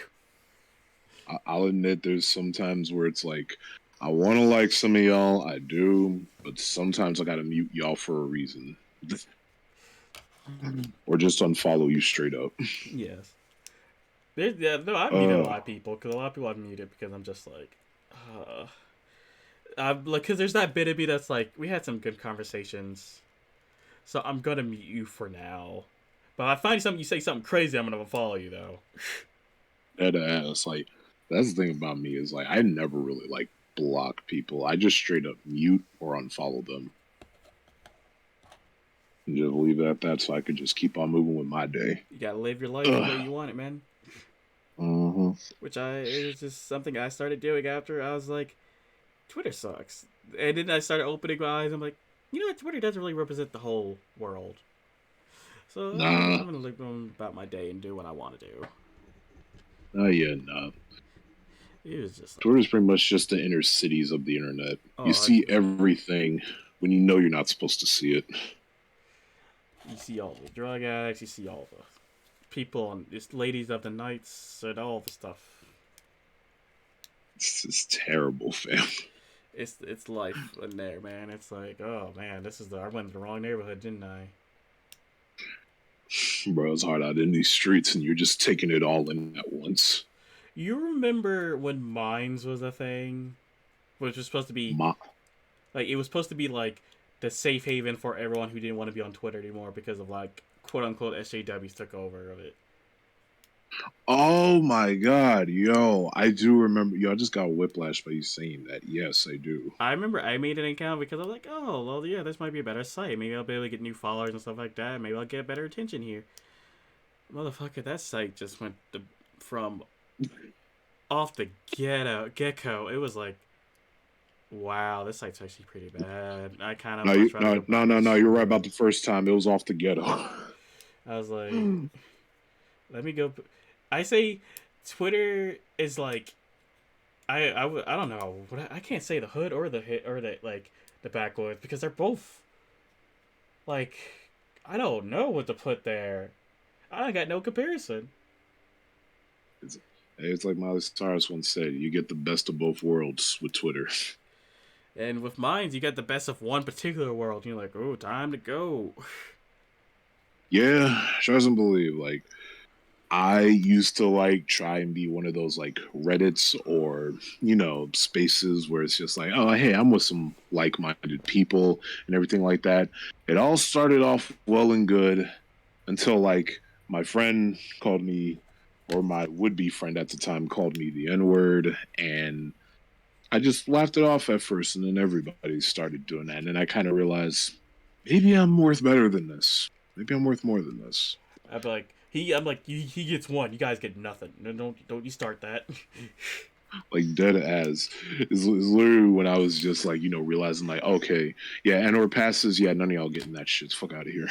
I'll admit there's sometimes where it's like I want to like some of y'all, I do, but sometimes I gotta mute y'all for a reason, or just unfollow you straight up. Yes. No, I've muted a lot of people because a lot of people I've muted because I'm just like, like, because there's that bit of me that's like, we had some good conversations, so I'm gonna mute you for now. But if I find something you say something crazy, I'm gonna follow you though. Dead ass. Like that's the thing about me is like I never really like block people. I just straight up mute or unfollow them. And just leave it at that so I could just keep on moving with my day. You gotta live your life the way you want it, man. Mm-hmm. It was just something I started doing after I was like, Twitter sucks. And then I started opening my eyes. I'm like, you know what? Twitter doesn't really represent the whole world. So Nah. I'm gonna live about my day and do what I want to do. Yeah, nah. It was just like, Twitter's pretty much just the inner cities of the internet. oh, You see everything when you know you're not supposed to see it. You see all the drug addicts. You see all the people on this ladies of the nights and all the stuff. It's terrible, fam. It's life in there, man. It's like, oh man, I went to the wrong neighborhood, didn't I? Bro, it's hard out in these streets and you're just taking it all in at once. You remember when Mines was a thing? Which was supposed to be like, it was supposed to be like the safe haven for everyone who didn't want to be on Twitter anymore because of like quote unquote SJWs took over of it. Oh my god, yo, I do remember. Yo, I just got whiplash by you saying that. Yes, I do. I remember I made an account because I was like, oh, well, yeah, this might be a better site. Maybe I'll be able to get new followers and stuff like that. Maybe I'll get better attention here. Motherfucker, that site just went from off the get-go. It was like, wow, this site's actually pretty bad. I kind of No. You're right about the first time. It was off the ghetto. I was like, let me go. I say Twitter is like, I don't know. I can't say the hood or the hit or the like the backwoods because they're both like, I don't know what to put there. I got no comparison. It's like Miley Cyrus once said, "You get the best of both worlds with Twitter." And with Minds, you got the best of one particular world. You're like, oh, time to go. Yeah, sure doesn't believe. Like, I used to like try and be one of those like Reddits or spaces where it's just like, oh hey, I'm with some like-minded people and everything like that. It all started off well and good until like my friend called me, or my would-be friend at the time called me the N-word, and I just laughed it off at first, and then everybody started doing that, and then I kind of realized maybe I'm worth better than this. Maybe I'm worth more than this. I'm like, he gets one. You guys get nothing. No, don't you start that. Like dead as is literally when I was just like realizing like, okay, yeah, N-word passes, yeah, none of y'all getting that shit. Fuck out of here.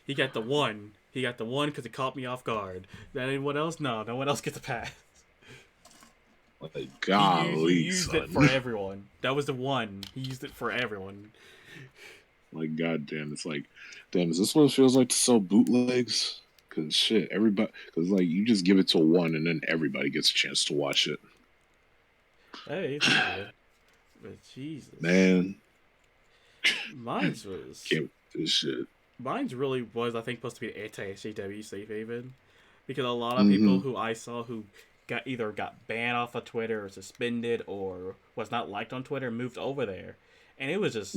He got the one. He got the one because it caught me off guard. Then anyone else? No one else gets a pass. Like, golly, he used it for everyone. That was the one. He used it for everyone. Like, goddamn, it's like, damn, is this what it feels like to sell bootlegs? Because shit, everybody, because like you just give it to one, and then everybody gets a chance to watch it. Hey, it's good. But Jesus, man, Mine's was can't this shit. Mine's really was, I think, supposed to be an anti-SJW safe haven, because a lot of people who I saw who got banned off of Twitter or suspended or was not liked on Twitter moved over there, and it was just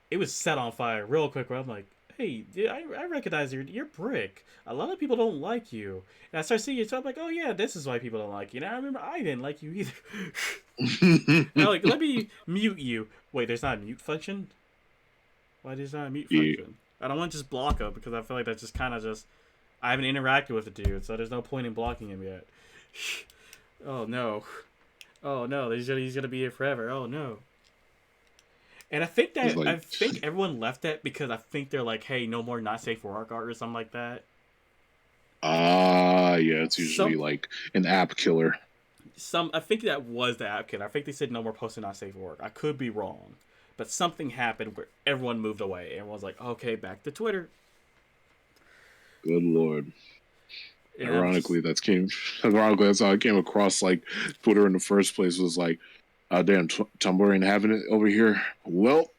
it was set on fire real quick. Where I'm like, hey, dude, I recognize you're brick. A lot of people don't like you, and I start seeing you, so I'm like, oh yeah, this is why people don't like you. And I remember I didn't like you either. And I'm like, let me mute you. Wait, there's not a mute function. Why does that mute Yeah. function? I don't want to just block him because I feel like that's just kind of just. I haven't interacted with the dude, so there's no point in blocking him yet. Oh no. Oh no, he's gonna be here forever. Oh no. And It's I like, think everyone left that because I think they're like, hey, no more not safe for work art or something like that. yeah, it's usually Some like an app killer. I think that was the app kit. I think they said no more posting not safe for work. I could be wrong. But something happened where everyone moved away. Everyone's like, okay, back to Twitter. Good lord. And Ironically, that's how I came across like Twitter in the first place. Was like, oh damn, Tumblr ain't having it over here. Well,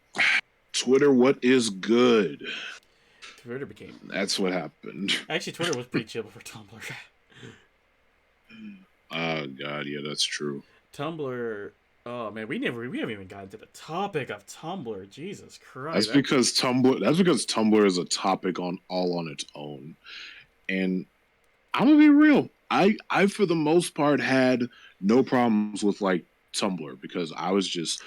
Twitter, what is good? Twitter became. That's what happened. Actually, Twitter was pretty chill for Tumblr. Oh god, yeah, that's true. Tumblr. Oh man, we haven't even gotten to the topic of Tumblr. Jesus That's Christ. because Tumblr is a topic on its own. And I'm gonna be real. I for the most part had no problems with like Tumblr because I was just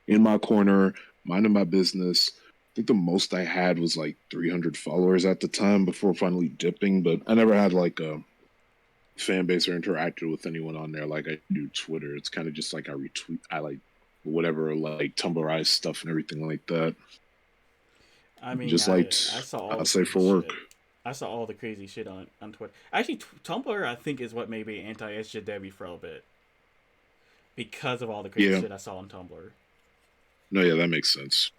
in my corner, minding my business. I think the most I had was like 300 followers at the time before finally dipping, but I never had like a fan base or interacted with anyone on there like I do Twitter. It's kind of just like I like whatever, like Tumblrize stuff and everything like that. I mean, Just liked, I saw all I'd the say crazy for work. shit. I saw all the crazy shit on Twitter. Actually, Tumblr I think is what made me anti-SJW for a bit because of all the crazy Yeah, shit I saw on Tumblr. no, yeah, that makes sense.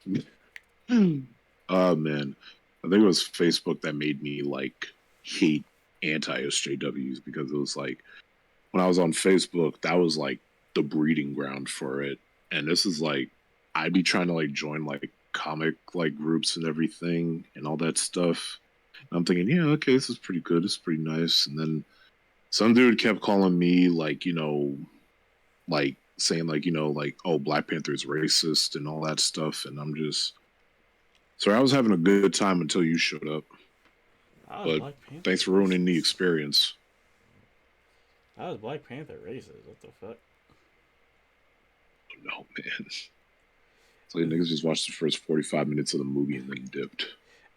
Oh man, I think it was Facebook that made me like hate anti-SJWs because it was like when I was on Facebook, that was like the breeding ground for it. And this is like I'd be trying to like join like comic like groups and everything and all that stuff. And I'm thinking, yeah, okay, this is pretty good. This is pretty nice. And then some dude kept calling me like, like saying like, like, oh, Black Panther's racist and all that stuff. And I'm just sorry, I was having a good time until you showed up. I was But Black Panther thanks for ruining the racist. experience. I was Black Panther racist. What the fuck? No, man. It's like niggas just watched the first 45 minutes of the movie and then dipped.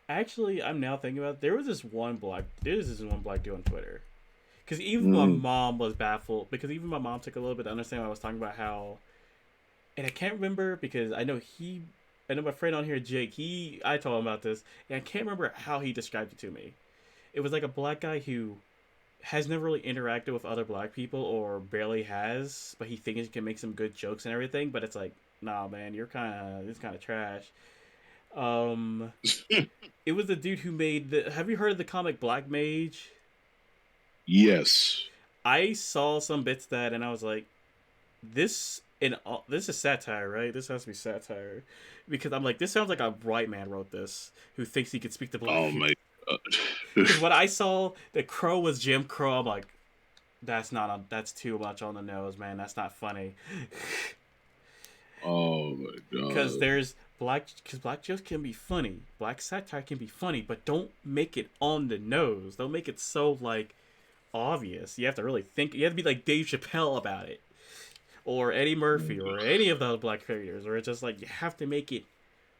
Actually, I'm now thinking about it, there was this one black dude on Twitter. Because even my Mm, mom was baffled. Because even my mom took a little bit to understand what I was talking about. How, and I can't remember because I know my friend on here, Jake. I told him about this, and I can't remember how he described it to me. It was like a black guy who has never really interacted with other black people or barely has, but he thinks he can make some good jokes and everything. But it's like, nah, man, it's kind of trash. Um, it was the dude who made the. Have you heard of the comic Black Mage? yes. I saw some bits of that and I was like, this is satire, right? This has to be satire, because I'm like, this sounds like a white man wrote this who thinks he could speak to black Oh people. my god. Because when I saw the Crow was Jim Crow, I'm like, that's too much on the nose, man. That's not funny. Oh my Because god. black jokes can be funny, black satire can be funny, but don't make it on the nose. Don't make it so like obvious. You have to really think. You have to be like Dave Chappelle about it, or Eddie Murphy, or any of those black characters, or it's just like you have to make it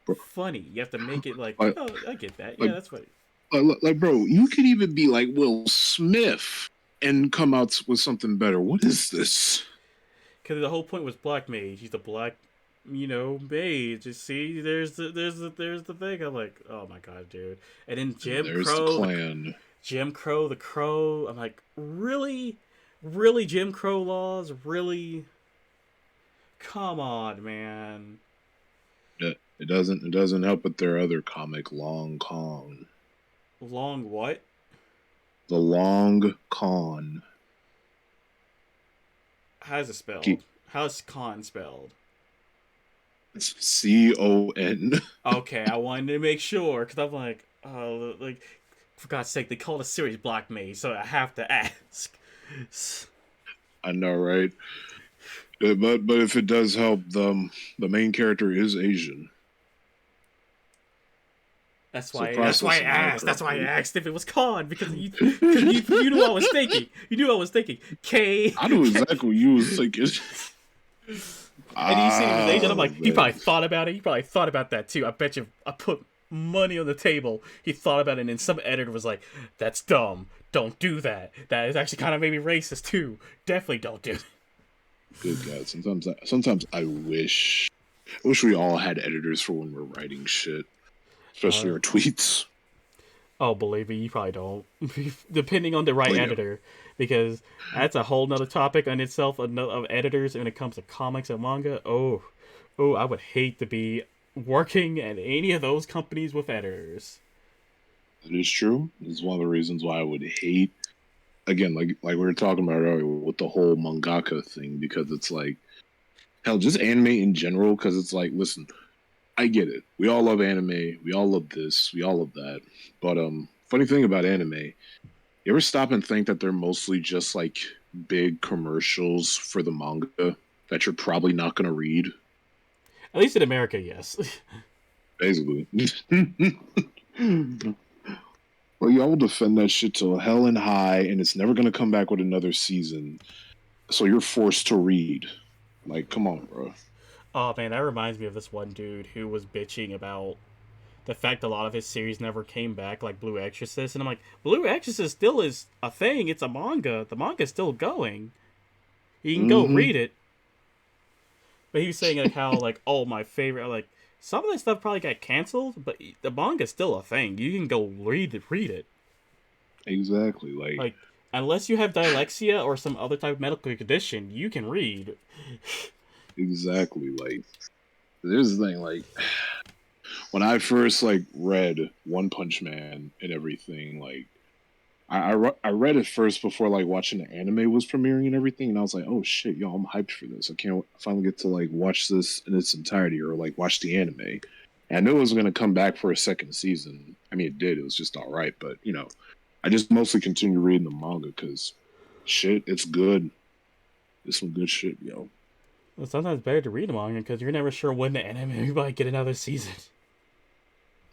Bro, funny. You have to make it like, like, oh, I get that. Yeah, like, that's funny. bro, you could even be like Will Smith and come out with something better. What is this? Because the whole point was Black Mage. He's a black, mage. You see, there's the thing. I'm like, oh my god, dude. And then And there's the clan. Jim Crow, the Crow. I'm like, really, really, Jim Crow laws, really. Come on, man. It doesn't help with their other comic, Long Con. Long what? The Long Con. How's it spelled? How's con spelled? It's CON. Okay, I wanted to make sure because I'm like, oh, like, for God's sake, they called a series Black Mage, so I have to ask. I know, right? But if it does help, the main character is Asian. So That's why I processing that asked. That's why I correctly. asked if it was con because you knew what I was thinking. You knew what I was thinking. K. I knew exactly what you was thinking. And you said he was Asian. I'm Oh like, he man. probably thought about it. He probably thought about that too. I bet you. I put money on the table. He thought about it, and some editor was like, "That's dumb. Don't do that. That is actually kind of maybe racist too. Definitely don't do that." Good God. Sometimes I wish we all had editors for when we're writing shit, especially our tweets. Oh, believe me, you probably don't. Depending on the right editor, because that's a whole nother topic on itself of editors when it comes to comics and manga. Oh, I would hate to be working at any of those companies with editors. That is true. It's one of the reasons why I would hate, again, like we were talking about earlier with the whole mangaka thing, because it's like, hell, just anime in general, because it's like, listen, I get it. We all love anime. We all love this. We all love that. But funny thing about anime, you ever stop and think that they're mostly just like big commercials for the manga that you're probably not going to read? At least in America, yes. Basically. Well, y'all will defend that shit till hell and high, and it's never going to come back with another season. So you're forced to read. Like, come on, bro. Oh man, that reminds me of this one dude who was bitching about the fact a lot of his series never came back, like Blue Exorcist, and I'm like, Blue Exorcist still is a thing. It's a manga. The manga's still going. You can go read it. But he was saying like how like, oh, my favorite, like some of that stuff probably got canceled, but the manga's still a thing. You can go read it. Exactly. Like unless you have dyslexia or some other type of medical condition, you can read. Exactly. Like, there's the thing. Like, when I first like read One Punch Man and everything, like I read it first before like watching the anime was premiering and everything, and I was like, oh shit, yo, I'm hyped for this. I can't finally get to like watch this in its entirety or like watch the anime. And I knew it was going to come back for a second season. I mean, it did. It was just all right, but you know, I just mostly continued reading the manga because shit, it's good. It's some good shit, yo. Well, sometimes it's better to read the manga because you're never sure when the anime might get another season.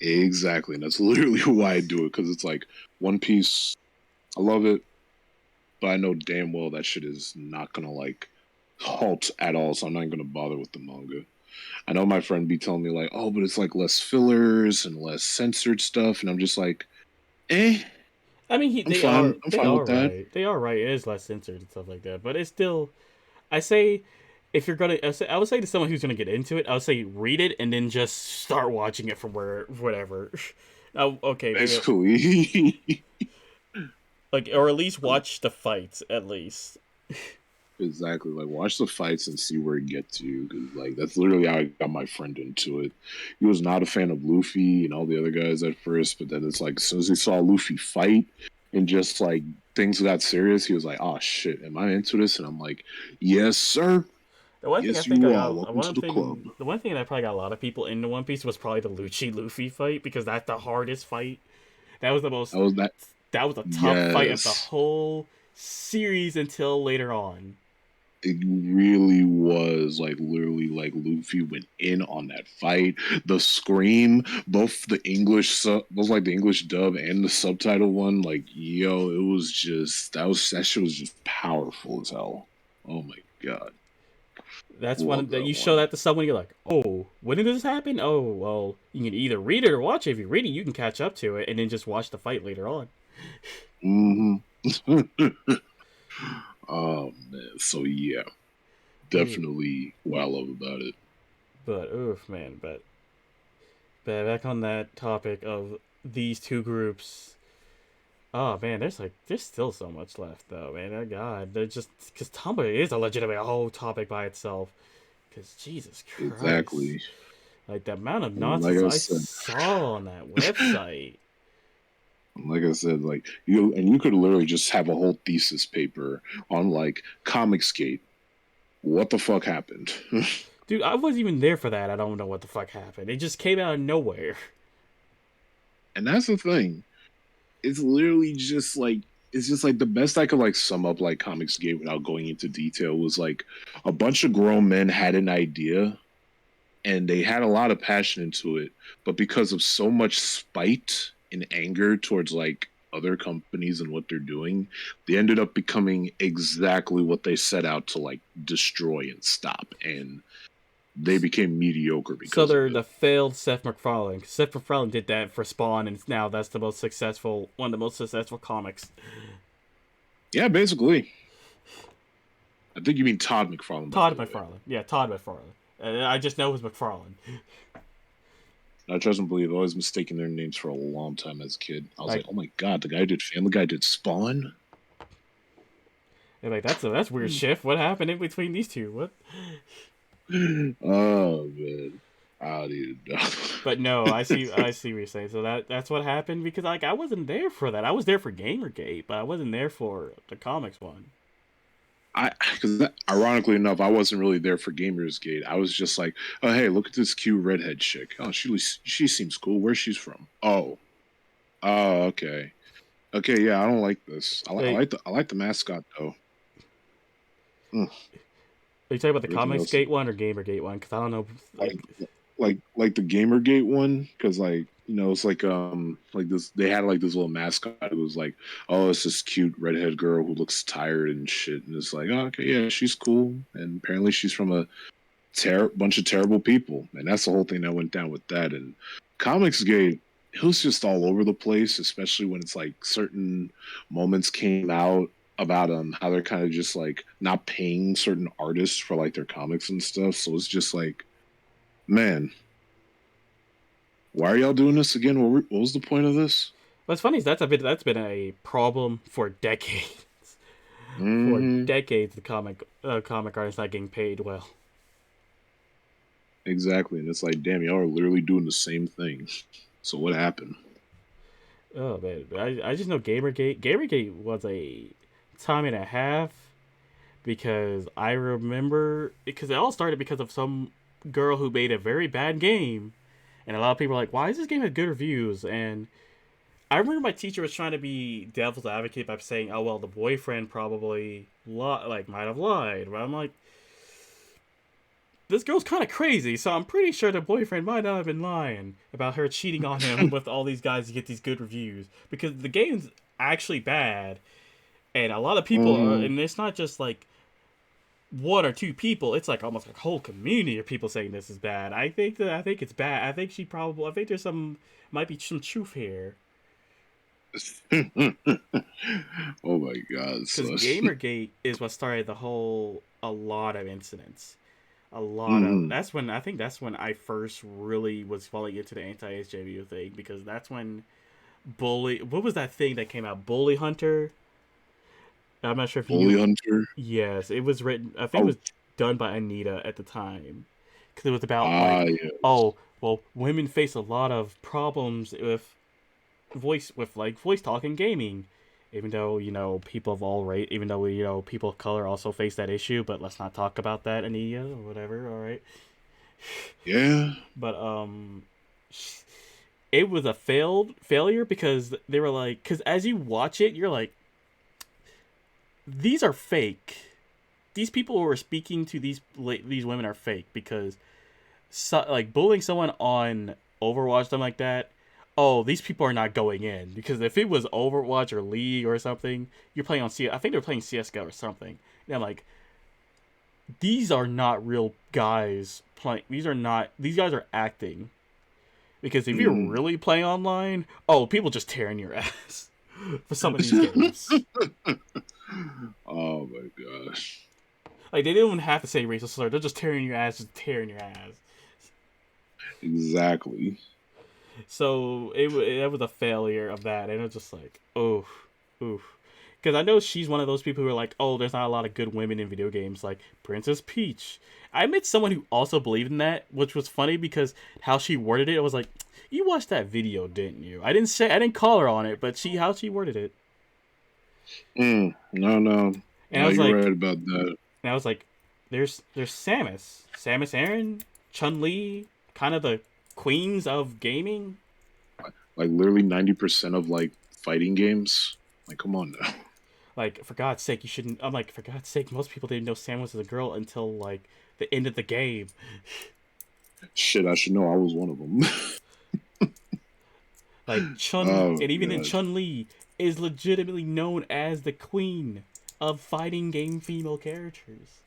Exactly, and that's literally why I do it, because it's like One Piece. I love it, but I know damn well that shit is not gonna like halt at all, so I'm not gonna bother with the manga. I know my friend be telling me like, oh, but it's like less fillers and less censored stuff, and I'm just like, eh. I mean, I'm fine. I'm fine with that. right. They are right. It is less censored and stuff like that, but it's still. I say, if you're gonna, I would say to someone who's gonna get into it, I would say read it and then just start watching it from whatever. Oh, okay, basically. Like, or at least watch the fights, at least. Exactly. Like, watch the fights and see where it gets you. Because, like, that's literally how I got my friend into it. He was not a fan of Luffy and all the other guys at first, but then it's like, as soon as he saw Luffy fight and just, like, things got serious, he was like, oh, shit, am I into this? And I'm like, yes, sir. The one yes, thing I think you I are. got, Welcome to the club. the one thing that probably got a lot of people into One Piece was probably the Lucci Luffy fight, because that's the hardest fight. That was the most. That was a tough fight of the whole series until later on. It really was, like, literally, like, Luffy went in on that fight. The scream, both the English both like the English dub and the subtitle one, like, yo, it was just that shit was just powerful as hell. Oh my god. That's one that you show that to someone, you're like, oh, when did this happen? Oh, well, you can either read it or watch it. If you read it, you can catch up to it and then just watch the fight later on. Oh man, so yeah, definitely what I love about it. But oof, man, but back on that topic of these two groups. Oh man, there's still so much left though, man. Oh god, they're just because Tumblr is a legitimate whole topic by itself. Because Jesus Christ, exactly. Like the amount of nonsense I saw on that website. Like I said, like you could literally just have a whole thesis paper on like Comicsgate. What the fuck happened? Dude, I wasn't even there for that. I don't know what the fuck happened. It just came out of nowhere. And that's the thing. It's literally just like the best I could like sum up like Comicsgate without going into detail was like a bunch of grown men had an idea and they had a lot of passion into it, but because of so much spite and anger towards like other companies and what they're doing, they ended up becoming exactly what they set out to like destroy and stop. And they became mediocre So because of they're it. the failed Seth MacFarlane. Seth MacFarlane did that for Spawn, and now that's the most successful, one of the most successful comics. Yeah, basically. I think you mean Todd McFarlane, by Todd the way. McFarlane. Yeah, Todd McFarlane. I just know it was McFarlane. I trust and believe. I was mistaking their names for a long time as a kid. I was like, Like, oh my god, the guy who did Family Guy did Spawn? like that's weird shift. What happened in between these two? What? Oh man. I don't even know. But no, I see what you're saying. So that's what happened because like I wasn't there for that. I was there for Gamergate, but I wasn't there for the comics one. Because ironically enough, I wasn't really there for Gamers Gate. I was just like, oh hey, look at this cute redhead chick. Oh, she seems cool. Where's she's from? Oh, okay, okay, yeah. I don't like this. Like, I like the mascot though. Mm, are you talking about the everything comics else, gate one or Gamergate one? Because I don't know. like Like, like the Gamergate one, because like it's like this. They had like this little mascot who was like, oh, it's this cute redhead girl who looks tired and shit, and it's like, oh, okay, yeah, she's cool, and apparently she's from a bunch of terrible people, and that's the whole thing that went down with that. And Comicsgate, it was just all over the place, especially when it's like certain moments came out about how they're kind of just like not paying certain artists for like their comics and stuff. So it's just like, man, why are y'all doing this again? What was the point of this? what's funny is that's been a problem for decades. For Mm-hmm. decades, the comic artists not getting paid well. Exactly, and it's like, damn, y'all are literally doing the same thing. So what happened? Oh man, I just know Gamergate. Gamergate was a time and a half because I remember because it all started because of some girl who made a very bad game, and a lot of people were like, "Why is this game have good reviews?" And I remember my teacher was trying to be devil's advocate by saying, "Oh well, the boyfriend probably might have lied." But I'm like, this girl's kind of crazy, so I'm pretty sure the boyfriend might not have been lying about her cheating on him with all these guys to get these good reviews because the game's actually bad, and a lot of people are, Mm-hmm. and it's not just like one or two people; it's like almost like a whole community of people saying this is bad. I think it's bad. I think there's some might be some truth here Oh my god, because son. GamerGate is what started a lot of incidents. A lot of Hmm. that's when I think that's when I first really was falling into the anti-SJW thing because that's when Bully what was that thing that came out Bully Hunter. I'm not sure if you Bully knew. Hunter. Yes, it was written. I think it Oh, was done by Anita at the time because it was about ah, like, yes. oh well, women face a lot of problems with voice talking gaming. Even though people of all rate, even though people of color also face that issue, but let's not talk about that, Anita or whatever. All right. Yeah. But it was a failure because they were like, because as you watch it, you're like, these are fake. These people who are speaking to these women are fake because like bullying someone on Overwatch, something like that. Oh, these people are not going in because if it was Overwatch or League or something, you're playing on C. I think they're playing CS:GO or something. And I'm like, these are not real guys playing. These are not. These guys are acting. Because if you're Hmm. really playing online, oh, people just tearing your ass for some of these games. Oh my gosh. Like they don't even have to say racial slur; they're just tearing your ass, just tearing your ass. Exactly. So it was a failure of that, and it was just like, oof, oof. Because I know she's one of those people who are like, oh, there's not a lot of good women in video games, like Princess Peach. I met someone who also believed in that, which was funny because how she worded it, it was like, you watched that video, didn't you? I didn't call her on it, but how she worded it, No, no, and I no. was You're like, right about that. and I was like, there's Samus Aran, Chun Li, kind of the queens of gaming. Like literally 90% of like fighting games. Like, come on now. Like, for God's sake, you shouldn't. I'm like, for God's sake, most people didn't know Sam was a girl until like the end of the game. Shit, I should know. I was one of them. Like Oh and even then god. Chun Li is legitimately known as the queen of fighting game female characters.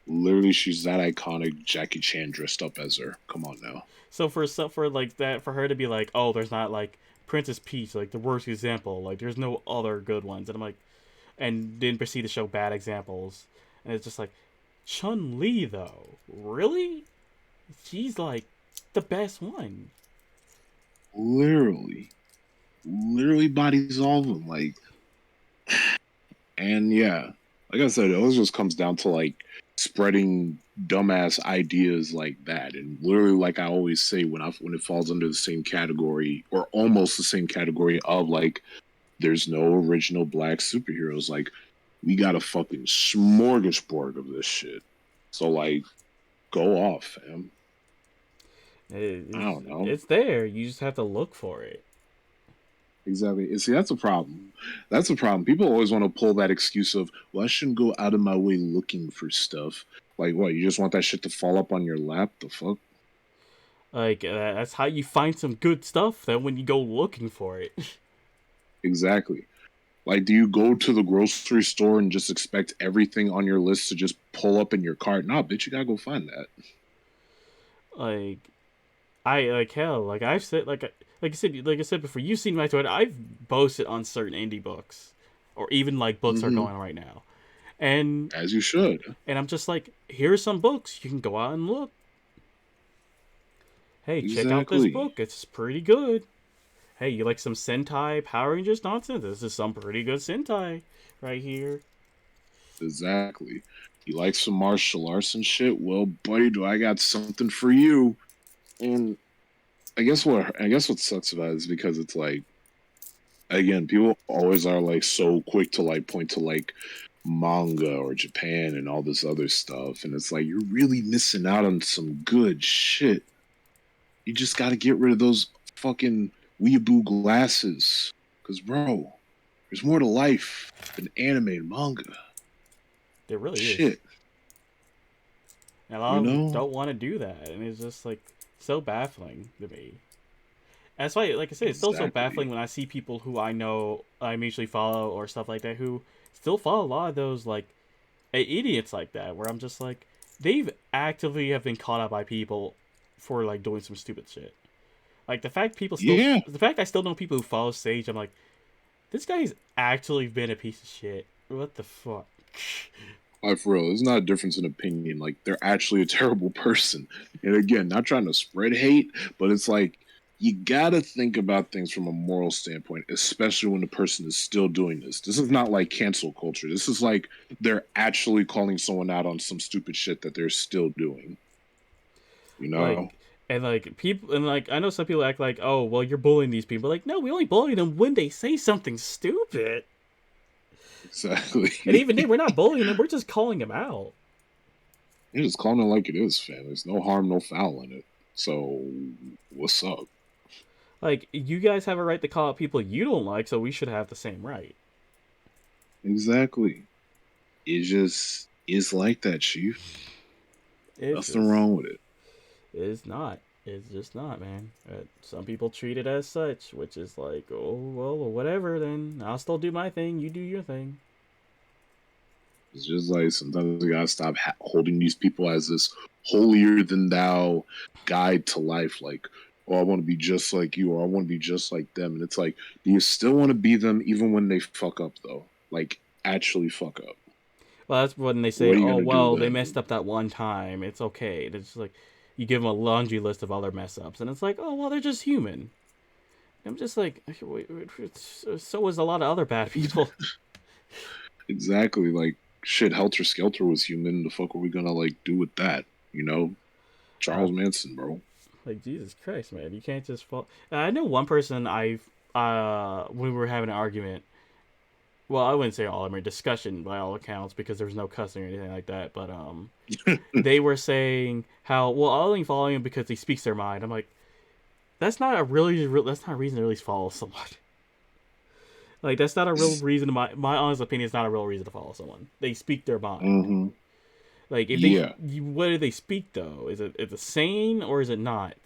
Literally, she's that iconic Jackie Chan dressed up as her. Come on now. So for like that, for her to be like, oh, there's not like Princess Peach, like the worst example. Like there's no other good ones, and I'm like, and then proceed to show bad examples, and it's just like, Chun Li though, really? She's like the best one. Literally, literally bodies all of them. Like, and yeah, like I said, it always just comes down to like spreading dumbass ideas like that. And literally, like I always say, when it falls under the same category or almost the same category of like, there's no original black superheroes. Like, we got a fucking smorgasbord of this shit. So like, go off, fam. I don't know. It's there. You just have to look for it. Exactly. And see, that's a problem. That's a problem. People always want to pull that excuse of, well, I shouldn't go out of my way looking for stuff. Like, what? You just want that shit to fall up on your lap? The fuck? Like that's how you find some good stuff. Then when you go looking for it. Exactly. Like, do you go to the grocery store and just expect everything on your list to just pull up in your cart? Nah, bitch, you gotta go find that. Like I like hell. Like I've said, like I said before, you've seen my Twitter. I've boasted on certain indie books, or even like books that are going on right now, and As you should. I'm just like, here's some books you can go out and look. Hey, check out this Exactly. book. It's pretty good. Hey, you like some Sentai Power Rangers nonsense? This is some pretty good Sentai right here. Exactly. You like some martial arts and shit? Well, buddy, do I got something for you? And I guess what sucks about it is because it's like, again, people always are like so quick to like point to like manga or Japan and all this other stuff, and it's like you're really missing out on some good shit. You just got to get rid of those fucking weeaboo glasses, cause bro, there's more to life than anime and manga. There really is. Shit, And a lot you of them know? don't want to do that, and it's just like so baffling to me. That's why, like I said, it's still so Exactly. baffling when I see people who I know I mutually follow or stuff like that who still follow a lot of those like idiots like that. Where I'm just like, they've actively have been caught up by people for like doing some stupid shit. Like Yeah, the fact I still know people who follow Sage. I'm like, this guy's actually been a piece of shit. What the fuck? like for real, there's not a difference in opinion. Like they're actually a terrible person. And again, not trying to spread hate, but it's like you gotta think about things from a moral standpoint, especially when the person is still doing this. This is not like cancel culture. This is like they're actually calling someone out on some stupid shit that they're still doing. You know? Like, and like people, and like I know some people act like, oh, well, you're bullying these people. Like, no, we only bully them when they say something stupid. Exactly. And even then, we're not bullying them. We're just calling them out. You're just calling it like it is, fam. There's no harm, no foul in it. So what's up? Like, you guys have a right to call out people you don't like, so we should have the same right. Exactly. It just is like that, Chief. It's Nothing just, wrong with it. it's not. It's just not, man. Some people treat it as such, which is like, oh, well, whatever, then I'll still do my thing, you do your thing. It's just like sometimes you gotta stop holding these people as this holier than thou guide to life. Like, oh, I want to be just like you, or I want to be just like them. And it's like, do you still want to be them even when they fuck up, though? Like, actually fuck up. Well, that's when they say, What are you oh, gonna do well, they then? messed up that one time. It's okay. It's just like, you give them a laundry list of other mess ups, and it's like, oh, well, they're just human. I'm just like, so was a lot of other bad people. Exactly. Like, shit, Helter Skelter was human. The fuck are we gonna like do with that? You know, Uh, Charles Manson, bro. like Jesus Christ, man, you can't just fall. I know one person when we were having an argument. Well, I wouldn't say all. I mean, discussion by all accounts because there was no cussing or anything like that. But they were saying how well I'll only follow him because he speaks their mind. I'm like, that's not a reason to really follow someone. Like that's not a real reason. My honest opinion is not a real reason to follow someone. They speak their mind. Mm-hmm. Like if Yeah. what do they speak though? Is it sane or is it not?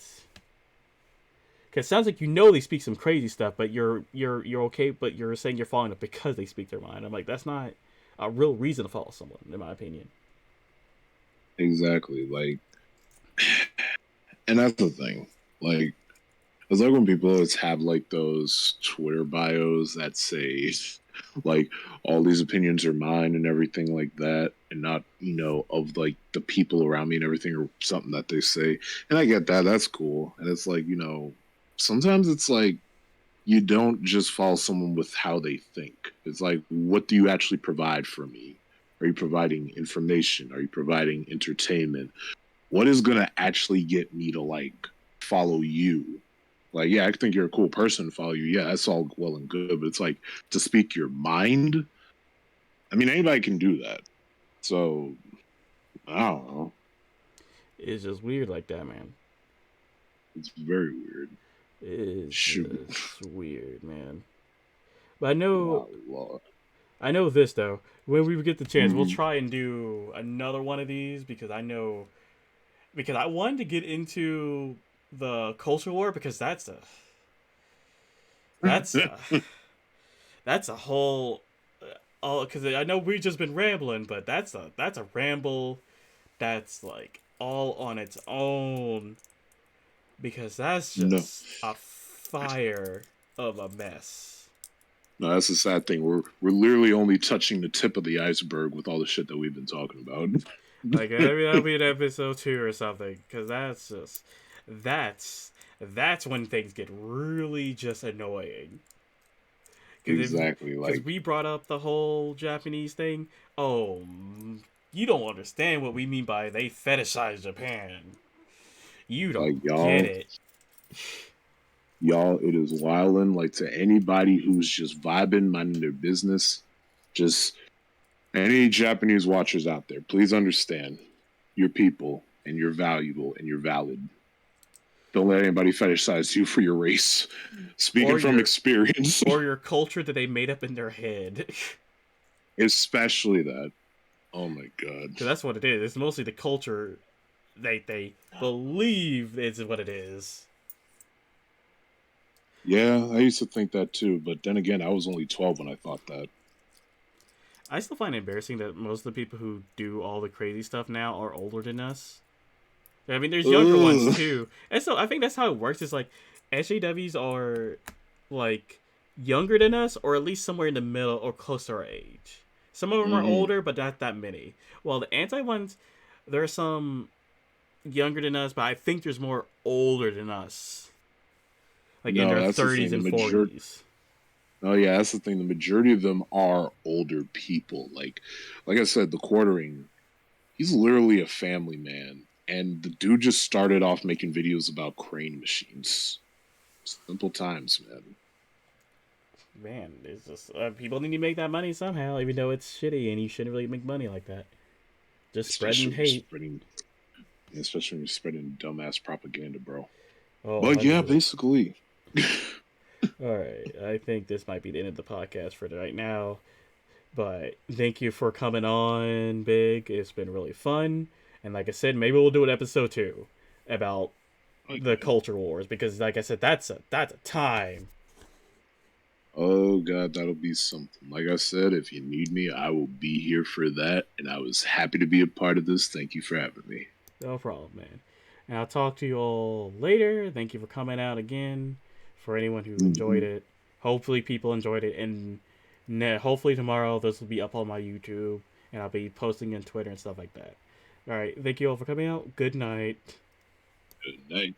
Because it sounds like they speak some crazy stuff, but you're okay. But you're saying you're following it because they speak their mind. I'm like that's not a real reason to follow someone, in my opinion. Exactly. Like, and that's the thing. Like, it's like when people always have like those Twitter bios that say like all these opinions are mine and everything like that, and not, of like the people around me and everything, or something that they say. And I get that. That's cool. And it's like, sometimes it's like you don't just follow someone with how they think. It's like, what do you actually provide for me? Are you providing information? Are you providing entertainment? What is going to actually get me to like follow you? Like, yeah, I think you're a cool person to follow you. Yeah, that's all well and good, but it's like to speak your mind. I mean, anybody can do that. So I don't know. It's just weird like that, man. It's very weird. It's Shoot, just weird, man. But I know, my lord. I know this though. When we get the chance, we'll Mm-hmm. try and do another one of these because I know because I wanted to get into the culture war because that's a that's a whole because I know we've just been rambling, but that's a ramble that's like all on its own because that's No, just a fire of a mess. no, that's the sad thing. We're literally only touching the tip of the iceberg with all the shit that we've been talking about. Like maybe that'll be an episode 2 or something because that's when things get really just annoying. Exactly. Because Like, we brought up the whole Japanese thing. Oh, you don't understand what we mean by they fetishize Japan. You like don't get y'all, it. y'all, it is wildin'. Like, to anybody who's just vibing, minding their business, just any Japanese watchers out there, please understand, you're people and you're valuable and you're valid. Don't let anybody fetishize you for your race. Speaking Or from your experience, or your culture that they made up in their head. especially that. Oh my god. Because that's what it is. It's mostly the culture they believe is what it is. Yeah, I used to think that too, but then again, I was only 12 when I thought that. I still find it embarrassing that most of the people who do all the crazy stuff now are older than us. I mean, there's younger ones Ugh. too, and so I think that's how it works. Is like SJWs are like younger than us, or at least somewhere in the middle or close to our age. Some of them are Mm-hmm. older, but not that many. While the anti ones, there are some younger than us, but I think there's more older than us, like in No, their that's the 30s thing. The and majority. 40s. Oh yeah, that's the thing. The majority of them are older people. Like I said, the quartering. He's literally a family man, and the dude just started off making videos about crane machines. Simple times, man. Man, it's just people need to make that money somehow, even though it's shitty and you shouldn't really make money like that. Just spreading Especially when you're hate. spreading, especially when you're spreading dumbass propaganda, bro. Oh, But yeah, 100. basically. All right, I think this might be the end of the podcast for right now. But thank you for coming on, Big. It's been really fun. And like I said, maybe we'll do an episode 2 about the Okay. culture wars because, like I said, that's a time. Oh god, that'll be something. Like I said, if you need me, I will be here for that. And I was happy to be a part of this. Thank you for having me. No problem, man. And I'll talk to you all later. Thank you for coming out again. For anyone who enjoyed Mm-hmm. it, hopefully people enjoyed it, and hopefully tomorrow this will be up on my YouTube, and I'll be posting on Twitter and stuff like that. All right, thank you all for coming out. Good night. Good night.